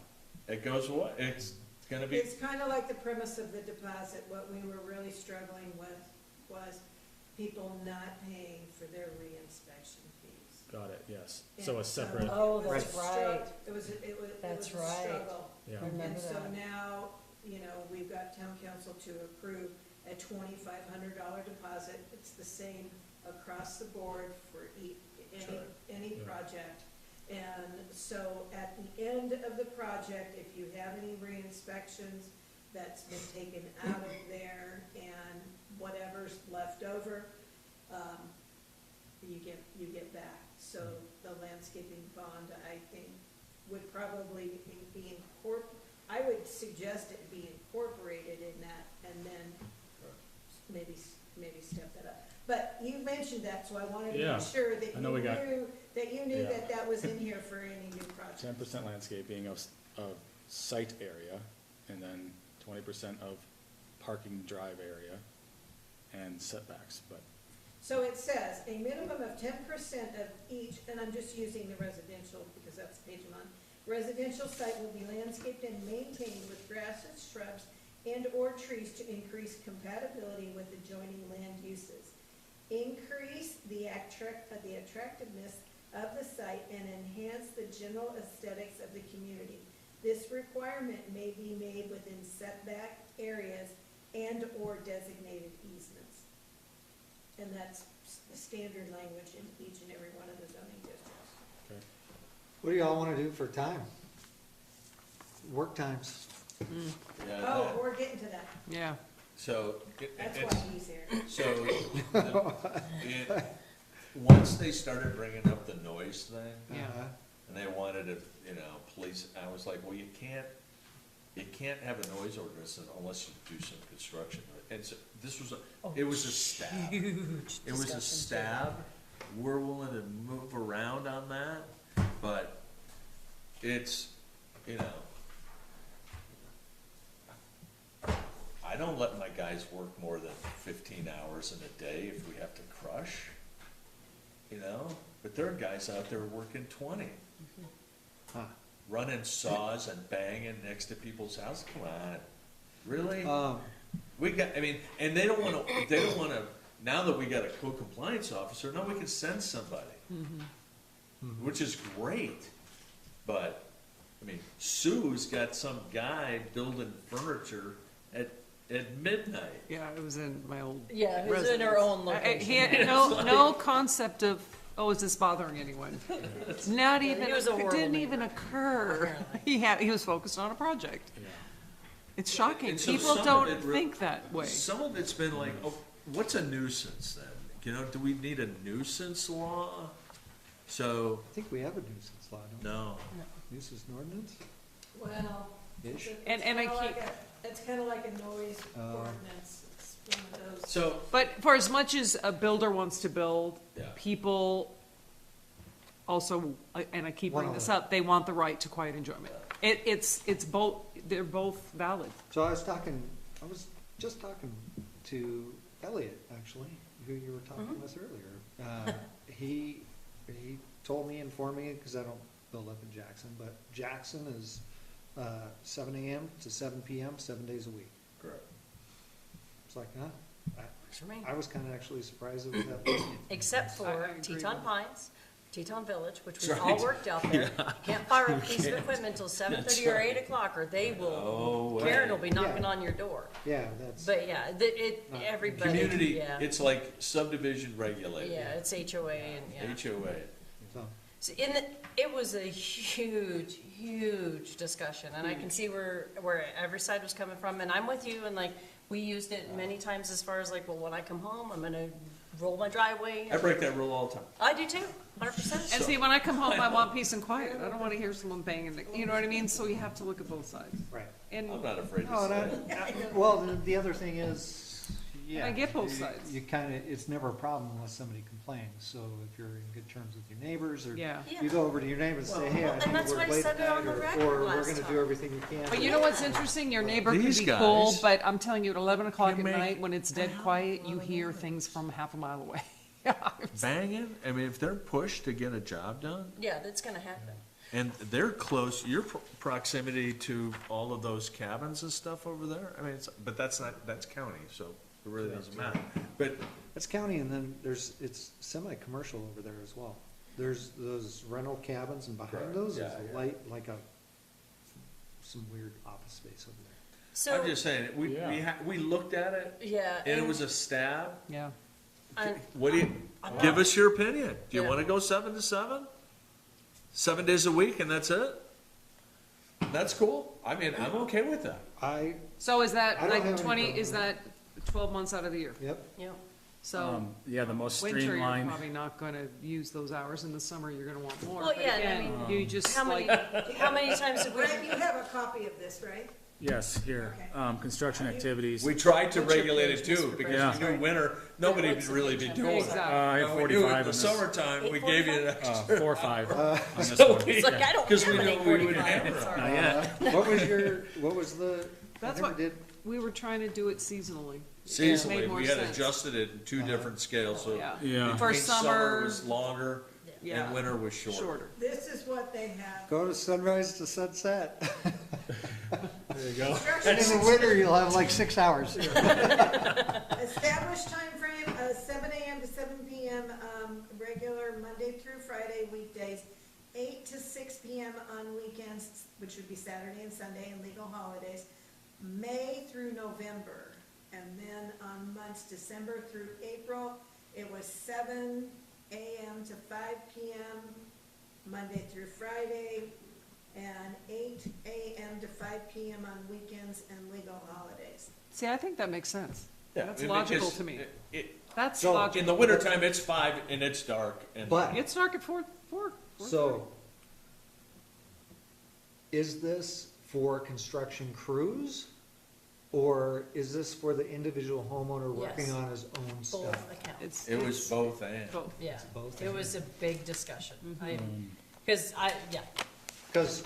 it goes away, it's gonna be. It's kind of like the premise of the deposit. What we were really struggling with was people not paying for their reinspection fees. Got it, yes. So a And separate, Oh, it was that's a strugg- right. It was That's a right. struggle. yeah. Remember And so that. now, you know, we've got town council to approve a $2,500 deposit. It's the same across the board for any Yeah. project. And so at the end of the project, if you have any re-inspections, that's been taken out of there and whatever's left over, you get back. So the landscaping bond, I think, would probably be I would suggest it be incorporated in that and then maybe step that up. But you mentioned that, so I wanted to Yeah. make sure that I know we got- you knew Yeah. that that was in here for any new project. 10% landscaping of site area, and then 20% of parking drive area and setbacks, but, So it says, a minimum of 10% of each, and I'm just using the residential because that's the page I'm on. Residential site will be landscaped and maintained with grasses, shrubs, and/or trees to increase compatibility with adjoining land uses. Increase the attractiveness of the site and enhance the general aesthetics of the community. This requirement may be made within setback areas and/or designated easements. And that's the standard language in each and every one of the zoning districts. okay. What do y'all wanna do for time? Work times. Yeah, Oh, that- we're getting to that. yeah. So. That's it's- why he's here. So, once they started bringing up the noise thing, Yeah. Uh-huh. and they wanted to, police, I was like, well, you can't you can't have a noise ordinance unless you do some construction. And so, this was it was a stab. Huge It was a discussion, stab. We're willing to move around on that, but it's, you know, I don't let my guys work more than 15 hours in a day if we have to crush, you know? But there are guys out there working 20. Huh. Running saws and banging next to people's houses. Come on, really? We got, I mean, and they don't wanna, now that we got a code compliance officer, now we can send somebody. Which is great, but, I mean, Sue's got some guy building furniture at midnight. Yeah, it was in my old Yeah, it was in residence. our own location. He had no concept of, oh, is this bothering anyone? Not even, he was a it horrible didn't neighbor, even occur. He was focused on a project. Yeah. It's shocking. And so People some of don't it think that way. Some of it's been like, oh, what's a nuisance then? You know, do we need a nuisance law? So, I think we have a nuisance law, don't no. we? Nuisance ordinance? Well, Ish. And I keep, it's kind of like a noise Oh. ordinance, it's one of those. So, but for as much as a builder wants to build, Yeah. people also, and I keep bringing this Wanna- up, they want the right to quiet enjoyment. It's both, they're both valid. So I was just talking to Elliot, actually, who you were talking with earlier. He told me, informed me, because I don't build up in Jackson, but Jackson is 7 AM to 7 PM, 7 days a week. correct. It's like, huh? Works for me. I was kind of actually surprised it was that big. Except I for agree Teton with- Pines, Teton Village, which we've That's all right. worked out there. You can't fire up a piece of can't. equipment until That's 7:30 or right. 8 o'clock, or they No will, way. Karen will be knocking Yeah. on your door. Yeah, that's, But yeah, everybody, Community, yeah. it's like subdivision regulated. Yeah, it's HOA and, yeah. HOA. so, So it was a huge discussion, and I can see where every side was coming from, and I'm with you, and like, we used it many times as far as like, well, when I come home, I'm gonna roll my driveway. I break that rule all the time. I do too, 100%. And see, when I come home, I want peace and quiet. I don't want to hear someone banging, you know what I mean? So you have to look at both sides. right. And I'm not afraid to No, say and it. well, the other thing is, yeah. I get both sides. You kind of, it's never a problem unless somebody complains, so if you're in good terms with your neighbors, or Yeah. you go over to your neighbors and say, hey, I and need that's to why work I late said it at on night, the or record we're last gonna time. do everything we can. But you know what's interesting? Your neighbor could These be guys cool, but I'm telling you, at 11 o'clock at can make night, when it's dead quiet, you hear things from half a mile away. Banging, I mean, if they're pushed to get a job done, Yeah, that's gonna happen. and they're close, your proximity to all of those cabins and stuff over there, I mean, but that's county, so it really doesn't matter. But, That's county, and then it's semi-commercial over there as well. There's those rental cabins, and behind Correct. those is Yeah, a yeah. light, like some weird office space over there. So, I'm just saying, we looked at it, yeah. and it was a stab. Yeah. and- What do you, I'm give not- us your opinion. Do you Yeah. wanna go 7 to 7? 7 days a week and that's it? That's cool. I mean, I'm okay with that. So is that I don't like have any 20, problem is with that 12 months out of the year? Yep. Yeah. So Yeah, the most winter, you're streamlined, probably not gonna use those hours. In the summer, you're gonna want more. Well, But yeah, and I again, mean, you just How many, like, how many times have we? Brett, you have a copy of this, right? yes, here, construction activities. We tried to What's your regulate it page, too, Mr. because President? we knew winter, nobody would what's the really page be number? doing it. Exactly. I have Now, we do it 45 in in the this. summertime, we gave you an extra. 4 or 5 on this So one. we- It's like, I don't Because have we an knew we would 845, hammer sorry. on it. Not yet. What was the, That's I what- never did, we were trying to do it seasonally. It Seasonally, made more we had sense. adjusted it in 2 different scales, so. Yeah. Yeah. For between summer, was longer yeah, and winter was shorter. shorter. This is what they have. go to sunrise to sunset. There you go. And in the winter, you'll have like 6 hours. Established timeframe, 7 AM to 7 PM, regular Monday through Friday weekdays, 8 to 6 PM on weekends, which would be Saturday and Sunday and legal holidays, May through November. And then on months December through April, it was 7 AM to 5 PM, Monday through Friday, and 8 AM to 5 PM on weekends and legal holidays. See, I think that makes sense. Yeah, That's it- logical because to me. it- That's So, logical. In the wintertime, it's 5 and it's dark and. But, It's dark at 4. so, is this for construction crews? Or is this for the individual homeowner working Yes. on his own stuff? Both accounts. It was both and. Both. Yeah, both it and. was a big discussion. Because yeah, Because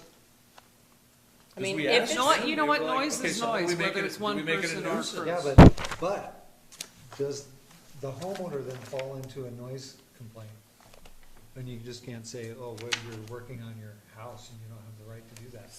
I mean, we if asked it's, No, you know what, We were like, noise okay, is so do we noise, make whether it- it's do one we make it a person or nuisance? crew. yeah, but does the homeowner then fall into a noise complaint? And you just can't say, oh, well, you're working on your house and you don't have the right to do that.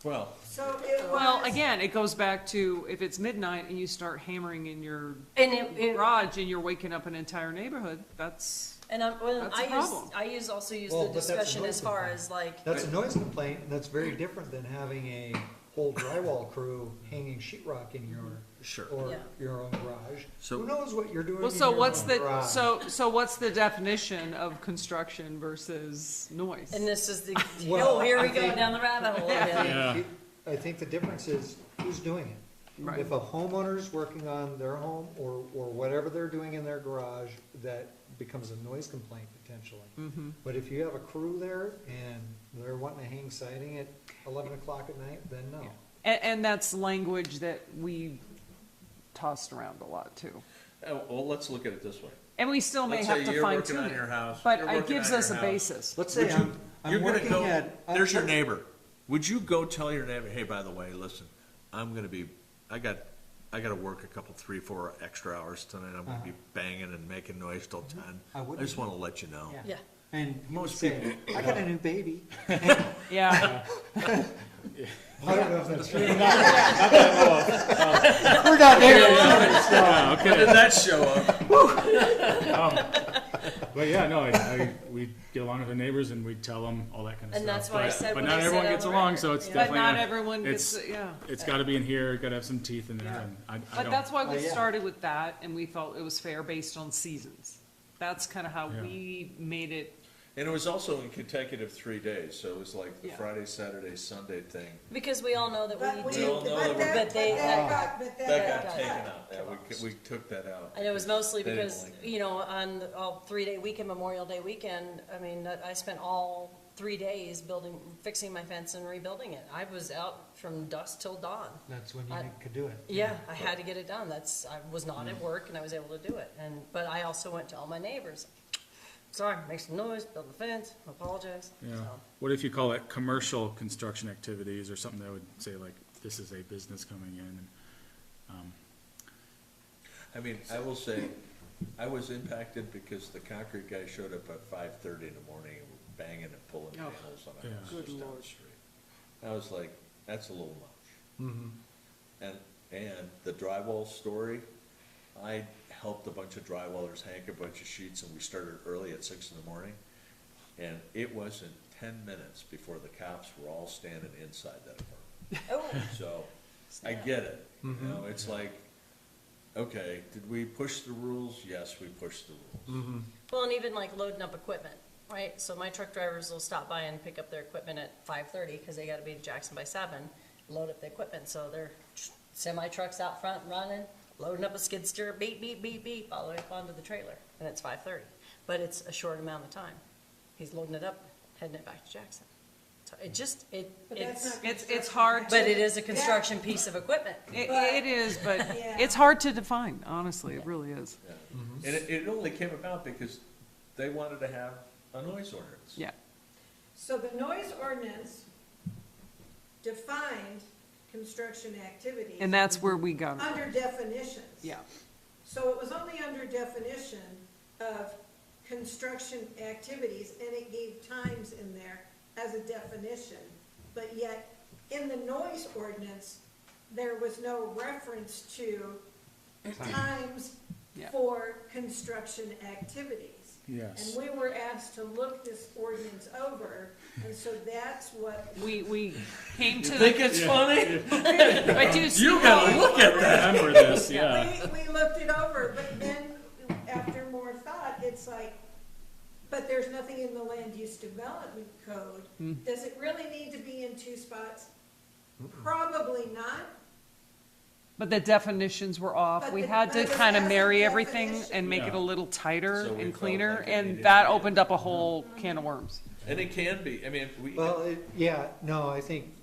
Well, So it was. Well, again, it goes back to if it's midnight and you start hammering in your and it, garage and you're waking up an entire neighborhood, that's, and That's a problem. I also use Well, the but that's a discussion noise as far complaint. as like, That's a noise complaint, and that's very different than having a whole drywall crew hanging sheetrock in your, sure. or Yeah. your own garage. So- Who knows what you're doing well, in so your what's own the, garage? so what's the definition of construction versus noise? and this is the, Well, oh, here we I go think- down the rabbit hole again. I think the difference is who's doing it. Right. If a homeowner's working on their home or whatever they're doing in their garage, that becomes a noise complaint potentially. Mm-hmm. But if you have a crew there and they're wanting to hang siding at 11 o'clock at night, then no. And that's language that we tossed around a lot too. Well, let's look at it this way. And we still may Let's have say to you're fine working tune on it. your house. But You're it working gives on us a your house. basis. Let's Would say you- I'm you're gonna working go- at. There's your neighbor. Would you go tell your neighbor, hey, by the way, listen, I gotta work a couple, 3, 4 extra hours tonight. I'm gonna be banging and making noise till 10. I I wouldn't. just wanna let you know. Yeah. And Most most say, I got a new baby. Yeah, I don't know if that's true. We're not there. Yeah, How did that show up? But yeah, no, we get along with the neighbors and we tell them all that kind of stuff. And that's why I But- said But what not I said everyone on gets the along, record. so it's Yeah. but definitely. not not- everyone gets, it's- yeah. It's gotta be in here, gotta have some teeth in there, Yeah. and I But don't. that's why we yeah. started with that, and we felt it was fair based on seasons. That's kind of how Yeah. we made it. And it was also in consecutive 3 days, so it was like the Yeah. Friday, Saturday, Sunday thing. Because we all know that But we we, do, all know but that but they, That got got taken cut. out, yeah, we took that out. And it was mostly They didn't because, like it. you know, on the all 3-day weekend, Memorial Day weekend, I mean, I spent all 3 days fixing my fence and rebuilding it. I was out from dusk till dawn. That's when you I- could do it. Yeah, I had to get it done. I was not at work and I was able to do it. But I also went to all my neighbors. Sorry, make some noise, build the fence, apologize. Yeah. So, What if you call it commercial construction activities or something that would say like, this is a business coming in and, I mean, I will say, I was impacted because the concrete guy showed up at 5:30 in the morning, banging and pulling Oh, panels on a yeah. house Good just down Lord. the street. I was like, that's a little much. And the drywall story, I helped a bunch of drywallers hang a bunch of sheets, and we started early at 6 in the morning. And it wasn't 10 minutes before the cops were all standing inside that apartment. oh, So, I get it, you know, it's like, okay, did we push the rules? Yes, we pushed the rules. well, and even like loading up equipment, right? So my truck drivers will stop by and pick up their equipment at 5:30 because they gotta be in Jackson by 7, load up the equipment. So they're semi-trucks out front running, loading up a skid steer, beep, beep, beep, beep, all the way up onto the trailer, and it's 5:30. But it's a short amount of time. He's loading it up, heading it back to Jackson. So it just, But that's it's, not It's hard but it is a construction piece of equipment. It is, but Yeah. it's hard to define, honestly, it really is. And it only came about because they wanted to have a noise ordinance. Yeah. So the noise ordinance defined construction activities. And that's where we got it. Under definitions. Yeah. So it was only under definition of construction activities, and it gave times in there as a definition. But yet, in the noise ordinance, there was no reference to times Yeah. for construction activities. yes. And we were asked to look this ordinance over, and so that's what, We came to Think the, it's funny? but do you see You gotta how- look at that. Remember this, yeah. we looked it over, but then after more thought, it's like, but there's nothing in the land use development code. Does it really need to be in 2 spots? Probably not. But the definitions were off. But We the- had to but it kind of has a marry everything definition. and make it a little tighter So we and felt cleaner, like it and needed that to be- opened up a whole can of worms. And it can be, I mean, Well, yeah, no, I think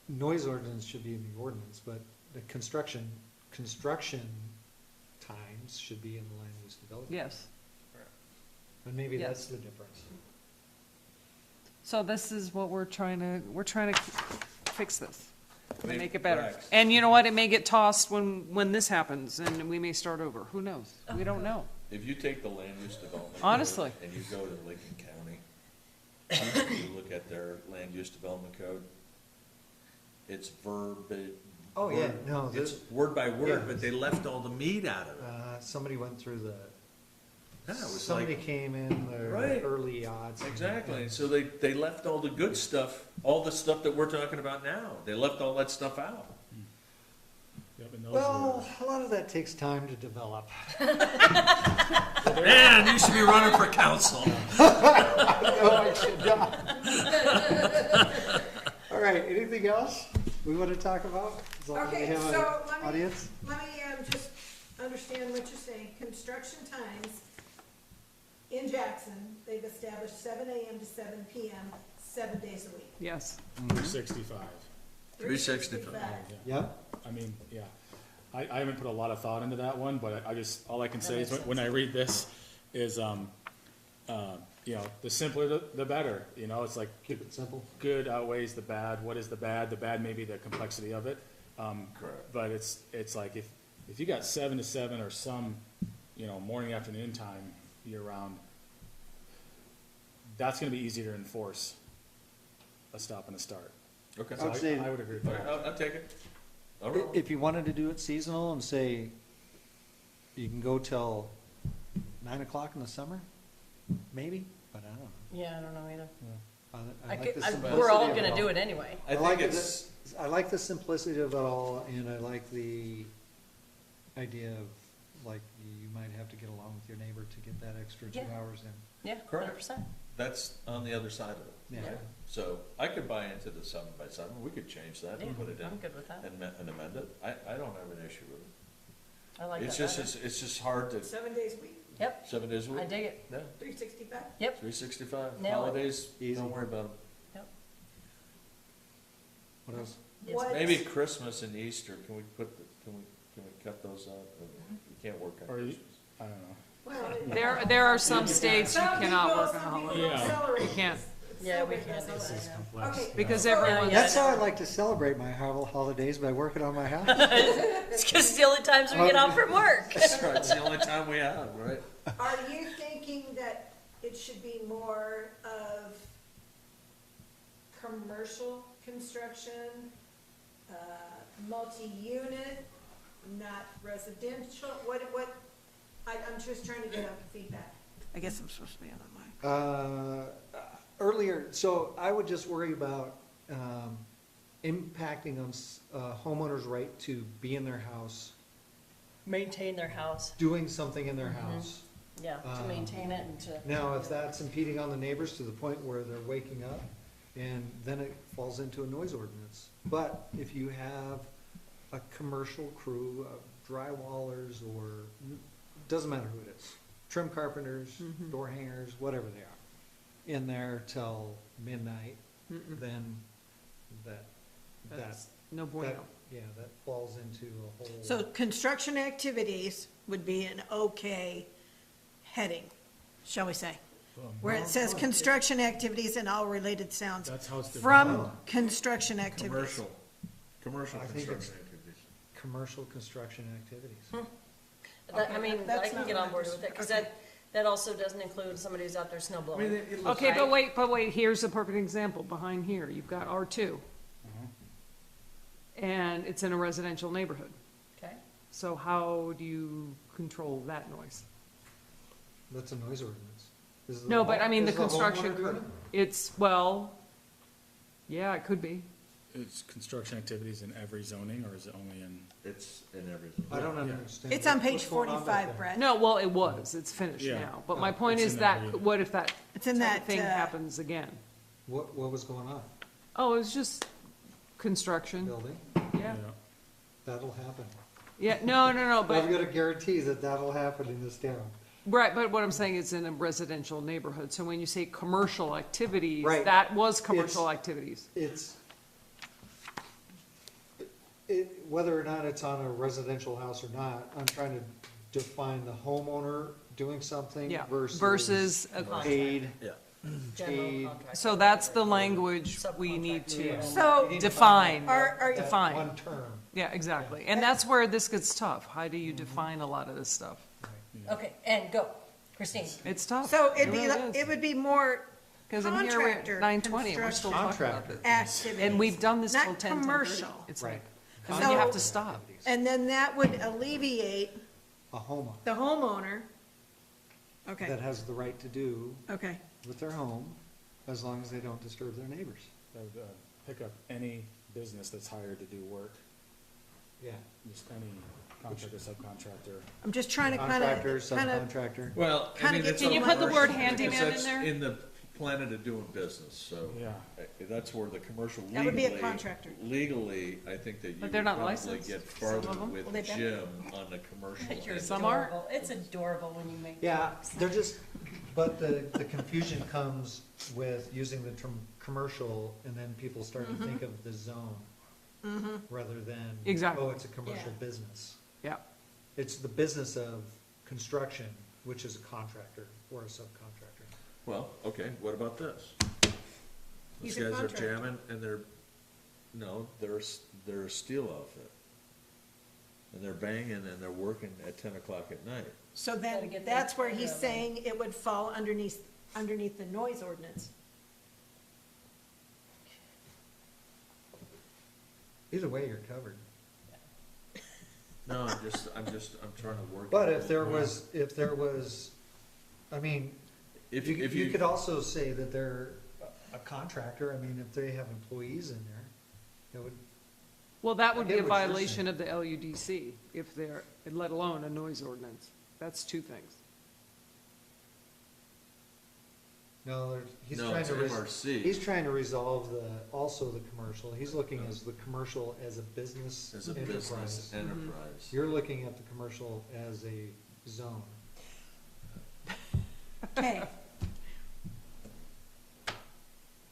noise ordinance should be in the ordinance, but the construction times should be in the land use development. Yes. And maybe Yes. that's the difference. So this is what we're trying to fix this, and Maybe make it better. Rex. And you know what, it may get tossed when this happens, and we may start over, who knows? We don't know. If you take the land use development. code Honestly. And you go to Lincoln County, you look at their land use development code, it's Oh, yeah, no, it's this- word by yeah. word, but they left all the meat out of it. Somebody went through Yeah, it was somebody like, came in the Right. early odds. exactly, and so they left all the good stuff, all the stuff that we're talking about now, they left all that stuff out. Yep, and those Well, a lot of that takes time to develop. Man, you should be running for council. No, I should not. All right, anything else we want to talk about? As long as we Okay, have an so let me, audience? let me just understand what you're saying. Construction times in Jackson, they've established 7 AM to 7 PM, 7 days a week. Yes. 365. 365. Yeah? I mean, yeah. I haven't put a lot of thought into that one, but I just, all I can say is when I read this is, you know, the simpler the better, you know, it's like. Keep it simple. Good outweighs the bad. What is the bad? The bad may be the complexity of it. Correct. But it's like if you got 7 to 7 or some, you know, morning, afternoon time year round, that's gonna be easier to enforce a stop and a start. Okay. So I would say- I would agree with All right, that. I'll take it. All right. If you wanted to do it seasonal and say, you can go till 9 o'clock in the summer, maybe, but I don't know. Yeah, I don't know either. I I like could, the we're all simplicity of it gonna do all. it anyway. I like think it. it's, I like the simplicity of it all, and I like the idea of, like, you might have to get along with your neighbor to get that extra 2 Yeah. hours in. Yeah, Correct. 100%. that's on the other side of it. Yeah. right? So I could buy into the 7 by 7, we could change that Yeah, and put it in. I'm good with that. And amend it, I don't have an issue with it. I like It's that just, better. it's just hard to, 7 days a week, Yep, 7 days a week. I dig it. Yeah, 365. Yep, 365, Nail it. holidays, Easy. don't worry about yep. What else? Yes. What- them. Maybe Christmas and Easter, can we cut those out? You can't work on Or you- Christmas. I don't know. Well, There are some states you some cannot people- work on some people holidays. Yeah. accelerate You can't. this. Yeah, we Accelerate can't do this. that. This is yeah. complex. Okay. Because so- everyone- Yeah, That's I how I know. like to celebrate my holidays, by working on my house. It's because it's the only times we get off from work. That's right, it's the only time we have, right? Are you thinking that it should be more of commercial construction, multi-unit, not residential? I'm just trying to get a feedback. I guess I'm supposed to be on the mic. Earlier, so I would just worry about impacting on homeowners' right to be in their house, Maintain their house, doing something in their house. yeah, to maintain it and to. Now, if that's impeding on the neighbors to the point where they're waking up, and then it falls into a noise ordinance. But if you have a commercial crew of drywallers or, doesn't matter who it is, trim carpenters, door hangers, whatever they are, in there till midnight, then That's no bueno. that falls into a whole. So construction activities would be an okay heading, shall we say? Where it says construction activities and all related sounds That's how it's from developed. construction activities. Commercial I think it's- construction activities. Commercial construction activities. I mean, I that's can not get what on I board just- with it, because okay. that also doesn't include somebody who's out there snow blowing. Okay, but wait, here's a perfect example, behind here, you've got R2. And it's in a residential neighborhood, Okay, so how do you control that noise? That's a noise ordinance. Is the No, but I home- mean, the is homeowner construction, doing it? it's, well, yeah, it could be. Is construction activities in every zoning, or is it only in? It's in every. I don't understand. It's on what's page going on back 45, there. Brett. No, well, it was, it's finished Yeah. now, but my point It's is in that, that area. what if that It's in type that, of thing happens again? What was going on? Oh, it was just construction, Building? yeah. That'll happen. Yeah, no, I'm but, gonna guarantee that that'll happen in this town. right, but what I'm saying is in a residential neighborhood, so when you say commercial activities, Right. that was commercial activities. It's, whether or not it's on a residential house or not, I'm trying to define the homeowner doing something Yeah, versus. versus a Paid. Yeah. General paid. contractor. So that's the language we need Subcontractor. to So, define. are you, That Define. one term. Yeah, exactly. And that's where this gets tough. How do you define a lot of this stuff? Okay, and go, Christine. It's tough. so it'd be, really is. it would be more 'Cause in here we're at contractor 9:20 and we're still talking about Contractor. this. activities. And we've done this till not 10, 10:30. commercial. It's Right. like, and then you have to So- stop. And then that would alleviate A homeowner the homeowner. Okay, that has the right to do okay. with their home, as long as they don't disturb their neighbors. I would, pick up any business that's hired to do work, Yeah. just any contractor, subcontractor. I'm just trying to Contractor, kind of, subcontractor. Well, I Kinda mean, get it's to all the Can you put the commercial word because handyman in that's there? in the planet of doing business, so. Yeah. That's where the commercial That would be a legally, contractor. legally, I think that you But would they're not probably licensed, get some of farther them. with Well, they've been- Jim on the commercial. You're end. Some are. adorable. It's adorable when you make. Yeah, jokes. they're just, but the confusion comes with using the term commercial, and then people start to think of the zone, rather than. Exactly. Oh, it's a commercial Yeah. business. Yeah. It's the business of construction, which is a contractor or a subcontractor. Well, okay, what about this? He's These a guys are contractor. jamming and they're a steel outfit. And they're banging and they're working at 10 o'clock at night. so Gotta then, get that's that where clear he's of it. saying it would fall underneath the noise ordinance. Either way, you're covered. No, I'm trying to work. But it. if there was, I mean, If you could also say that they're a contractor. I mean, if they have employees in there, it would, Well, that would I be a get what you're violation of the LUDC if they're, let alone a noise ordinance. That's two things. no, he's No, trying it's to, MRC. he's trying to resolve also the commercial. He's looking as the commercial as a business As a enterprise. business enterprise. You're looking at the commercial as a zone. Okay.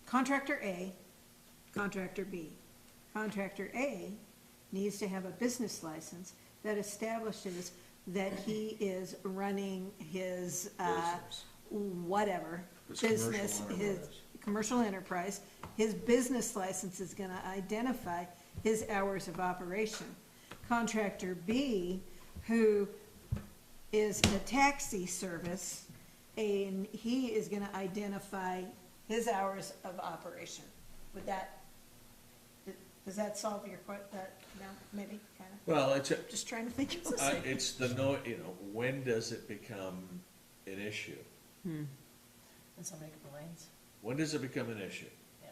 Contractor A, contractor B. Contractor A needs to have a business license that establishes that he is running his, Business. whatever, His commercial business, his enterprise. commercial enterprise. His business license is gonna identify his hours of operation. Contractor B, who is a taxi service, and he is gonna identify his hours of operation. Would that, does that solve your no, maybe, kinda? Well, Just trying to think. it's when does it become an issue? And somebody complains, When does it become an issue? yeah.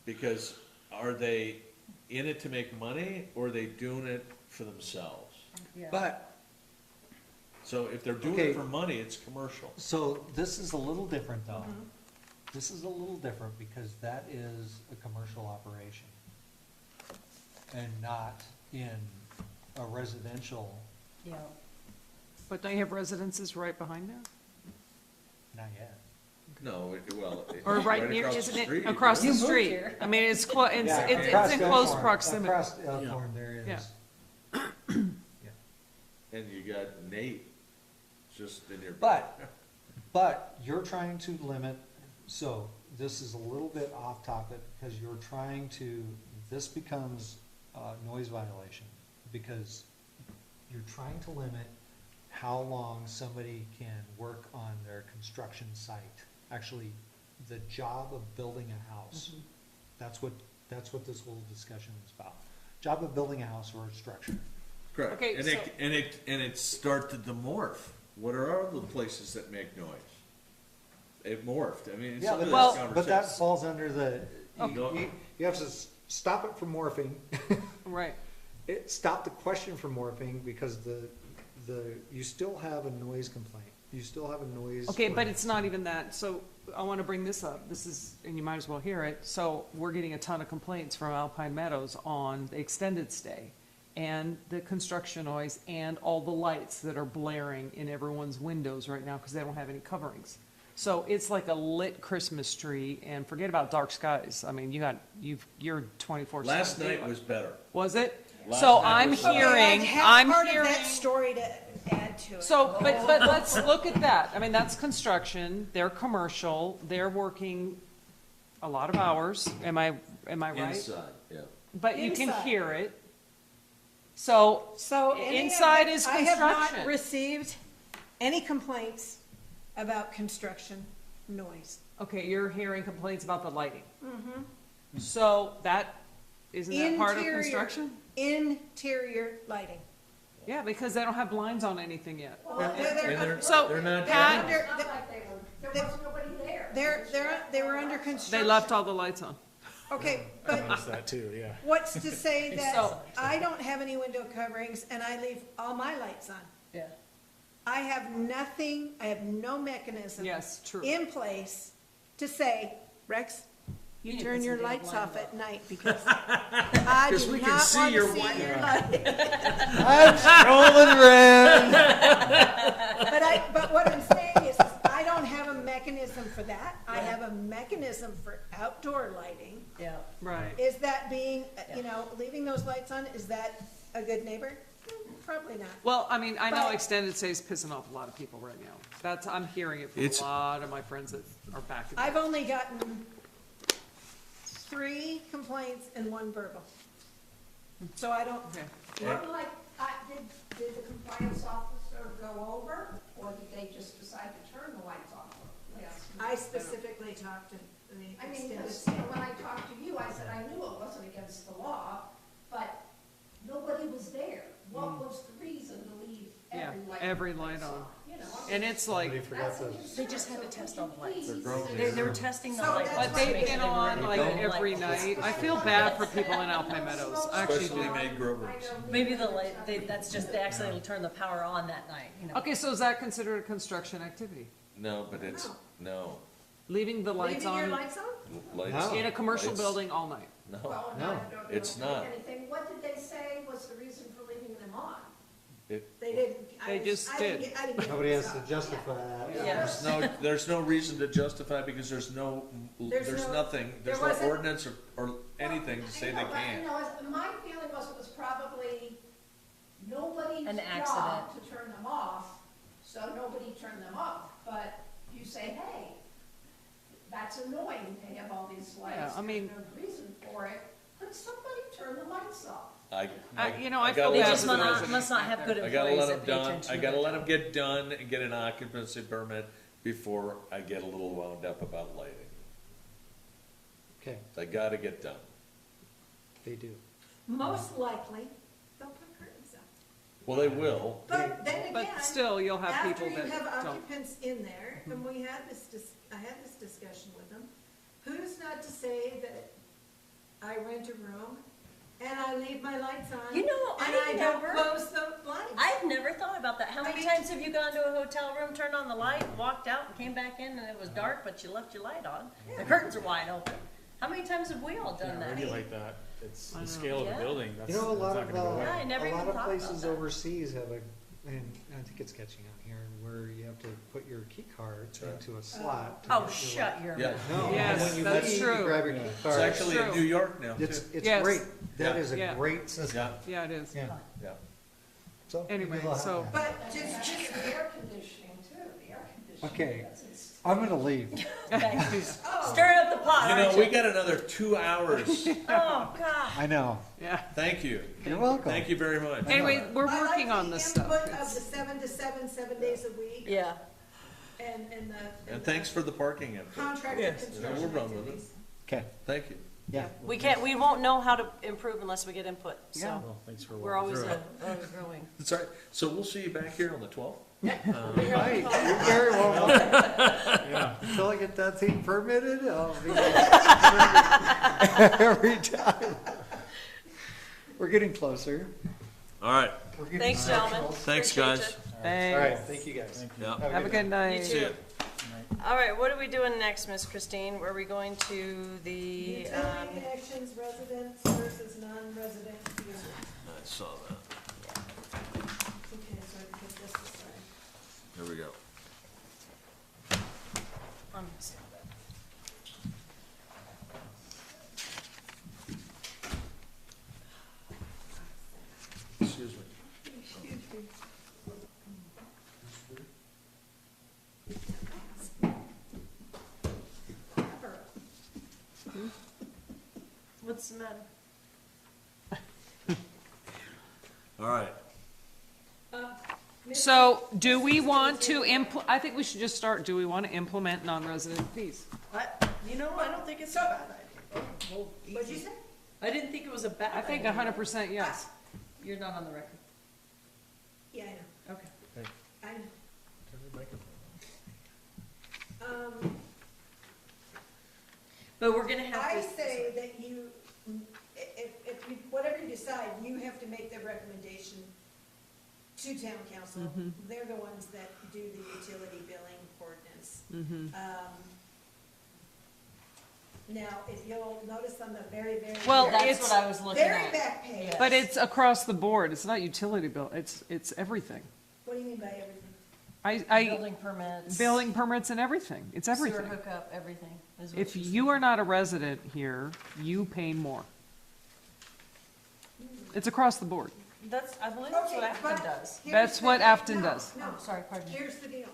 Because are they in it to make money or are they doing it for themselves? Yeah. But, So if they're doing Okay. it for money, it's commercial. so this is a little different though. Mm-hmm. This is a little different because that is a commercial operation. And not in a residential, Yeah. But don't you have residences right behind there? not yet. No, Or right near, across the isn't it, street, across the You moved street? here. I mean, it's close, it's Yeah, it's across in close Elkhorn- proximity. Across Elkhorn, there is. Yeah. And you got Nate just in your. But you're trying to limit, so this is a little bit off topic because you're trying to, this becomes a noise violation because you're trying to limit how long somebody can work on their construction site. Actually, the job of building a house. That's what this whole discussion is about. Job of building a house or a structure. Correct. Okay, And it started to morph. What are other places that make noise? It morphed. I mean, Yeah, some of but this but that conversation. falls under the, Okay. you have to stop it from morphing. Right. Stop the question from morphing because you still have a noise complaint. You still have a noise. Okay, but it's not even that. So I want to bring this up. This is, and you might as well hear it. So we're getting a ton of complaints from Alpine Meadows on the extended stay and the construction noise and all the lights that are blaring in everyone's windows right now because they don't have any coverings. So it's like a lit Christmas tree, and forget about dark skies. I mean, you're 24/7. Last night was better. Was it? Last So night I'm was better. hearing, Okay, I I'm have part of hearing. that story to add to it. So, but let's look at that. I mean, that's construction, they're commercial, they're working a lot of hours. Am I right? Inside, yeah. But you can Inside. hear it. So, So any of inside it- is I have not construction. received any complaints about construction noise. Okay, you're hearing complaints about the lighting. Mm-hmm. So isn't that part of Interior- construction? Interior lighting. Yeah, because they don't have blinds on anything yet. So, they're not Pat, doing there wasn't nobody there. They were under construction. They left all the lights on. Okay, but that too, yeah. what's to say that So- I don't have any window coverings and I leave all my lights on? Yeah. I have nothing, I have no mechanism. Yes, true. In place to say, Rex, You you need to turn put your some damn lights blinds off up. at night because I do we can not see want your to see white- your light. I'm strolling around. But what I'm saying is I don't have a mechanism for that. I have a mechanism for outdoor lighting. Yeah. Right. Is that being, leaving those lights on, is that a good neighbor? Probably not. Well, I mean, I know But- extended stay is pissing off a lot of people right now. I'm hearing it from It's- a lot of my friends that are back. I've only gotten 3 complaints and 1 verbal. So I don't, Okay. Did the compliance officer go over, or did they just decide to turn the lights off? I specifically talked to the I mean, extended because, stay. when I talked to you, I said I knew it wasn't against the law, but nobody was there. What was the reason to leave Yeah, every light? every light on. You know, And it's like, They just had to test all the lights. growing. They were testing the So lights. that's but to they've make been sure they were on in like the every night. I feel bad for people in Alpine Meadows. I actually Especially do. made grow rooms. Maybe the light, that's just, they accidentally turned the power on that night, you know. Okay, so is that considered a construction activity? No, but it's, no. Leaving the lights Leaving your on lights on? Lights. in a commercial Lights. building all night? No, well, No, I don't it's know not. anything. What did they say was the reason for leaving them on? They didn't. They just did. I didn't get Nobody has to this. justify that. Yeah. There's no reason to justify because there's There's no- nothing, there's there no wasn't- ordinance or anything to say they can't. My feeling was it was probably nobody's An job accident. to turn them off, so nobody turned them off. But you say, hey, that's annoying to have all these lights. Yeah, I mean- There's no reason for it. Could somebody turn the lights off? I feel gotta They let just them- must not have good I gotta employees let that them pay done, attention. I to gotta their let them job. get done and get an occupancy permit before I get a little wound up about lighting. Okay, They gotta get done. they do. Most likely, they'll put curtains up. Well, they will. But then again. But still, you'll have people that After you have don't. occupants in there, and we had I had this discussion with them, who's not to say that I rent a room and I leave my lights on? You know, and I don't never- close the blinds. I've never thought about that. How I many mean- times have you gone to a hotel room, turned on the light, walked out, and came back in, and it was dark, but you left your light on? The curtains are wide open. How many times have we all done that? Regulate that. It's I the know. scale of the Yeah. building. That's, You know, a that's lot not of, gonna go away. Yeah, I never a even lot of thought about places that. overseas have and I think it's catching on here, where you have to put your key card right. into a slot. to Oh, get your shut your Yeah. mouth. No, and Yes, when you that's leave, true. you grab your key It's card. actually in true. New York now, too. It's Yes. great. That Yeah. is a Yeah. great system. Yeah, Yeah, it is. Yeah. yeah. So. Anyway, we'll have so- that. But just, The air conditioning too, the air conditioning. Okay. that's ins- I'm gonna leave. Stirring up the pot, You know, aren't we you? got another 2 hours. Oh, God. I know. Yeah. Thank you. You're welcome. Thank you very much. Anyway, we're I like working the on this stuff. input of It's- the 7 to 7, 7 days a week, Yeah. and And thanks for the parking input. contractor You know, construction we'll run with it. activities. Okay, Thank you. yeah. We won't know how to improve unless we get input, Yeah. so Well, thanks for we're walking always through it. always growing. That's all right. So we'll see you back here on the 12th. Right, you're very welcome. Until I get that thing permitted, I'll be every time. We're getting closer. All right. We're getting Thanks, gentlemen. Thanks, Appreciate guys. it. All right, Thanks. thank you guys. Yeah. Have a good night. You See ya. too. All right, what are we doing next, Miss Christine? Are we going to the, Utility connections, residents versus non-resident users. I saw that. Okay, so I put this aside. There we go. What's the matter? All right. So, do we want to I think we should just start, do we want to implement non-resident fees? You know, I don't think it's a bad idea. What'd you say? I didn't think it was a bad I idea. think 100% yes. You're not on the record. Yeah, I know. Okay. I know. But we're gonna have to. I say that you, if you, whatever you decide, you have to make the recommendation to town council. Mm-hmm. They're the ones that do the utility billing ordinance. Mm-hmm. Now, if you'll notice on the very, very. Well, very- it's- That's what I was looking Very at. back page. But it's across the board, it's not utility bill, it's everything. What do you mean by everything? Building permits. Building permits and everything, it's everything. Sewer hookup, everything. is what If she's you are not a resident here, you pay more. It's across the board. saying. That's, I believe that's what Okay, Afton but does. here's That's the what thing. Afton No, does. No, Oh, sorry, pardon me. Here's the deal.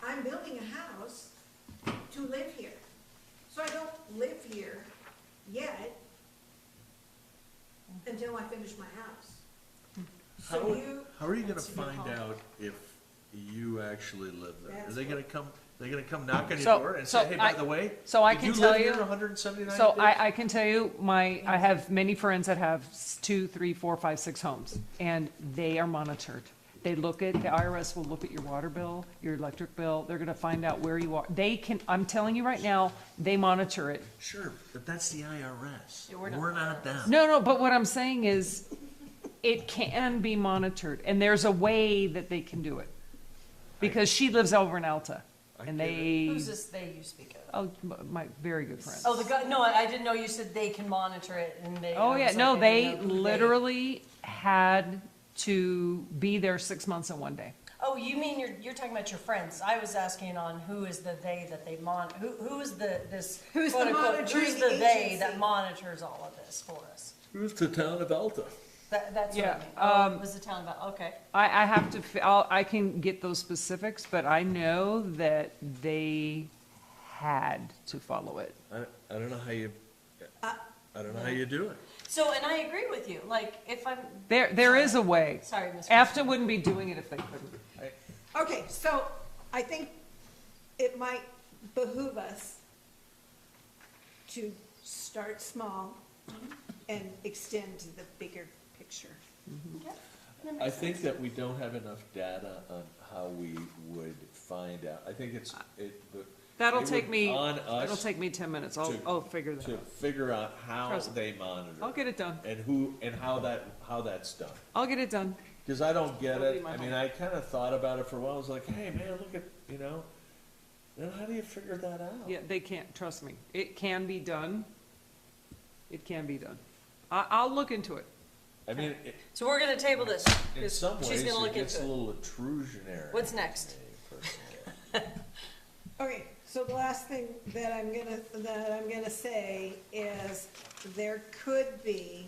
I'm building a house to live here. So I don't live here yet until I finish my house. So you, How are you gonna find out if you actually live there? Are That's they gonna come, knock on your So- door and so say, hey, by I- the way? so I did can you tell live you- here 179 So days? I can tell you, I have many friends that have 2, 3, 4, 5, 6 homes, and they are monitored. They look at, the IRS will look at your water bill, your electric bill, they're gonna find out where you are. They can, I'm telling you right now, they monitor it. Sure, but that's the IRS. Yeah, we're We're not not them. No, but what I'm saying is, it can be monitored, and there's a way that they can do it. Because she lives over in Alta, and get it. they, Who's this they you speak of? my very good friends. Oh, the guy, no, I didn't know you said they can monitor it and they. Oh, I yeah, was no, like, I didn't they know who they- literally had to be there 6 months in one day. Oh, you mean you're talking about your friends? I was asking on who is the they that they who is this Who's the quote unquote, monitoring who's the they agency? that monitors all of this for us? Who's the town of Alta? That's what Yeah, I mean. Oh, it was the town about, okay. I have to, I can get those specifics, but I know that they had to follow it. I don't know how you, I don't know how you do it. So, and I agree with you, like, if I'm. There is a way. Sorry, Ms. AFTA wouldn't be doing it if they couldn't. okay, so I think it might behoove us to start small and extend to the bigger picture. I think that we don't have enough data on how we would find out. I think That'll it take would me, be on that'll us take me 10 minutes. to- I'll figure that to out. figure out how Trust me. they monitor. I'll get it done. And how that's done. I'll get it done. Because I don't get That'll be it. my I mean, homework. I kind of thought about it for a while. I was like, hey, man, look at, then how do you figure that out? Yeah, they can't, trust me. It can be done. It can be done. I'll look into it. I mean, So we're gonna table this. in 'cause some she's ways, gonna it look gets a into it. little intrusionary. What's next? personally. Okay, so the last thing that I'm gonna say is there could be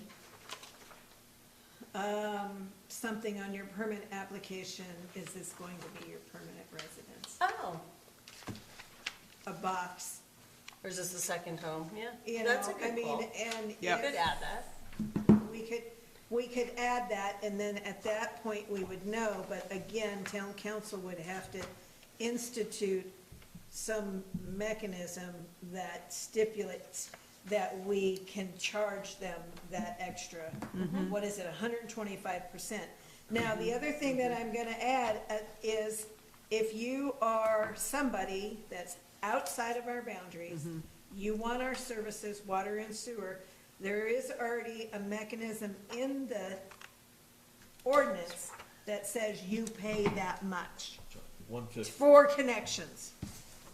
something on your permit application, is this going to be your permanent residence? Oh, A box, or is this the second home? Yeah, you that's a know, good call. and Yeah. You could add that. we could add that, and then at that point, we would know, but again, town council would have to institute some mechanism that stipulates that we can charge them that extra, what is it, 125%. Now, the other thing that I'm gonna add is, if you are somebody that's outside of our boundaries, you want our services, water and sewer, there is already a mechanism in the ordinance that says you pay that much 150. for connections.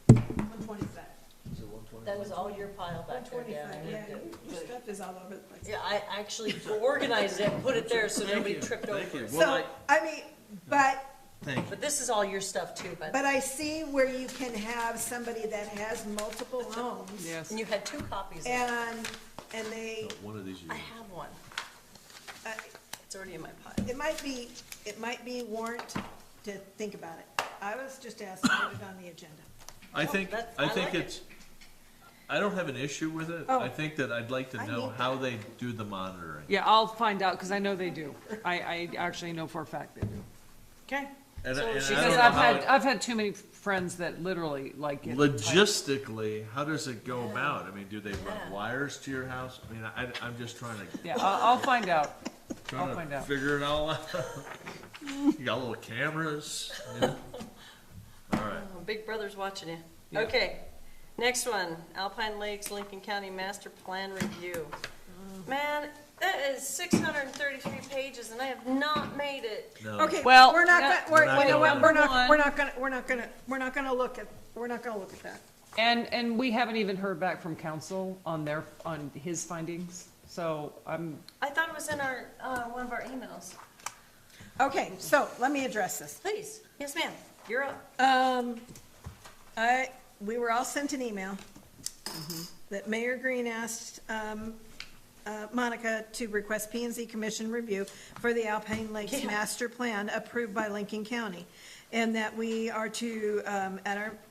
125. Is it 120? That was all your pile back there, Dan. I 125, need yeah, to- your stuff is all over the place. Yeah, I actually organized it and put it there so Thank nobody you, tripped thank over you. it. Well, So, I mean, but Thank you. But this is all your stuff too, but, I see where you can have somebody that has multiple homes. Yes. and you had 2 copies of it. And they, One of these you I have one. uh, It's already in my pile. it might be warrant to think about it. I was just asking, put it on the agenda. I think I like it. it's, I don't have an issue with it. Oh. I think that I'd like to I know need how they do the monitoring. Yeah, I'll find out, because I know they do. I actually know for a fact they do. Okay. And So I don't she know Because how I've had too many friends that literally like it. logistically, how does it go about? I mean, do they run wires to your house? I mean, I'm just trying to, Yeah, I'll find out. trying I'll find to out. figure it all out. You got little cameras, you know? All right. Oh, Big Brother's watching you. Yeah. Okay, next one, Alpine Lakes, Lincoln County Master Plan Review. Man, that is 633 pages and I have not made it. No. Okay, Well, we're not, yeah, gonna- we're, not you know what, gonna- we're not, Number we're not gonna, we're not gonna look at that. And we haven't even heard back from council on his findings, so I thought it was in our, one of our emails. Okay, so let me address this. Please, yes ma'am, you're up. We were all sent an email that Mayor Green asked, Monica to request P and Z Commission review for the Alpine Lakes Master Plan approved by Lincoln County. And that we are to,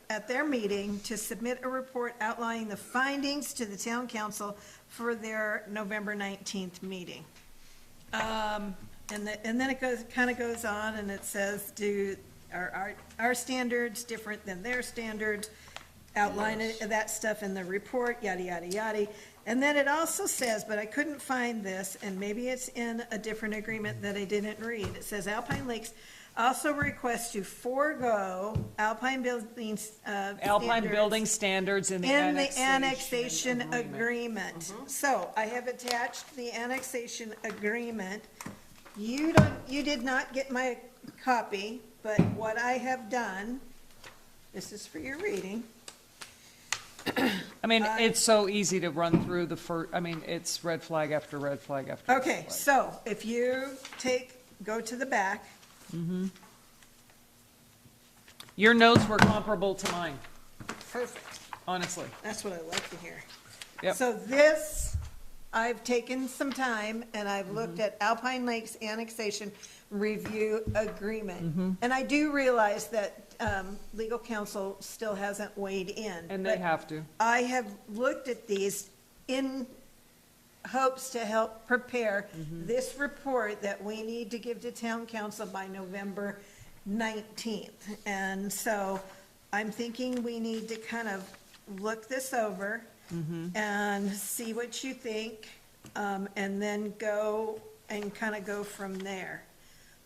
at their meeting, to submit a report outlining the findings to the town council for their November 19th meeting. And then it kind of goes on and it says, are our standards different than their standards? Outline that stuff in the report, yada, yada, yada. And then it also says, but I couldn't find this, and maybe it's in a different agreement that I didn't read. It says Alpine Lakes also requests to forego Alpine building standards in the in the annexation annexation agreement. So I have attached the annexation agreement. You did not get my copy, but what I have done, this is for your reading. I mean, it's so easy to run through it's red flag after red flag after red Okay, flag. so if you go to the back, Your notes were comparable to mine, perfect. honestly. That's what I like to hear. Yep. So this, I've taken some time and I've looked at Alpine Lakes Annexation Review Agreement. And I do realize that legal counsel still hasn't weighed in. And they but have to. I have looked at these in hopes to help prepare this report that we need to give to town council by November 19th. And so I'm thinking we need to kind of look this over and see what you think, and then go and kind of go from there.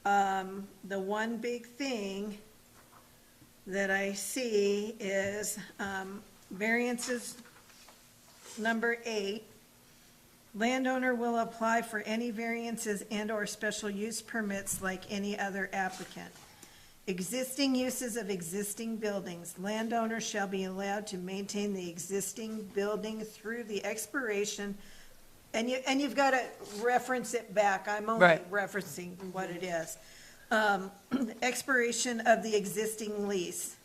The one big thing that I see is variances number 8. Landowner will apply for any variances and/or special use permits like any other applicant. Existing uses of existing buildings. Landowner shall be allowed to maintain the existing building through the expiration, and you've got to reference it back. I'm only Right. referencing what it is. Expiration of the existing lease.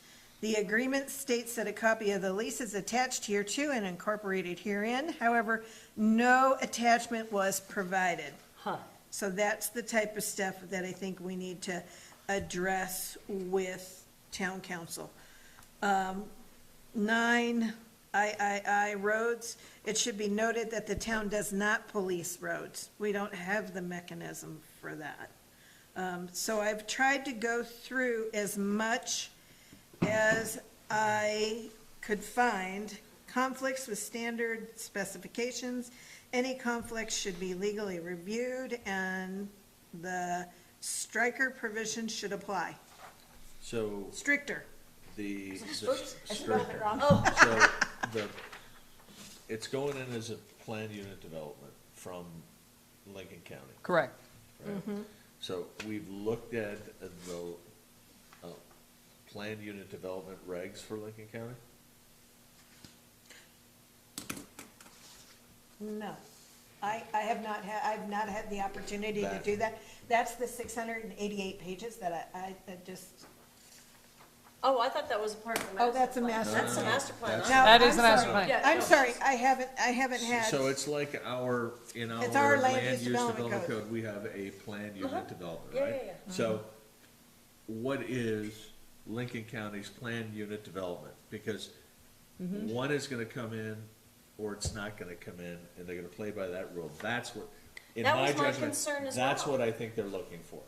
The agreement states that a copy of the lease is attached hereto and incorporated herein. However, no attachment was provided. So that's the type of stuff that I think we need to address with town council. 9, I roads. It should be noted that the town does not police roads. We don't have the mechanism for that. So I've tried to go through as much as I could find. Conflicts with standard specifications. Any conflicts should be legally reviewed, and the striker provision should apply. So Stricter. the Oops, I spelled it striker. wrong. So it's going in as a planned unit development from Lincoln County. Correct. Right? So we've looked at the planned unit development regs for Lincoln County? No, I have not had, I've not had the opportunity to do that. That's the 688 pages that I just. Oh, I thought that was a part of the master plan. Oh, that's a master. That's a master plan. No, That is I'm the master sorry. plan. Yeah, I'm no. sorry, I haven't had. So it's like in our It's our land use development code, we have a planned unit development, Yeah, right? yeah, yeah. So what is Lincoln County's planned unit development? Because one is gonna come in or it's not gonna come in, and they're gonna play by that rule. That's what, in That my was my judgment, concern as that's well. what I think they're looking for.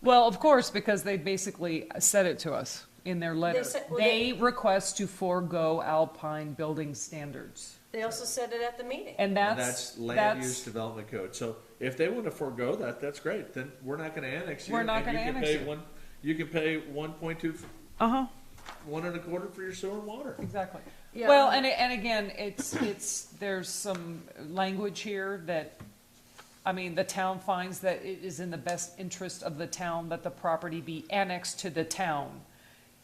Well, of course, because they basically said it to us in their letter. said- well, They request to forego Alpine building standards. They also said it at the meeting. And And that's, that's land use development code. So if they wanna forego that, that's great, then we're not gonna annex you. We're not and gonna you can annex pay you. You can pay 1.2, uh-huh, 1.25 for your sewer and water. exactly. Yeah. Well, and again, it's, there's some language here that, I mean, the town finds that it is in the best interest of the town that the property be annexed to the town.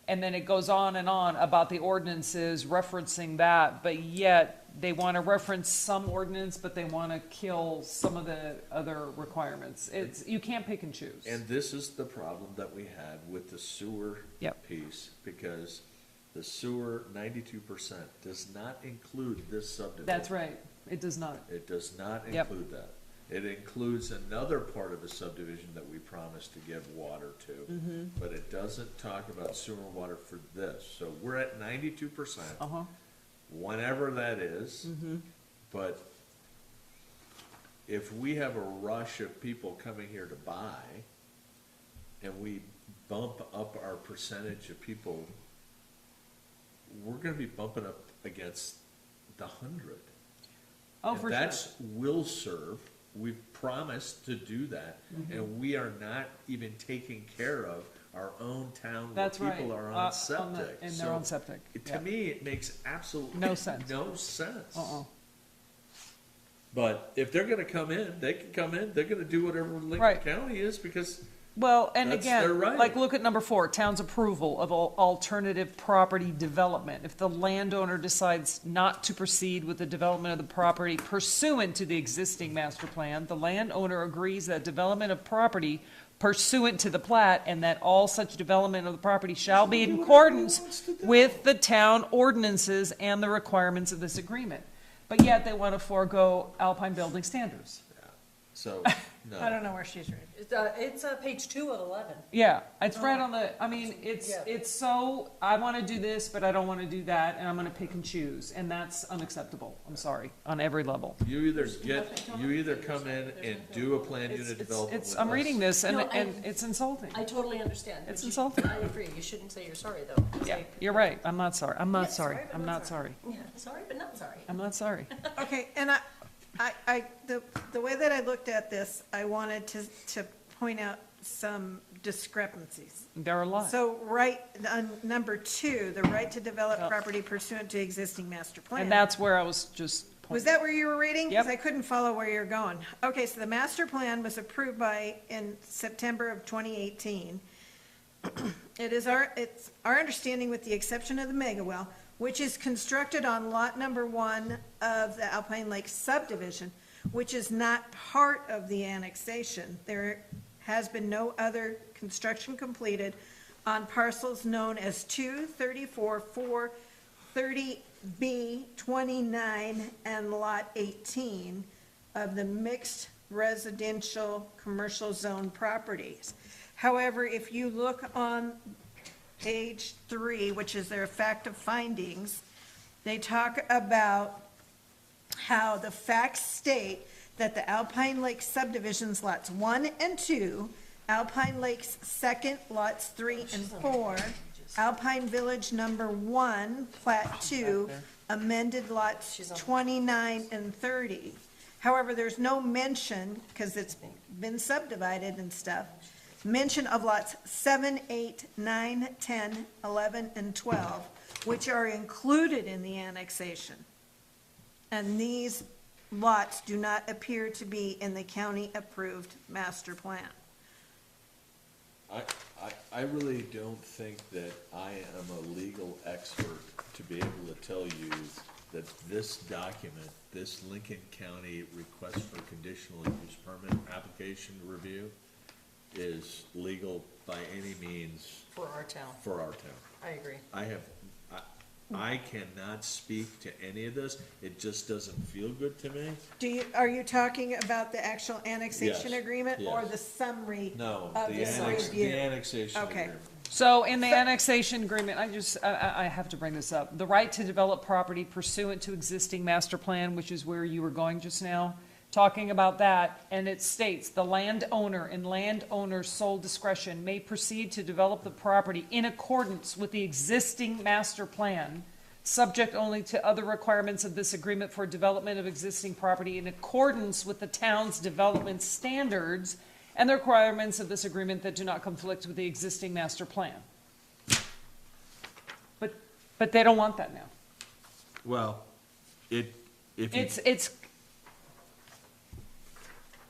And then it goes on and on about the ordinances referencing that, but yet they want to reference some ordinance, but they want to kill some of the other requirements. It's, you can't pick and choose. And this is the problem that we had with the sewer Yep. piece, because the sewer 92% does not include this subdivision. That's right, it does not. It does not Yep. include that. It includes another part of the subdivision that we promised to give water to, Mm-hmm. but it doesn't talk about sewer and water for this. So we're at 92%, Uh-huh, whenever that is. mm-hmm, But if we have a rush of people coming here to buy, and we bump up our percentage of people, we're gonna be bumping up against the 100. oh, And for sure. that's will serve, we've promised to do that, Mm-hmm. and we are not even taking care of our own town where That's right. people are On on the- septic. and So they're on septic, To yeah. me, it makes absolutely No sense. no sense. Uh-uh. But if they're gonna come in, they can come in, they're gonna do whatever Lincoln Right. County is, because Well, and That's their again, right. like, look at number 4, town's approval of alternative property development. If the landowner decides not to proceed with the development of the property pursuant to the existing master plan, the landowner agrees that development of property pursuant to the plat, and that all such development of the property shall be in accordance with the town ordinances and the requirements of this agreement. But yet, they want to forego Alpine building standards. so, no. I don't know where she's reading. It's page 2 of 11. Yeah, it's right on the, I mean, Yeah. it's so, I want to do this, but I don't want to do that, and I'm going to pick and choose, and that's unacceptable, I'm sorry, on every level. You either come in and do a planned unit development with I'm us. reading this, and, No, and it's insulting. I totally understand. It's but you- insulting. I agree, you shouldn't say you're sorry, though. Yeah, Say, you're right, I'm not sorry, I'm Yeah, not sorry, sorry, but I'm not not sorry. sorry, Yeah, sorry, but not sorry. I'm not sorry. Okay, and the way that I looked at this, I wanted to point out some discrepancies. There are a lot. So, right, on number 2, the right to develop property pursuant to existing master plan. And that's where I was just Was pointing. that where you were reading? Yep. Because I couldn't follow where you're going. Okay, so the master plan was approved in September of 2018. It's our understanding, with the exception of the mega well, which is constructed on lot number 1 of the Alpine Lake subdivision, which is not part of the annexation. There has been no other construction completed on parcels known as 2, 34, 4, 30B, 29, and Lot 18 of the mixed residential commercial zone properties. However, if you look on page 3, which is their fact of findings, they talk about how the facts state that the Alpine Lake subdivisions lots 1 and 2, Alpine Lake's second lots 3 and 4, Alpine Village number 1, plat 2, amended lots 29 and 30. However, there's no mention, because it's been subdivided and stuff, mention of lots 7, 8, 9, 10, 11, and 12, which are included in the annexation. And these lots do not appear to be in the county-approved master plan. I really don't think that I am a legal expert to be able to tell you that this document, this Lincoln County request for conditional use permit application review, is legal by any means For our town. for our town. I agree. I cannot speak to any of this, it just doesn't feel good to me. Are you talking about the actual annexation Yes, agreement or yes. the summary No, of the this annex, review? the annexation Okay. agreement. So in the annexation agreement, I have to bring this up. The right to develop property pursuant to existing master plan, which is where you were going just now, talking about that, and it states, the landowner in landowner's sole discretion may proceed to develop the property in accordance with the existing master plan, subject only to other requirements of this agreement for development of existing property in accordance with the town's development standards and the requirements of this agreement that do not conflict with the existing master plan. But they don't want that now. Well, if you. It's,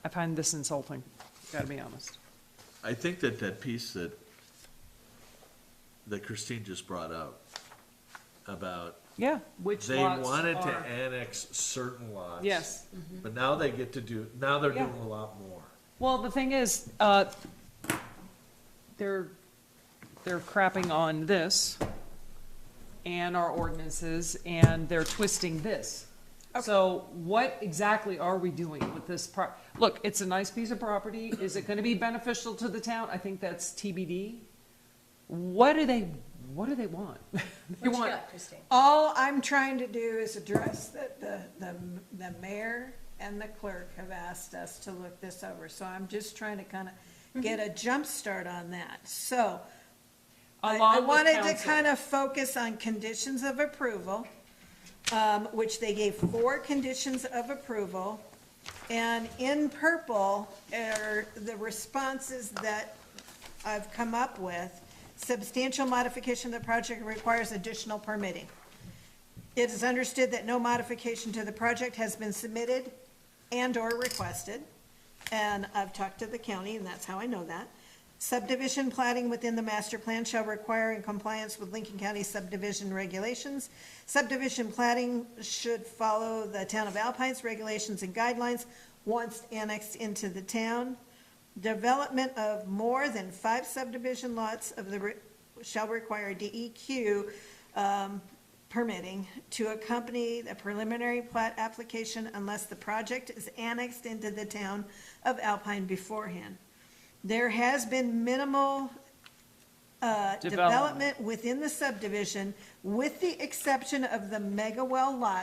I find this insulting, gotta be honest. I think that piece that Christine just brought up about. Yeah, which They lots wanted to are- annex certain lots. Yes. But now they get to now they're Yeah. doing a lot more. Well, the thing is, they're crapping on this and our ordinances, and they're twisting this. So what exactly are we doing with this look, it's a nice piece of property. Is it gonna be beneficial to the town? I think that's TBD. What do they want? They What you want, got, Christine? All I'm trying to do is address that the mayor and the clerk have asked us to look this over. So I'm just trying to kind of get a jump start on that. So I Along with wanted to council. kind of focus on conditions of approval, which they gave 4 conditions of approval. And in purple are the responses that I've come up with. Substantial modification of the project requires additional permitting. It is understood that no modification to the project has been submitted and/or requested. And I've talked to the county, and that's how I know that. Subdivision plating within the master plan shall require in compliance with Lincoln County subdivision regulations. Subdivision plating should follow the town of Alpine's regulations and guidelines once annexed into the town. Development of more than 5 subdivision lots shall require DEQ permitting to accompany the preliminary plat application unless the project is annexed into the town of Alpine beforehand. There has been minimal development within the subdivision, with the exception of the Megawell,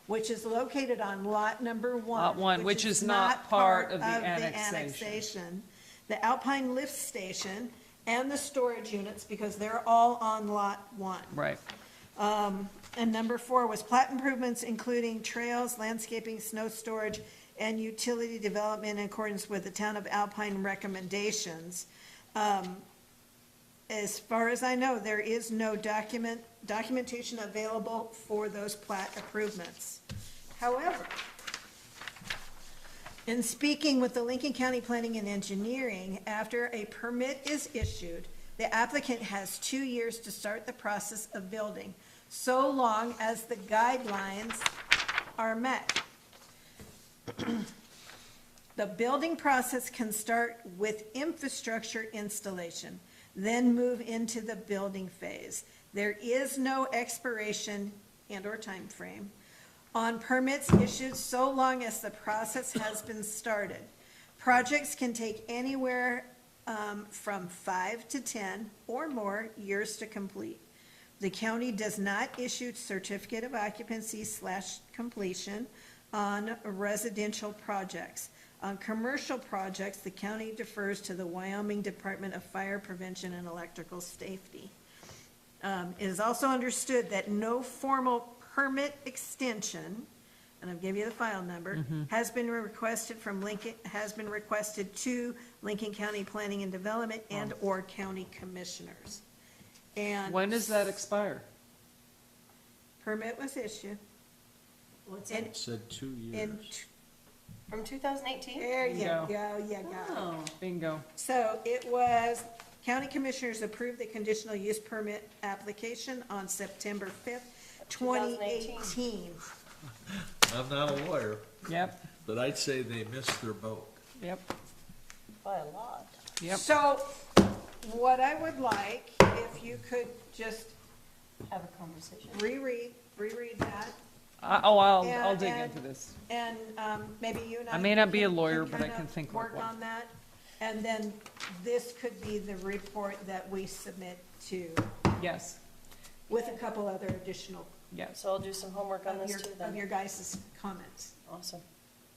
which is located on lot number 1. Lot 1, which is not part of the annexation. The Alpine lift station and the storage units, because they're all on lot 1. right. And number 4 was plat improvements, including trails, landscaping, snow storage, and utility development in accordance with the town of Alpine recommendations. As far as I know, there is no documentation available for those plat improvements. However, in speaking with the Lincoln County Planning and Engineering, after a permit is issued, the applicant has 2 years to start the process of building, so long as the guidelines are met. The building process can start with infrastructure installation, then move into the building phase. There is no expiration and/or time frame on permits issued so long as the process has been started. Projects can take anywhere from 5 to 10 or more years to complete. The county does not issue certificate of occupancy / completion on residential projects. On commercial projects, the county defers to the Wyoming Department of Fire Prevention and Electrical Safety. It is also understood that no formal permit extension, and I'll give you the file number, has been requested to Lincoln County Planning and Development and/or county commissioners. And When does that expire? permit was issued. What's in- It said 2 in years. From 2018? There you Bingo. go, you got it. Oh, Bingo. So it was, county commissioners approved the conditional use permit application on September 5th, 2018. I'm not a lawyer, Yep, but I'd say they missed their boat. yep, by a lot. yep. So what I would like, if you could just Have a conversation. reread that, I'll dig And- into this. and maybe you and I. I may not be a can lawyer, but I kind can of think like Work one. on that. And then this could be the report that we submit to, Yes, with a couple other additional yes. So I'll do some homework on of this your, too of then. your guys' comments. Awesome.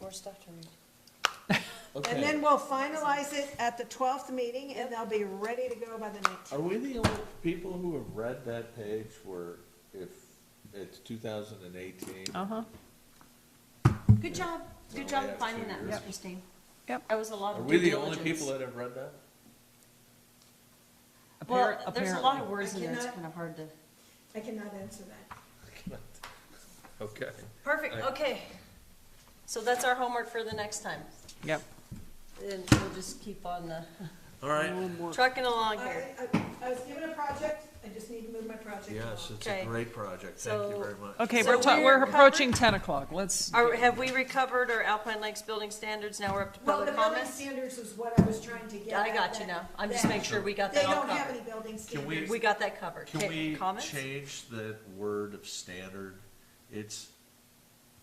More stuff to read. And then we'll finalize it at the 12th meeting, and they'll be ready to go by the 19th. Are we the only people who have read that page where if it's 2018? Uh-huh. Good job. Good Oh, job yeah, finding 2 that, years. Miss Christine. Yep. That was a lot Are of we due the only diligence. people that have read that? Well, there's a lot of Apparently. words in there, it's cannot- kind of hard to. I cannot answer that. Okay. Perfect, I- okay. So that's our homework for the next time. Yep. And we'll just keep on, All right. trucking along here. I was given a project, I just need to move my project Yes, along. it's Okay. a great project. Thank you So- very much. Okay, So we're we're approaching 10 o'clock. Let's, Have we recovered our Alpine Lakes building standards? Now we're up to Well, the public building comments? standards is what I was trying to get at. I got you now. I'm just that making sure we got They that all don't have covered. any building Can we- standards. We got that covered. Can Okay, we comments? change that word of standard? It's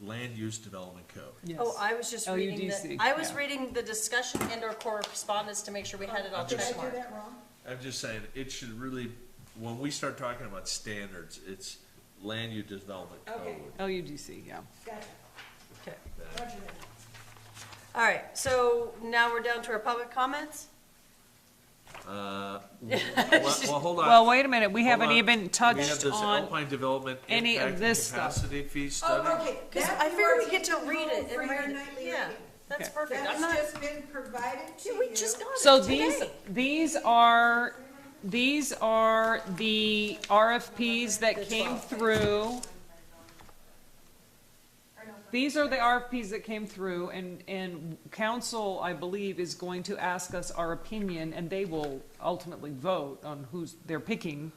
land use development code. yes. Oh, I was just reading LUDC, I was yeah. reading the discussion and or correspondence to make sure we had it all Did I do checkmarked. that wrong? I'm just saying, it should really, when we start talking about standards, it's land use development Okay. code. LUDC, yeah. Gotcha. Okay. Roger that. All right, so now we're down to our public comments? Well, hold on. Well, wait a minute, we Hold haven't on. even We have touched this on, Alpine Development any of Impact and this stuff. Capacity Fee Study. Oh, okay. Because That I you figure are we get to taking read home it for and your read it. nightly Yeah, reading. that's Okay. perfect. That I'm has not, just been provided to you. we just got so it today. these are the RFPs that came through. These are the RFPs that came through, and council, I believe, is going to ask us our opinion, and they will ultimately vote on who's they're picking,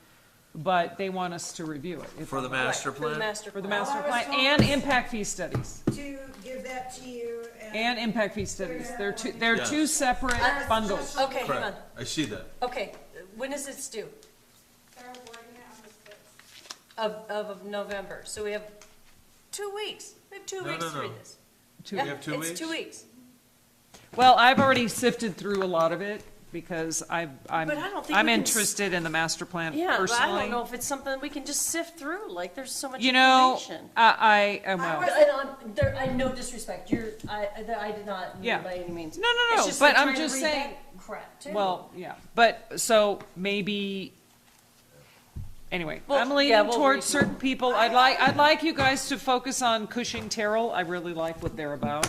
but they want us to review it. For the Right, master for the plan? master For the plan. master All I was plan, told and was- impact fee studies, To give that to you and impact fee studies. They're Yes. two separate bundles. Okay, hang on. Correct. I see that. Okay, when is it due? Of November, so we have 2 weeks. We have 2 No, weeks no, to read no. this. We Yeah, have 2 weeks? It's 2 weeks. Well, I've already sifted through a lot of it, because I'm But I don't think I'm we can s- interested in the master plan Yeah, but I personally. don't know if it's something we can just sift through, like, there's so much You know, information. well, I no disrespect, I did not mean Yeah. by any means. No, no, It's no, just but we're I'm trying to just read saying, that crap, too. well, yeah, but, so, maybe, anyway, Well, I'm yeah, leaning we'll towards read certain people. I'd like you guys to focus on Cushing Terrell. I really like what they're about.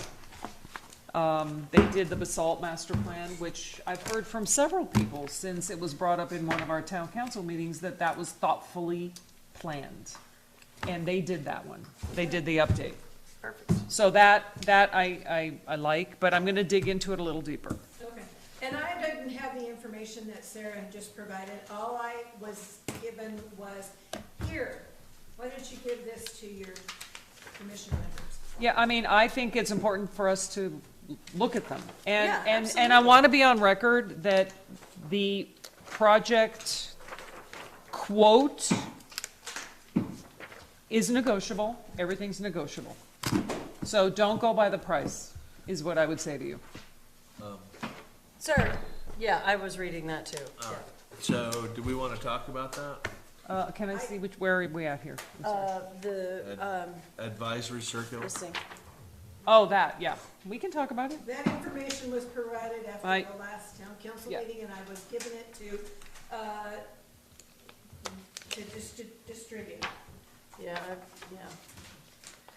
They did the basalt master plan, which I've heard from several people since it was brought up in one of our town council meetings, that was thoughtfully planned. And they did that one. They did the update. Perfect. So that I like, but I'm gonna dig into it a little deeper. Okay, and I didn't have the information that Sarah had just provided. All I was given was, here, why don't you give this to your commission members? Yeah, I mean, I think it's important for us to look at them. Yeah, And I absolutely. want to be on record that the project quote is negotiable, everything's negotiable. So don't go by the price, is what I would say to you. Sir, yeah, I was reading that too. All right. So, do we want to talk about that? Can I see where are we at here? I'm sorry. The, Advisory circular? this thing. Oh, that, yeah, we can talk about it. That information was provided after Right. the last town council Yeah. meeting, and I was given it to distribute. Yeah,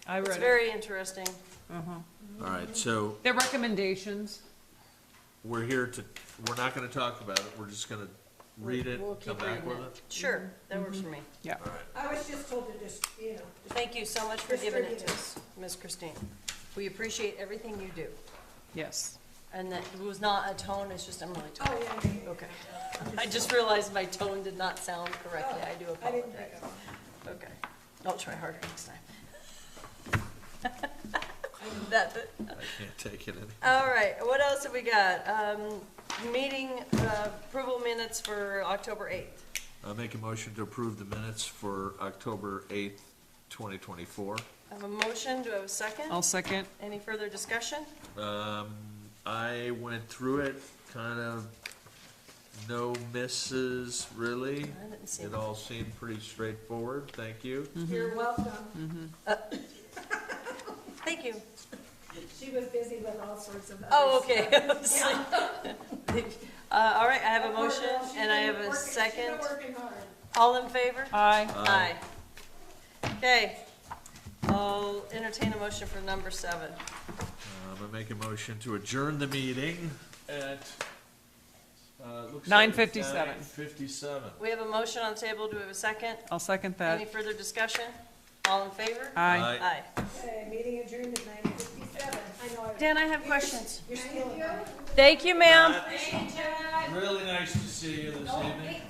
I it's read it. very interesting. All right, so Their recommendations. we're here to, we're not going to talk about it, we're just going to read it, We'll come keep back reading with it. it? Sure, that works for me. Yeah. All right. I was just told to just, just Thank you so much for giving it to Distribute it. us, Ms. Christine. We appreciate everything you do. Yes. And that it was not a tone, it's just I'm really Oh, tired. yeah, yeah, yeah. Okay. I just realized my tone did not sound correctly. I do I didn't apologize. pick up. Okay. I'll try harder next time. That, I can't take it any. all right, what else have we got? Meeting, approval minutes for October 8th. I'll make a motion to approve the minutes for October 8th, 2024. I have a motion, do I have a second? I'll second. Any further discussion? I went through it kind of no misses, really. I didn't see It all seemed pretty straightforward, thank you. You're welcome. Thank you. She was busy with all sorts of other Oh, okay. stuff. All right, I have a motion and I have a second. She's been working hard. All in favor? Aye. Aye. Okay, I'll entertain a motion for number 7. I'm gonna make a motion to adjourn the meeting at, looks 9:57. 9:57. We have a motion on the table, do we have a second? I'll second Any that. further discussion? All in favor? Aye. Aye. Okay, meeting adjourned at 9:57. I know. Dan, I have questions. You're still. Thank you, ma'am. Really nice to see you this evening.